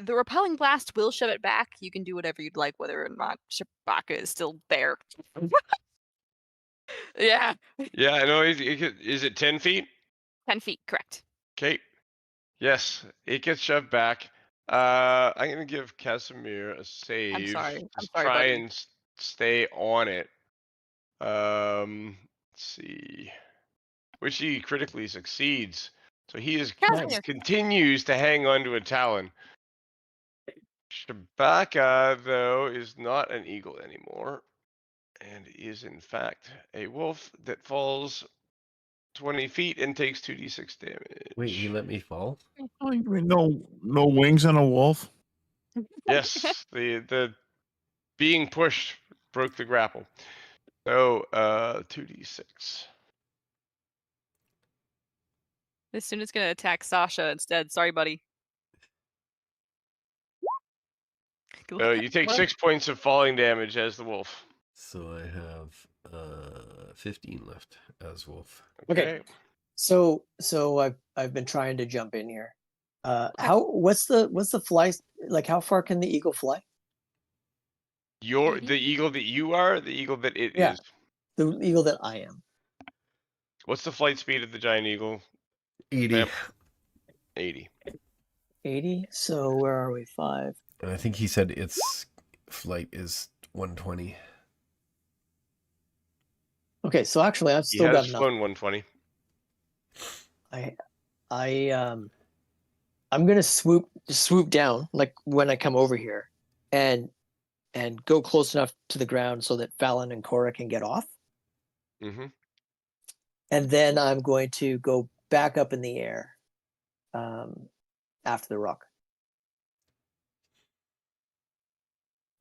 The repelling blast will shove it back. You can do whatever you'd like, whether or not Chewbacca is still there. Yeah, Yeah, I know. Is it 10 feet? 10 feet, correct. Okay. Yes, it gets shoved back. I'm gonna give Casimir a save. sorry, Just buddy. try and stay on it. Let's see. Which he critically succeeds. So he Casimir. continues to hang on to a talon. Chewbacca, though, is not an eagle anymore, and is in fact a wolf that falls 20 feet and takes 2d6 damage. Wait, you let me fall? Oh, you mean no wings on a wolf? Yes, the being pushed broke the grapple. So 2d6. This student's gonna attack Sasha instead. Sorry, buddy. You take 6 points of falling damage as the wolf. So I have 15 left as wolf. Okay. So I've been trying to jump in here. What's the fly, like how far can the eagle fly? The eagle that you are, the eagle that it is. The eagle that I am. What's the flight speed of the giant eagle? 80. Yep. 80. 80. So where are we? 5. And I think he said its flight is 120. Okay, so actually I've still He got has enough. flown 120. I'm gonna swoop down like when I come over here, and go close enough to the ground so that Phalen and Cora can get off. Mm-hmm. And then I'm going to go back up in the air after the rock.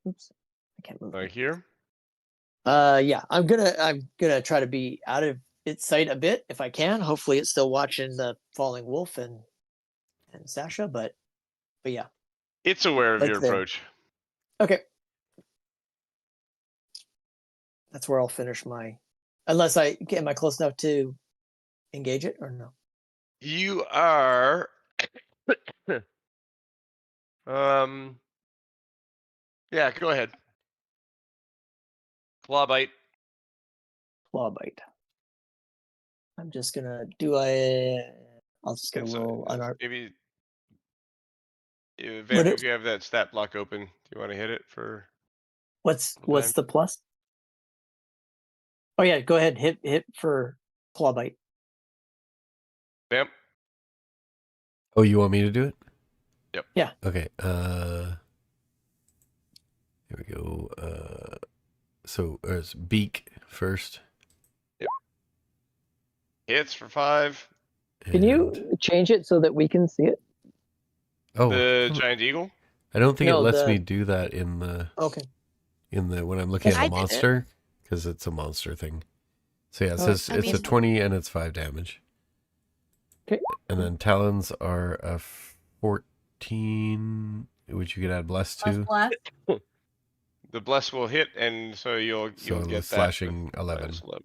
Oops, I can't move. Right here. Yeah, I'm gonna try to be out of its sight a bit if I can. Hopefully, it's still watching the falling wolf and Sasha, but yeah, It's aware of Like your there. approach. okay. That's where I'll finish my. Unless am I close enough to engage it or no? You are. Yeah, go ahead. Claw bite. Claw bite. I'm just gonna do I'll just gonna roll unarmed. Maybe. What Vamp, is- if you have that stat block open, do you want to hit it for? What's time. the plus? Oh yeah, go ahead. Hit for claw bite. Vamp. Oh, you want me to do it? Yep. Yeah. Okay. Here we go. So it's beak first. Yep. Hits for 5. Can you change it so that we can see it? Oh, The giant eagle. I don't think No, it lets the- me do that in the Okay. when I'm looking at I the did it. monster, because it's a monster thing. So yeah, it Oh, says I it's a mean- 20 and it's 5 damage. Okay. And then talons are a 14, which you could add bless Plus to. bless. The bless will hit, and so you'll So get slashing that with 11. minus 11.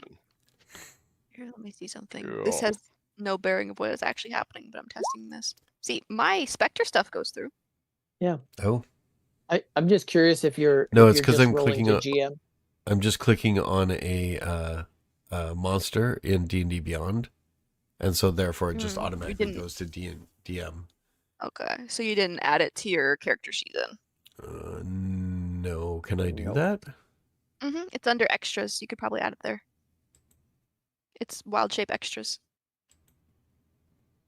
Here, let me see something. Cool. This has no bearing of what is actually happening, but I'm testing this. See, my Spectre stuff goes through. Oh, I'm just curious if you're No, if it's you're 'cause just I'm rolling clicking to on- GM. I'm just clicking on a monster in D&D Beyond. And so therefore it just You automatically didn't- goes to DM. Okay, so you didn't add it to your character sheet then? No, can I do Nope. that? It's under extras. You could probably add it there. It's wild shape extras.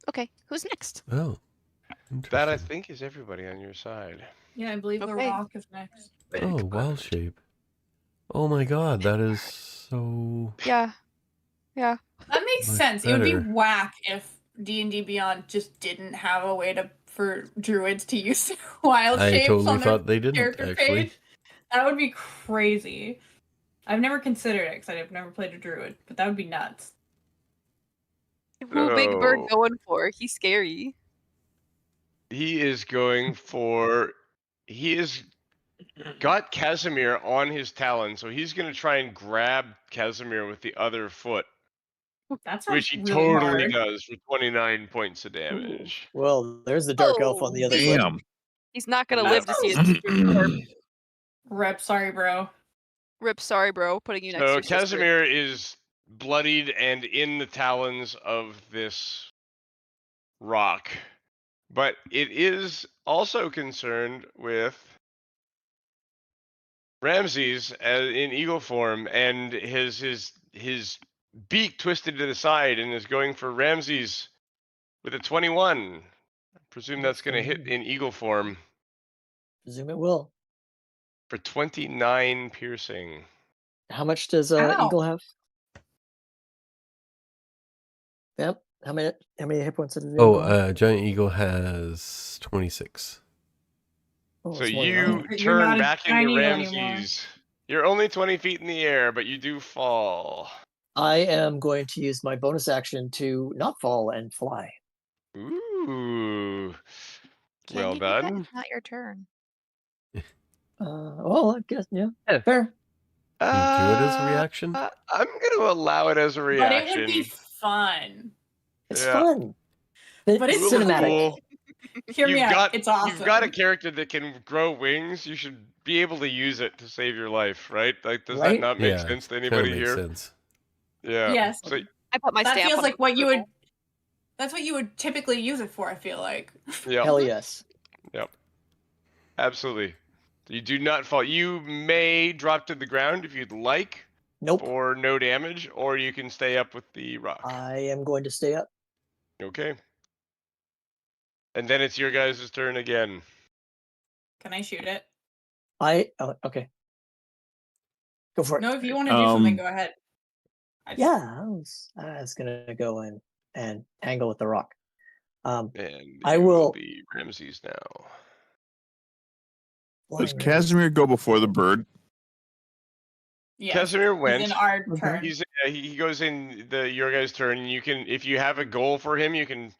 Okay, who's next? Oh. That I Interesting. think is everybody on your side. Yeah, I believe the Okay. rock is next. Oh, wild shape. Oh my god, that is so Yeah. That makes Much sense. It would be better. whack if D&D Beyond just didn't have a way for druids to use wild I shapes totally on their thought they didn't character actually. page. That would be crazy. I've never considered it because I've never played a druid, but that would be nuts. Who Big Bird So- going for? He's scary. He is going for. He is got Casimir on his talon, so he's going to try and grab Casimir with the other foot, That's which he really totally hard. does for 29 points of damage. Well, there's the dark elf on the other foot. Damn. He's not gonna Yeah. live to see his sister's corpse. Rip, sorry, bro. Rip, sorry, bro. Putting you next to So your sister. Casimir is bloodied and in the talons of this rock, but it is also concerned with Ramses in eagle form, and his beak twisted to the side and is going for Ramses with a 21. I presume that's going to hit in eagle form Presume it will. for 29 piercing. How much does Ow. Eagle have? Yep. How many hit points does Oh, Eagle have? Giant Eagle has 26. Oh, So it's more than you mine. You're turn not a back giant into eagle anymore. Ramses. You're only 20 feet in the air, but you do fall. I am going to use my bonus action to not fall and fly. Ooh. Can Well you do that? done. It's not your turn. Well, I guess yeah. Yeah. Fair. Can you do it as a reaction? I'm going to allow it as a But reaction. it would be fun. It's Yeah. fun. But it's cinematic. Cool. Hear me out. It's awesome. You've got a character that can grow wings. You should be able to use it to save your life, right? Like, does Right? that not make Yeah, sense to Kind anybody of makes here? sense. Yeah. Yes. So, I put my That stamp feels on like the what you would. approval. That's what you would typically use it for. I feel like. yeah. Hell yes. Absolutely. You do not fall. You may drop to the ground if you'd like Nope. for no damage, or you can stay up with the rock. I am going to stay up. Okay. And then it's your guys' turn again. Can I shoot it? Okay. Go for it. No, if you want to do something, Um, go ahead. Yeah, I was gonna go in and tangle with the rock. And I you will- be Ramses now. Does Flying Casimir go before the bird? Yes. Casimir He's went. in our Okay. turn. He goes in your guys' turn, and you can, if you have a goal for him, you can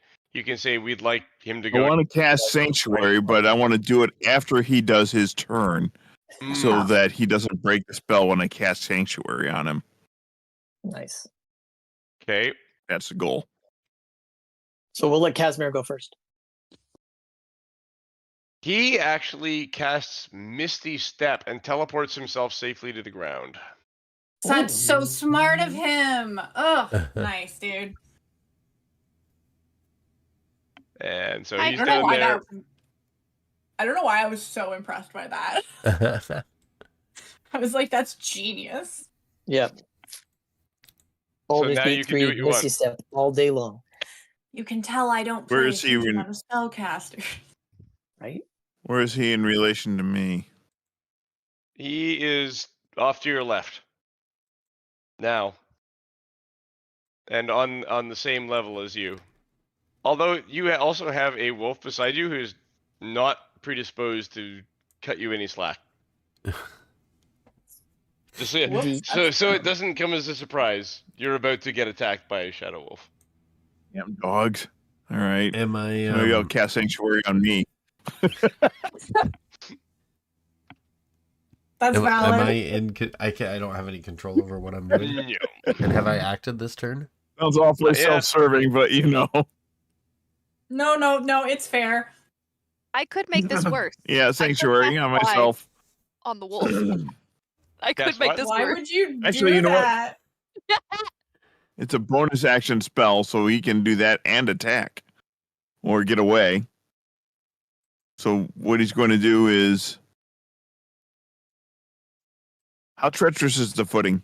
say we'd like him to I go. want to cast Sanctuary, but I want to do it after he does his turn so Mm, that he doesn't break the spell when I cast Sanctuary on him. Nice. okay. That's the goal. So we'll let Casimir go first. He actually casts Misty Step and teleports himself safely to the ground. That's so smart of him. Ugh, nice, dude. And so I he's don't know down why there. I don't know why I was so impressed by that. I was like, that's genius. Yep. So Always now beat you can do what 3 you Misty want. Step all day long, You can tell I don't Where play is a he huge when- amount of spellcaster. right? Where is he in relation to me? He is off to your left now, and on the same level as you. Although you also have a wolf beside you who's not predisposed to cut you any slack. Just Indeed. so it doesn't come as a surprise. You're about to get attacked by a shadow wolf. Damn dogs. All right. Am I? So maybe I'll cast Sanctuary on me. That's Am valid. I in? I can't. I don't have any control over what I'm doing. No. And have I acted this turn? Sounds awfully Not yet. self-serving, but you know. No, it's fair. I could make this worse. Yeah, Sanctuary on cast myself. on the wolf. I could Cast make what? this Why worse. would you Actually, do you know what? that? It's a bonus action spell, so he can do that and attack. Or get away. So what he's going to do is... How treacherous is the footing?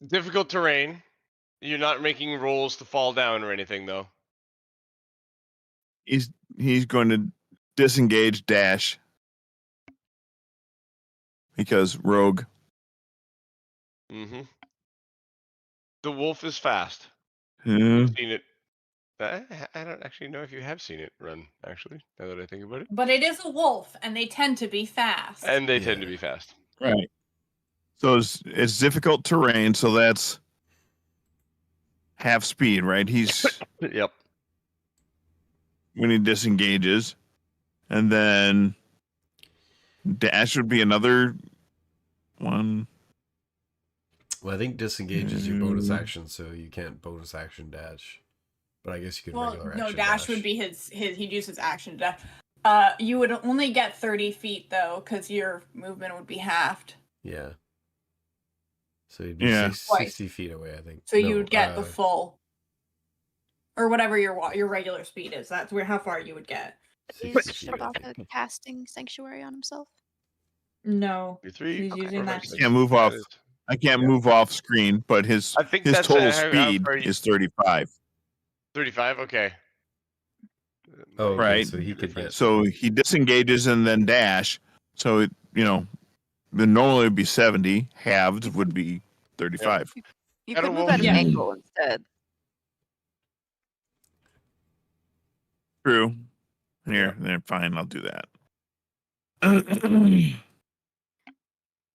Difficult terrain. You're not making rolls to fall down or anything, though. He's going to disengage dash. Because rogue. Mm-hmm. The wolf is fast. Hmm. You've seen it. I don't actually know if you have seen it run, actually, now that I think about it. But it is a wolf, and they tend to be fast. And they tend to be fast. Right. So it's difficult terrain, so that's half speed, right? He's Yep. when he disengages. And then dash would be another one. Well, I think disengage is your bonus action, so you can't bonus action dash. But I guess you could Well, regular no, action dash would be his. He'd use his action to dash. You would only get 30 feet though, because your movement would be halved. Yeah. So you'd be Yeah. 60 feet away, I think. So you would get the full, or whatever your regular speed is. That's how far you would get. 60 Is feet, I Shabaka think. casting Sanctuary on himself? No, You're three. he's using that. Can't move off. I can't move off screen, but his I think his that's total how speed far you- is 35. 35. Okay. Oh, okay, Right. So he could get. So he disengages and then dash. So it, then normally it'd be 70. Halved would be 35. You Shadow could move wolf. at an Yeah. angle instead. True. Here, fine. I'll do that.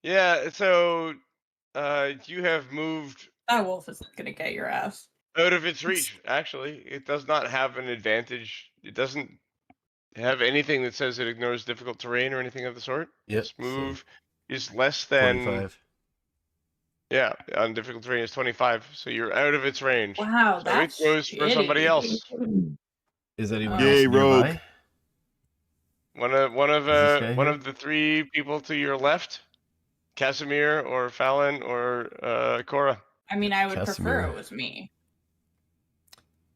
Yeah. So, you have moved That wolf is gonna get your ass. out of its reach. Actually, it does not have an advantage. It doesn't have anything that says it ignores difficult terrain or anything of the sort. Yep, Its move is less than 25. Yeah, on difficult terrain is 25, so you're out of its range. Wow, So that's it goes for somebody shitty. else. Is anyone Yay, else rogue. nearby? One of Is this guy one here? of the three people to your left, Casimir or Phalen or Cora. I mean, I would prefer Casimir. it was me.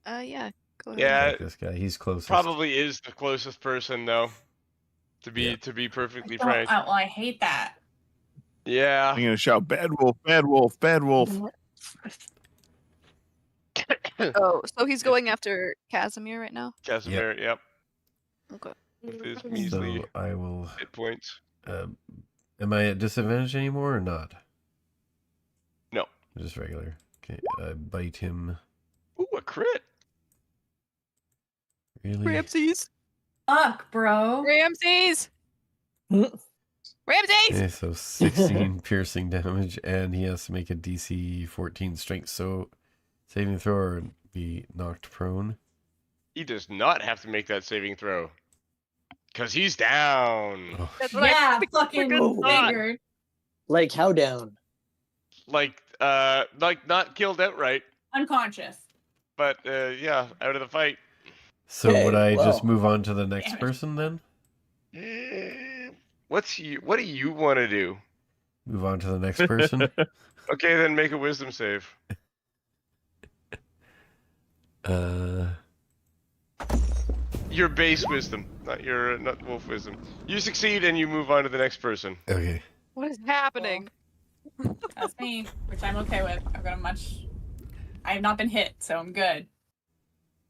Yeah, go ahead. Yeah, Like this guy, he's closest. probably is the closest person though. To be Yeah. to be perfectly Don't- frank. well, I hate that. Yeah. I'm gonna shout, "Bad wolf! Bad wolf! Bad wolf!" Oh, so he's going after Casimir right now? Casimir, yep. Okay. With his measly So I will. hit points. Am I at disadvantage anymore or not? No. Just regular. Okay, I bite him. Ooh, a crit. Really? Ramses! Fuck, bro. Ramses! Hmm. Ramses! Okay, so 16 piercing damage, and he has to make a DC 14 strength. So saving throw or be knocked prone. He does not have to make that saving throw. Because he's down. Oh, That's what I Yeah, fucking fucking thought. figured. Like how down? Like not killed outright, Unconscious. but yeah, out of the fight. so would Okay, I just well. move on to the next Damn it. person then? What do you want to do? Move on to the next person. Okay, then make a wisdom save. Your base wisdom, not wolf wisdom. You succeed and you move on to the next person. Okay. What is happening? That's me, which I'm okay with. I have not been hit, so I'm good.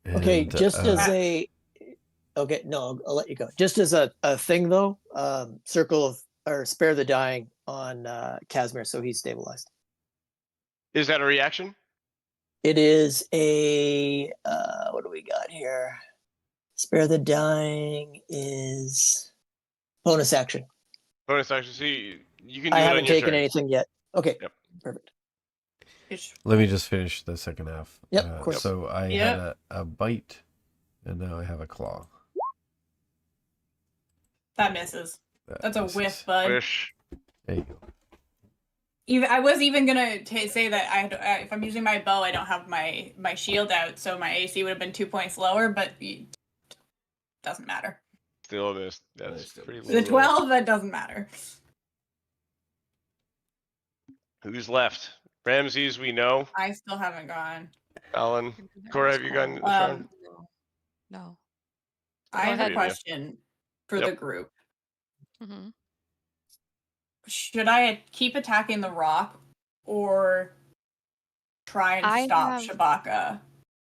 Okay, And, just as a. Okay, no, I'll let you go. Just as a thing though, circle of or spare the dying on Casimir, so he's stabilized. Is that a reaction? It is a what do we got here? Spare the dying is bonus action. Bonus action. See, You can do I it on haven't your taken turn. anything yet. Okay. Yep. Perfect. Let me just finish the second half. Yep, of course. So I had a bite, and now I have a claw. That misses. That's a whiff, bud. Wish. There you go. I was even gonna say that if I'm using my bow, I don't have my shield out, so my AC would have been 2 points lower, but it doesn't matter. Still missed. That's pretty low. The 12, that doesn't matter. Who's left? Ramses, we know. I still haven't gone. Alan, Cora, have you gone this round? No. I have a ahead. question for the group. Mm-hmm. Should I keep attacking the rock or try and stop Shabaka?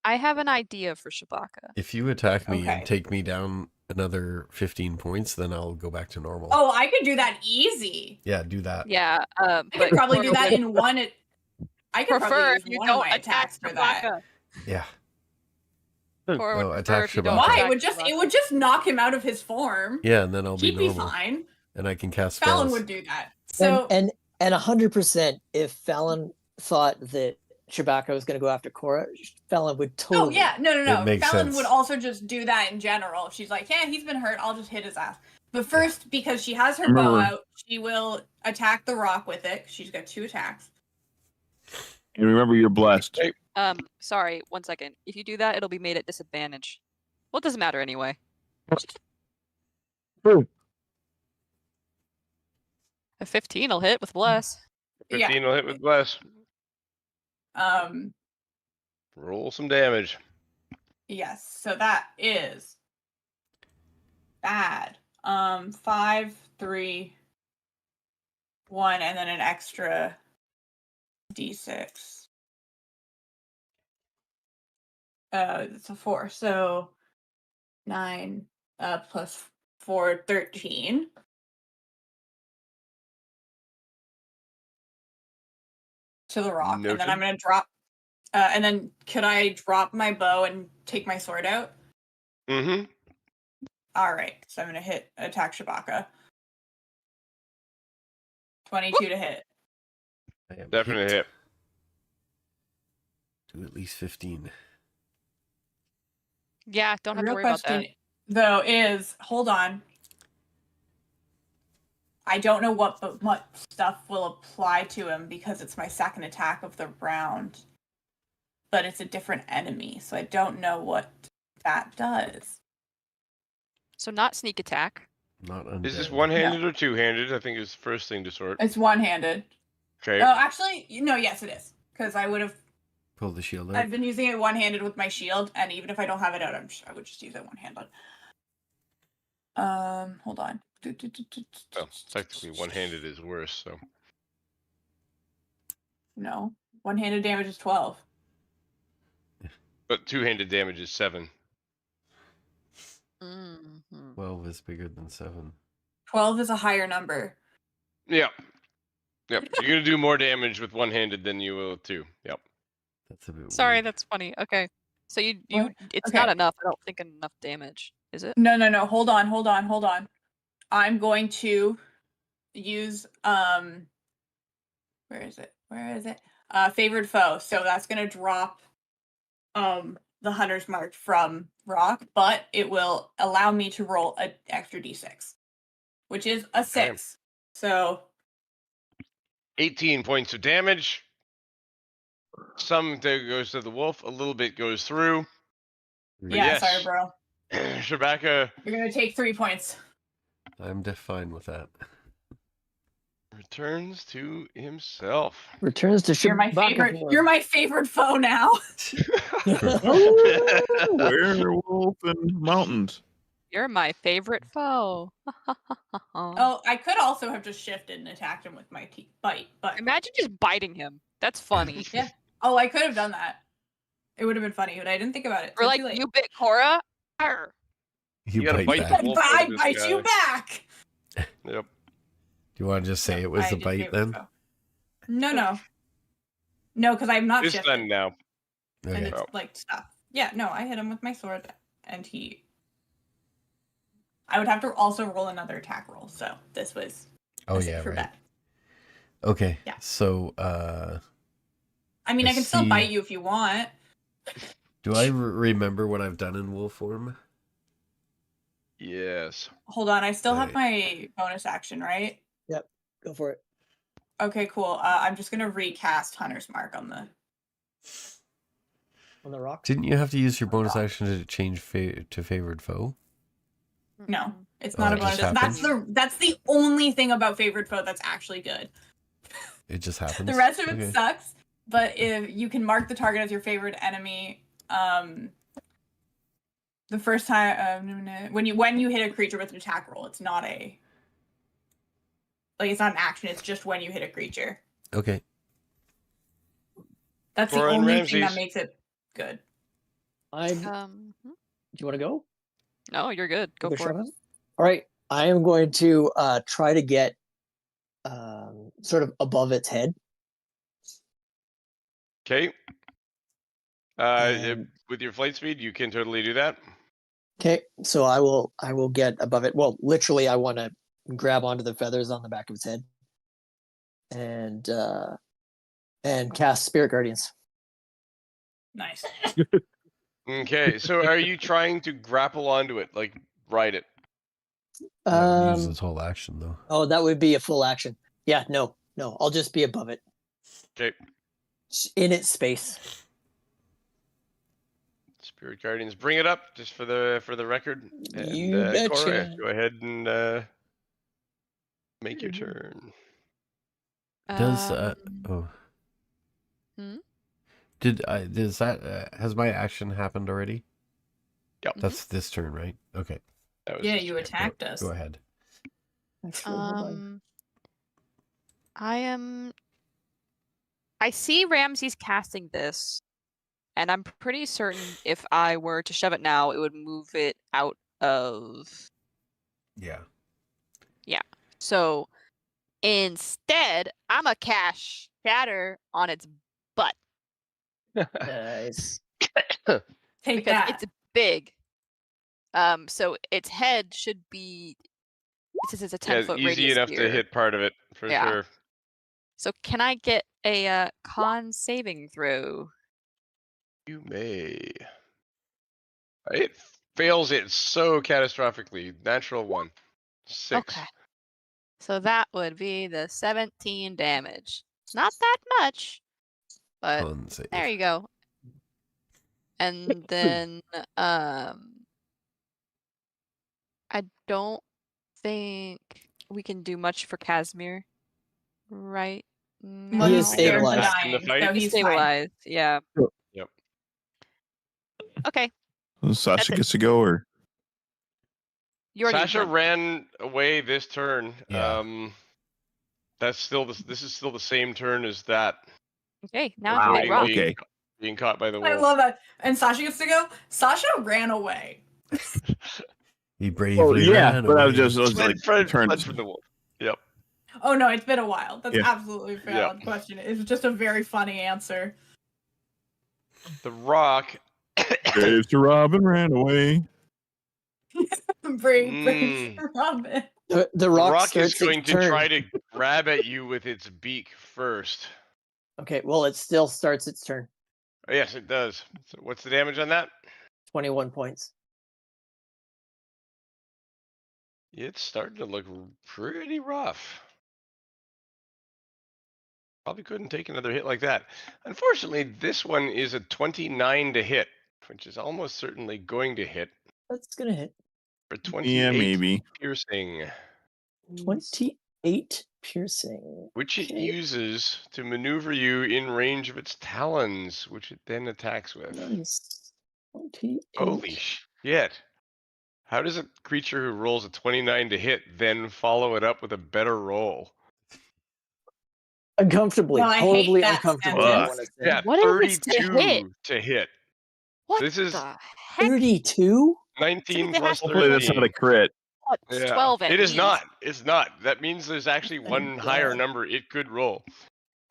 I have an idea for Shabaka. If you attack me Okay. and take me down another 15 points, then I'll go back to normal. Oh, I could do that easy. Yeah, do that. Yeah, I could probably do that in one. I could prefer probably if use you one of don't my attack attacks for that. Shabaka. Yeah. Cora would attack prefer if you don't Shabaka. Why? attack It would just knock him out of his form. Yeah, and then I'll He'd be be normal. fine. And I can cast Phalen spells. would do that. So and 100%, if Phalen thought that Shabaka was going to go after Cora, Phalen would totally. Oh yeah, no. It makes Phalen sense. would also just do that in general. She's like, yeah, he's been hurt. I'll just hit his ass. But first, because she has her bow out, she will attack the rock with it. She's got 2 attacks. And remember, you're blessed. Sorry, 1 second. If you do that, it'll be made at disadvantage. Well, it doesn't matter anyway. A 15 will hit with bless. 15 will hit with bless. Um. Roll some damage. Yes. So that is bad. 5, 3, 1, and then an extra d6. It's a 4. So 9 plus 4, 13. To the rock, and then I'm gonna drop. And then could I drop my bow and take my sword out? Mm-hmm. All right, so I'm gonna attack Shabaka. 22 to hit. Definitely hit. Do at least 15. Yeah, don't have The to real worry about that. question, though, is hold on. I don't know what stuff will apply to him because it's my second attack of the round. But it's a different enemy, so I don't know what that does. So not sneak attack. Not undead. Is this one-handed or two-handed? I think is the first thing to sort. It's one-handed. Okay. Oh, actually, no, yes, it is. Because I would have... Pull the shield out. I've been using it one-handed with my shield, and even if I don't have it out, I would just use it one-handed. Hold on. Well, technically, one-handed is worse, so... No. One-handed damage is 12. But two-handed damage is 7. 12 is bigger than 7. 12 is a higher number. Yep. Yep. You're going to do more damage with one-handed than you will with two. Yep. That's a bit Sorry, weird. that's funny. Okay. So it's Okay. not enough. I don't think enough damage. Is it? No. Hold on. I'm going to use where is it? Favored foe. So that's gonna drop the hunter's mark from rock, but it will allow me to roll an extra d6, which is a 6. So 18 points of damage. Some goes to the wolf. A little bit goes through. But yeah, yes. sorry, bro. Shabaka You're gonna take 3 points. I'm fine with that. returns to himself. Returns to You're my Shabaka favorite. form. You're my favorite foe now. Werewolf and mountains. You're my favorite foe. Oh, I could also have just shifted and attacked him with my bite, but Imagine just biting him. That's funny. yeah. Oh, I could have done that. It would have been funny, but I didn't think about it. Or like, Too late. you bit Cora? Arr. You gotta bite bite back. the wolf I out of this bite guy. you back. Yep. Do you want to just say No, it was I the did bite favorite then? foe. No, because I'm not It's shifted. done now. And Okay. it's like stuff. Yeah, no, I hit him with my sword, and I would have to also roll another attack roll. So this was Oh a yeah, for right. bet. Okay. Yeah. So, I mean, I I can still see. bite you if you want. Do I remember what I've done in wolf form? Yes. Hold on, I still have Right. my bonus action, right? Yep. Go for it. Okay, cool. I'm just gonna recast Hunter's Mark on the. On the rock. Didn't you have to use your bonus action to change to favored foe? No, it's Oh, not it a bonus. just That's the only thing about favored foe that's actually good. It just happens. The rest of it Okay. sucks. But if you can mark the target as your favorite enemy, the first time when you hit a creature with an attack roll, it's not a it's not an action. It's just when you hit a creature. Okay. That's Cora the and only thing that Ramses. makes it good. Do you want to go? No, you're good. Go Take a for shot it. at it? All right. I am going to try to get sort of above its head. Okay. And- With your flight speed, you can totally do that. Okay, so I will get above it. Well, literally, I want to grab onto the feathers on the back of its head, and cast Spirit Guardians. Nice. Okay. So are you trying to grapple onto it, like ride it? That would use its whole action though. Oh, that would be a full action. Yeah, no, I'll just be above it. Okay. In its space. Spirit Guardians, bring it up just for the record. And You betcha. Cora, go ahead and make your turn. Does Hmm? does that has my action happened already? Yep. That's this turn, right? Okay. That was Yeah, just- you attacked us. Go ahead. Actually, hold on. I see Ramses casting this, and I'm pretty certain if I were to shove it now, it would move it out of. Yeah. Yeah. So instead, I'm a cast Shatter on its butt Nice. Take because that. it's big. So its head should be. This is a 10-foot easy radius enough here. to hit part of it for Yeah. sure. So can I get a con saving throw? You may. It fails it so catastrophically. Natural 1. 6. Okay. So that would be the 17 damage. Not that much, but Con save. there you go. And then I don't think we can do much for Casimir, right? Well, He he's is scared of stabilized. Back in the dying, fight? so he's fine. Stabilized, yeah. Yep. Okay, Sasha it. gets to go, or you already Sasha went. ran away this turn. Yeah. That's still this is still the same turn as that. Okay, now it's Big Avoiding Rock. Okay. being caught by the I wolf. love that. And Sasha gets to go. Sasha ran away. He bravely ran but I away. was like Fled turns. from the wolf. Yep. Oh no, it's been a while. That's Yeah. absolutely a valid question. It's just a very funny answer. The rock. Brave Sir Robin ran away. brave Robin. The The rock rock is starts going its to turn. try to grab at you with its beak first. Okay, well, it still starts its turn. Oh, yes, it does. So what's the damage on that? 21 points. It's starting to look pretty rough. Probably couldn't take another hit like that. Unfortunately, this one is a 29 to hit, which is almost certainly going to hit That's gonna hit. for 28 Yeah, maybe. piercing, 28 piercing. which it Okay. uses to maneuver you in range of its talons, which it then attacks with. Nice. 28. Holy shit. How does a creature who rolls a 29 to hit then follow it up with a better roll? Uncomfortably, No, I hate horribly that uncomfortable. sentence. I want to say. Yeah, What is this to 32 to hit. What This is the heck? 32? 19 that plus has to Hopefully that's not 13. a crit. What, Yeah. 12 at It is least. not. It's not. That means there's actually one higher God. number it could roll.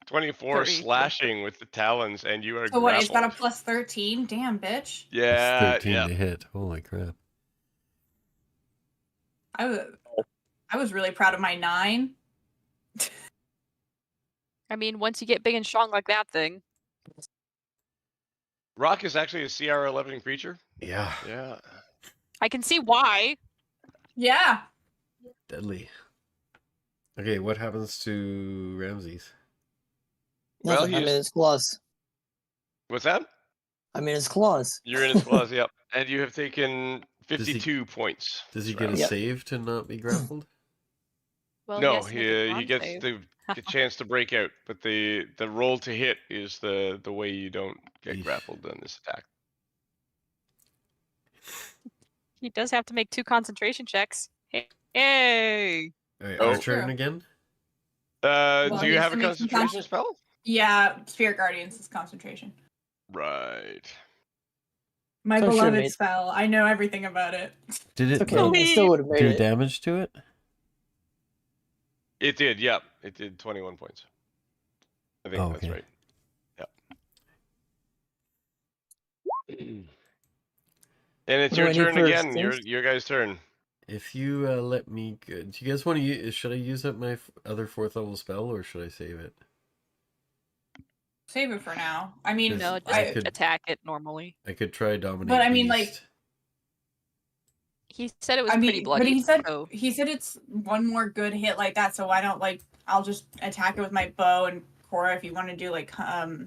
24 33. slashing with the talons, and you are So what? It's got a grappled. plus 13. Damn, bitch. It's Yeah, 13 yeah. to hit. Holy crap. I was really proud of my 9. I mean, once you get big and strong like that thing. Rock is actually a CR11 creature. Yeah. Yeah. I can see why. Yeah. Deadly. Okay, what happens to Ramses? Well, Nothing. I'm in he's. his claws. What's that? I'm in his claws. You're in his claws, yep. And you have taken Does he- 52 points. Does he this get a round. Yep. save to not be grappled? Well, No, has to make a he con gets save. the chance to break out, but the roll to hit is the way you don't get Eesh. grappled on this attack. He does have to make 2 concentration checks. Hey! Alright, Oh. our turn True. again? Well, Do he you has have to a make some concentration spell? Yeah, Spirit Guardians is concentration. Right. My So sure, beloved mate. spell. I know everything about it. Did it It's okay. I still would have made do it. damage to it? It did, yep. It did 21 points. I think Oh, that's okay. right. Yep. And it's What your do I need turn first, again. James? Your guys' turn. If you let me... Do you guys want to use... Should I use up my other 4th level spell, or should I save it? Save it for now. I mean, Yes, No, just I could- attack it normally. I could try Dominate But I mean, like- Beast. He said it was I pretty mean, bloody. but so- he said it's one more good hit like that. So why don't like I'll just attack it with my bow, and Cora, if you want to do like a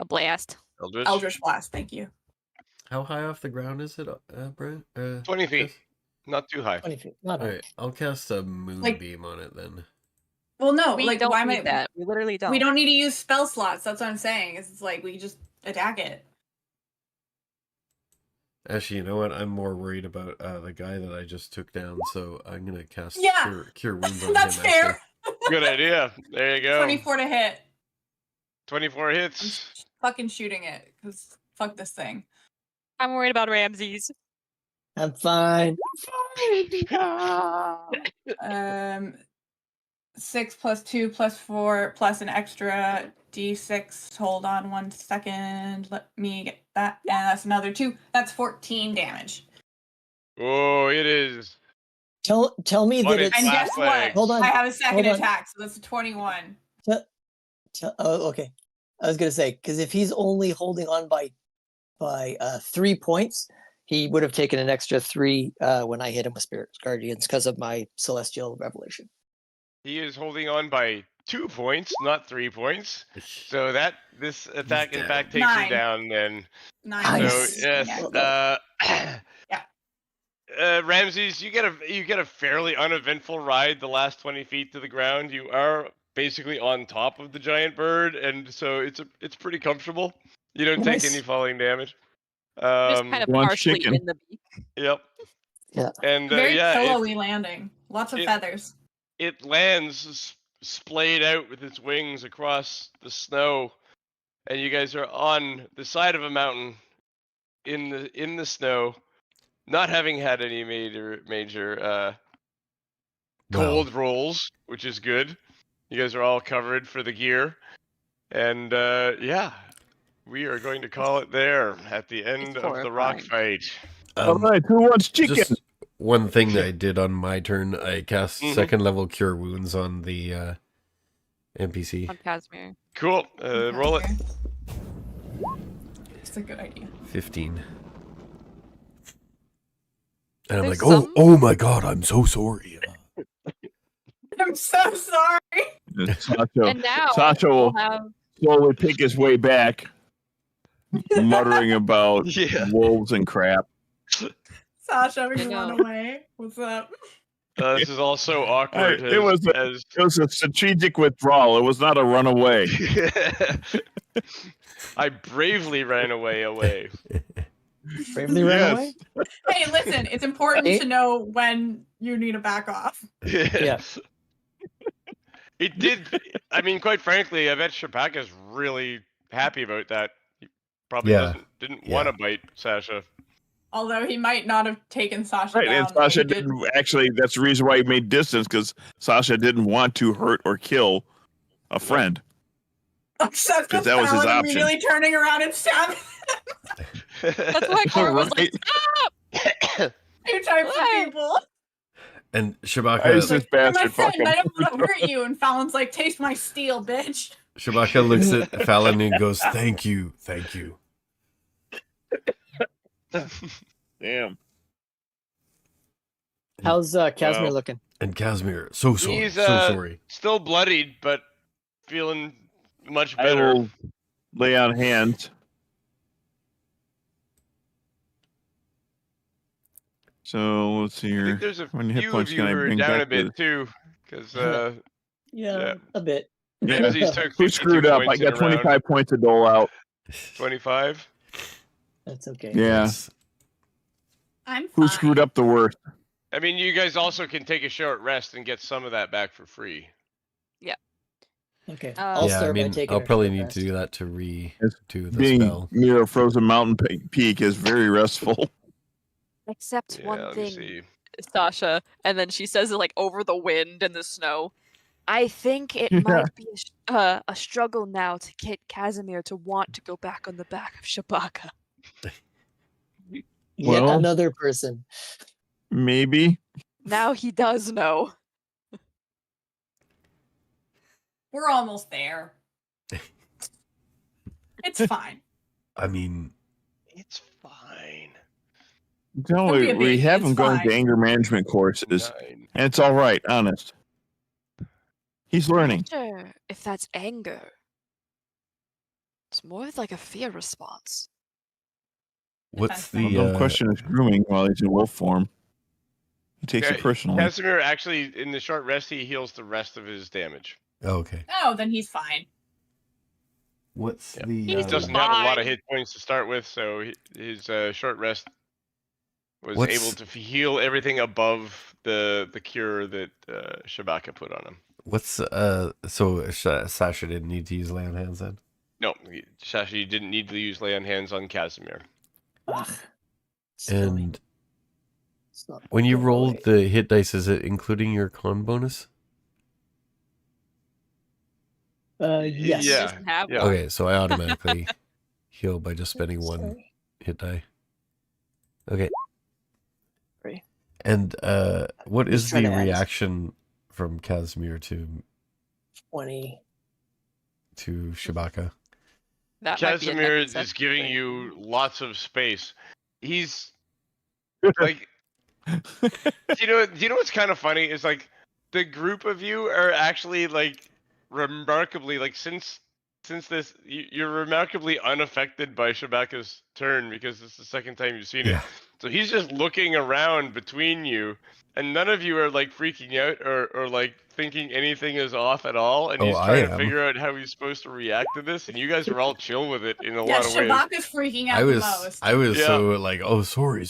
blast. Eldritch. Eldritch Blast. Thank you. How high off the ground is it, Brian? 20 feet. Jess? Not too high. 20 feet. Not Alright, I'll cast a Like- moonbeam on it then. Well, no, We like don't why need am I? that. We literally don't. We don't need to use spell slots. That's what I'm saying. It's like we just attack it. Actually, you know what? I'm more worried about the guy that I just took down, so I'm gonna cast Yeah. cure wounds on That's him. fair. Good idea. There you go. 24 to hit. 24 I'm hits. fucking shooting it because fuck this thing. I'm worried about Ramses. I'm fine. 6 plus 2 plus 4 plus an extra d6. Hold on 1 second. Let me get that. And that's another 2. That's 14 damage. Oh, it is. Tell me What that is it's. And guess last what? leg. Hold on. I have a second Hold on. attack, so that's a 21. Oh, okay. I was gonna say, because if he's only holding on by 3 points, he would have taken an extra 3 when I hit him with Spirit Guardians because of my Celestial Revelation. He is holding on by 2 points, not 3 points. So this attack, in down. fact, takes him 9. down then. 9. Nice. So, yes. Ramses, you get a fairly uneventful ride the last 20 feet to the ground. You are basically on top of the giant bird, and so it's pretty comfortable. You don't take Nice. any falling damage. Just kind of Wants partially chicken. in the beak. Yep. Yeah. And Very yeah, pillowy landing. Lots of it- feathers. it lands splayed out with its wings across the snow, and you guys are on the side of a mountain in the snow, not having had any major cold rolls, which is good. You guys are all covered for the gear, and yeah, we are going to call it there at the end of the rock horrifying. fight. All right, who wants chicken? Just one thing that I did on my turn, I cast Mhm. 2nd level cure wounds on the NPC. On Casimir. Cool. Roll it. It's a good idea. 15. And I'm There's like, oh my god, I'm so sorry. I'm so sorry. And now Sasha will we'll have slowly pick his way back, muttering about Yeah. wolves and crap. Sasha, we I know. run away. What's up? This is all so awkward. It was as It was a strategic withdrawal. It was not a runaway. I bravely ran away. Bravely ran away? Hey, listen, it's important Hey. to know when you need to back off. Yeah. It did. I mean, quite frankly, I bet Shapaka's really happy about that. He probably Yeah. didn't Yeah. want to bite Sasha. Although he might not have taken Sasha Right, down. and but Sasha he did. didn't actually. That's the reason why he made distance, because Sasha didn't want to hurt or kill a friend. Obsessed 'Cause with that was his Phalen option. immediately turning around and stabbing That's why Cora was like, Right. "Stop!" two types Why? of people. And Why is Shabaka, this Like, you're my bastard friend. fucking? I don't want to hurt you. And Fallon's like, taste my steel, bitch. Shabaka looks at Phalen and goes, "Thank you, thank you." Damn. How's Casimir Wow. looking? And Casimir, so sorry, He's so sorry. still bloodied, but feeling much I better. will lay on hands. So let's see I here. think there's a How many hit few of points you can I who are bring down back a bit to- too, because Yeah, yeah. a bit. Yeah. Ramses took Who 52 screwed up? I points in got a round. 25 points to dole out. 25. That's okay. Yeah. That's- I'm fine. Who screwed up the worst? I mean, you guys also can take a short rest and get some of that back for free. Okay. Uh, I'll yeah, I start by mean, taking I'll a probably short need rest. to do that to redo the Being spell. near a frozen mountain peak is very restful. Except Yeah, one let me thing, see. Sasha, and then she says it like over the wind and the snow. I think it Yeah. might be a struggle now to get Casimir to want to go back on the back of Shabaka. Yet Well- another person. Maybe. Now he does know. We're almost there. It's fine. I mean, It's fine. No, Don't be a we baby, have it's him going fine. to anger management courses, 9. and it's all right. Honest. He's learning. Not sure if that's anger. It's more like a fear response. what's Defense the Well, don't question his grooming while he's in wolf form. He takes it personally. Casimir actually, in the short rest, he heals the rest of his damage. Oh, okay. Oh, then he's fine. What's Yeah. the He He's doesn't have a lot of fine. hit points to start with, so his short rest was What's- able to heal everything above the cure that Shabaka put on him. what's so Sasha didn't need to use lay on hands then? No, Shashi didn't need to use lay on hands on Casimir. Ugh. Silly. And It's not when you going rolled away. the hit dice, is it including your con bonus? Yes. Yeah. Doesn't have yeah. one. Okay, so I automatically heal by just spending one Sorry. hit die. Okay. Sorry. And what Just is trying the to add- reaction from Casimir to 20. Shabaka? That might be a Casimir next is giving thing. you lots of space. He's like, do you know what's kind of funny is like the group of you are actually like remarkably like since this you're remarkably unaffected by Shabaka's turn because it's the second time you've seen Yeah. it. So he's just looking around between you, and none of you are like freaking out or like thinking anything is off at all. And Oh, he's I trying to am. figure out how he's supposed to react to this. And you guys are all chill with it in a Yeah, lot of ways. Shabaka's freaking out the most. I was Yeah. so like, oh, sorry.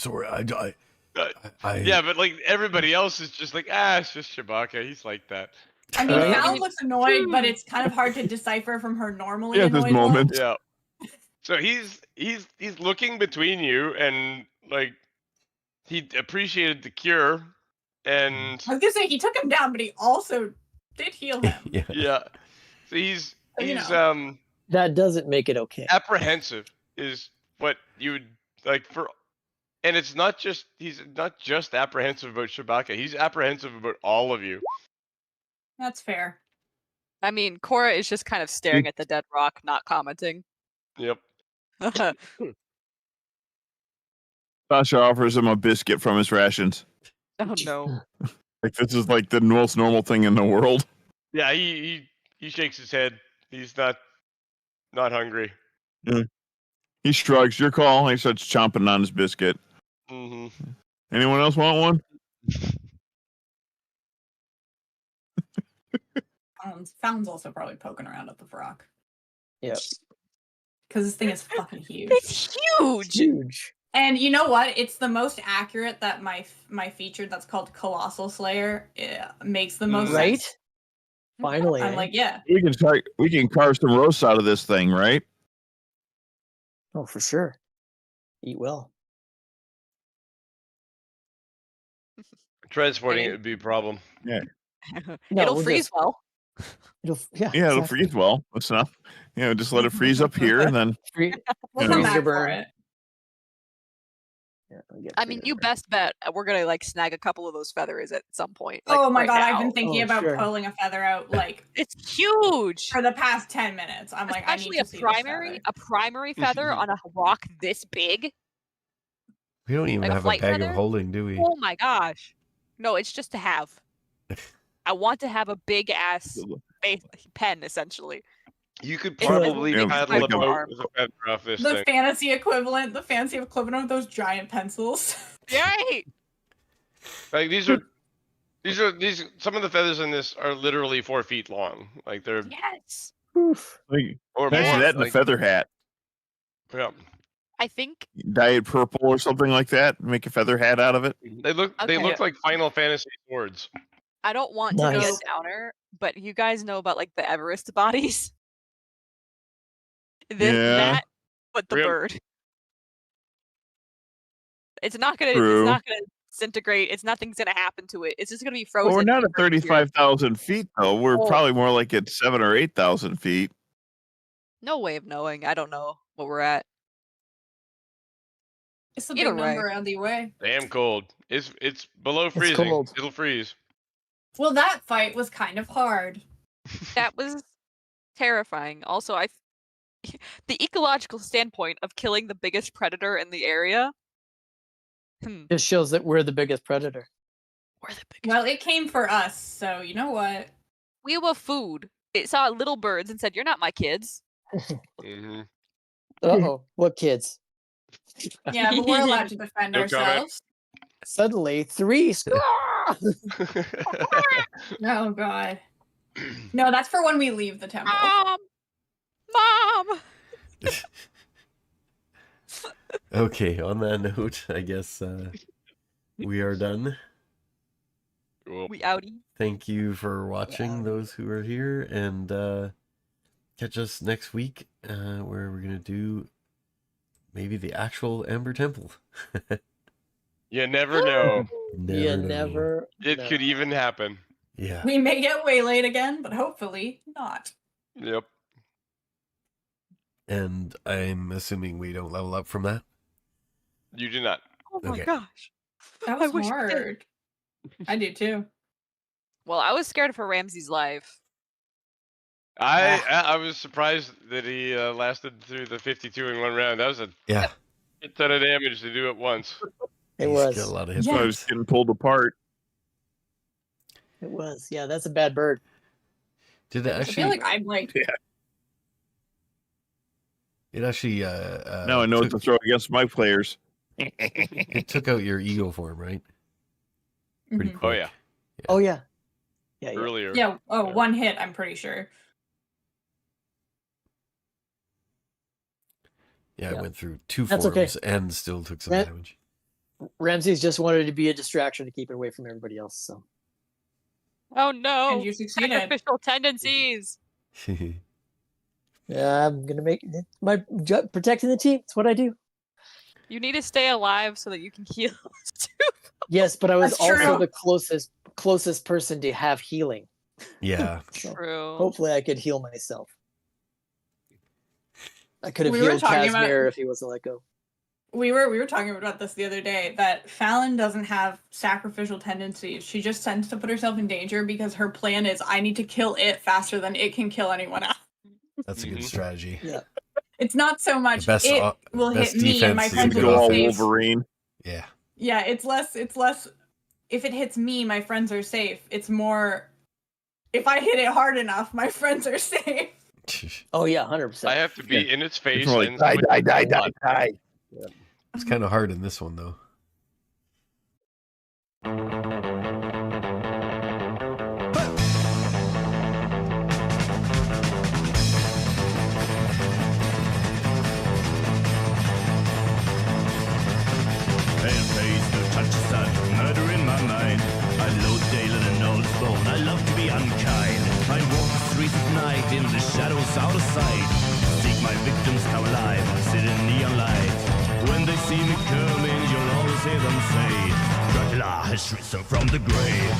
I Yeah, but like everybody else is just like, it's just Shabaka. He's like that. I mean, Right? Fallon looks annoyed, but it's kind of hard to decipher from her normally He has his annoyed look. moments. Yeah. So he's looking between you and like he appreciated the cure and I was gonna say he took him down, but he also did heal him. yeah. yeah. So he's So, you That doesn't make it okay. apprehensive is what you would like for, and it's not just he's not just apprehensive about Shabaka. He's apprehensive about all of you. That's fair. I mean, Cora is just kind of staring at the dead rock, not commenting. Yep. Sasha offers him a biscuit from his rations. Oh no. Like this is like the most normal thing in the world. Yeah. He shakes his head. He's not hungry. He shrugs. Your call. He starts chomping on his biscuit. hmm Anyone else want one? Fallon's also probably poking around at the rock Yep. because this thing is fucking huge. It's huge. Huge. And you know what? It's the most accurate that my feature that's called Colossal Slayer makes the most Right? sense. Finally. I'm eh? like, yeah. We can carve some roasts out of this thing, right? Oh, for sure. Eat well. Transporting it would be a problem. No, It'll we'll freeze just- well. Yeah, Yeah, it'll exactly. freeze well. That's enough. Just let it freeze up here, and then Free- We'll Yeah. come freeze back to for burn. it. I mean, you best bet we're gonna like snag a couple of those feathers at some point. Oh my right god, now. I've been thinking about sure. pulling a feather out like It's huge. for the past 10 minutes. I'm like, I need Especially to see this feather. a primary feather on a rock this big. We don't even Like a have a flight bag feather? of holding, do we? Oh my gosh. No, it's just to have. I want to have a big ass pen, essentially. You could It's probably Yeah, paddle like a a- boat with a feather off this The thing. fancy equivalent of those giant pencils. Right. Like these some of the feathers in this are literally 4 feet long. Like they're Yes. Like, or imagine more. that in a Like, feather hat. yeah. I think Dye it purple or something like that. Make a feather hat out of it. They look Okay. like Final Fantasy swords. I don't want to be a Nice. downer, but you guys know about like the Everest bodies. Yeah. That, but the Real- bird. It's not gonna disintegrate. Nothing's gonna happen to it. It's just gonna be frozen. Well, we're not at for years. 35,000 feet though. We're Oh. probably more like at 7,000 or 8,000 feet. No way of knowing. I don't know what we're at. It's a Either big way. number either way. Damn cold. It's below freezing. cold. It'll freeze. Well, that fight was kind of hard. That was terrifying. Also, the ecological standpoint of killing the biggest predator in the area. Just shows that we're the biggest predator. We're the biggest. Well, it came for us, so you know what? We were food. It saw little birds and said, "You're not my kids." hmm Uh-oh. What kids? Yeah, but we're allowed to defend No comment. ourselves. Suddenly, 3. Oh god. No, that's for when we leave the temple. Mom. Okay, on that note, I guess we are done. Cool. We outie. Thank you for watching, those who are here, and catch us next week, where we're going to do maybe the actual Ember Temple. You never know. You know. never. It know. could even happen. Yeah. We may get waylaid again, but hopefully not. Yep. And I'm assuming we don't level up from that. You do not. Oh my Okay. gosh. That I was wish we did. hard. I do too. Well, I was scared for Ramsey's life. I was surprised that he lasted through the 52 in one round. That was a Yeah. ton of damage to do it once. It He's was. got a lot of hit So I points. was getting pulled apart. It was. Yeah, that's a bad bird. Did it I actually? feel like I'm like It actually. Now I know what to throw against my players. It took out your ego form, right? Pretty Mhm. quick. Oh yeah. Oh, yeah. Yeah. Earlier. Yeah, oh, Yeah. one hit, I'm pretty sure. Yeah, Yeah. I went through 2 That's forms okay. and still took some That- damage. Ramses just wanted to be a distraction to keep it away from everybody else. So Oh no. And you succeeded. Sacrificial tendencies. yeah, I'm gonna make my job protecting the team. It's what I do. You need to stay alive so that you can heal. Yes, but I was That's also true. the closest person to have healing. Yeah. So True. hopefully, I could heal myself. I could have We were healed talking about- Casimir if he wasn't let go. We were talking about this the other day, that Phalen doesn't have sacrificial tendencies. She just tends to put herself in danger because her plan is, I need to kill it faster than it can kill anyone else. That's a good Mhm. strategy. Yeah. It's not so much best it o- will best hit me and my defense is friends a Go will good all be safe. Wolverine. Yeah. Yeah, it's less if it hits me, my friends are safe. It's more if I hit it hard enough, my friends are safe. Oh yeah, I 100%. have to be in its face. It's more like and die, somebody- die, die, die, die. It's kind of hard in this one, though. Pale face, no touch sun, murder in my mind. I load Dale in an old bone, I love to be unkind. I walk the streets at night in the shadows out of sight. Seek my victims come alive, sit in neon light. When they see me coming, you'll always hear them say, Dracula has risen from the grave.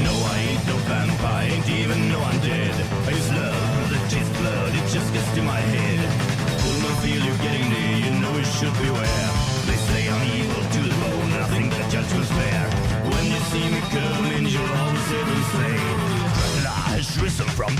No, I ain't no vampire, ain't even no undead. I use love, that tastes blood, it just gets to my head. Will not feel you getting near, you know it's should beware. They say I'm evil to the bone, I think the judgment's fair. When you see me coming, you'll always hear them say, Dracula has risen from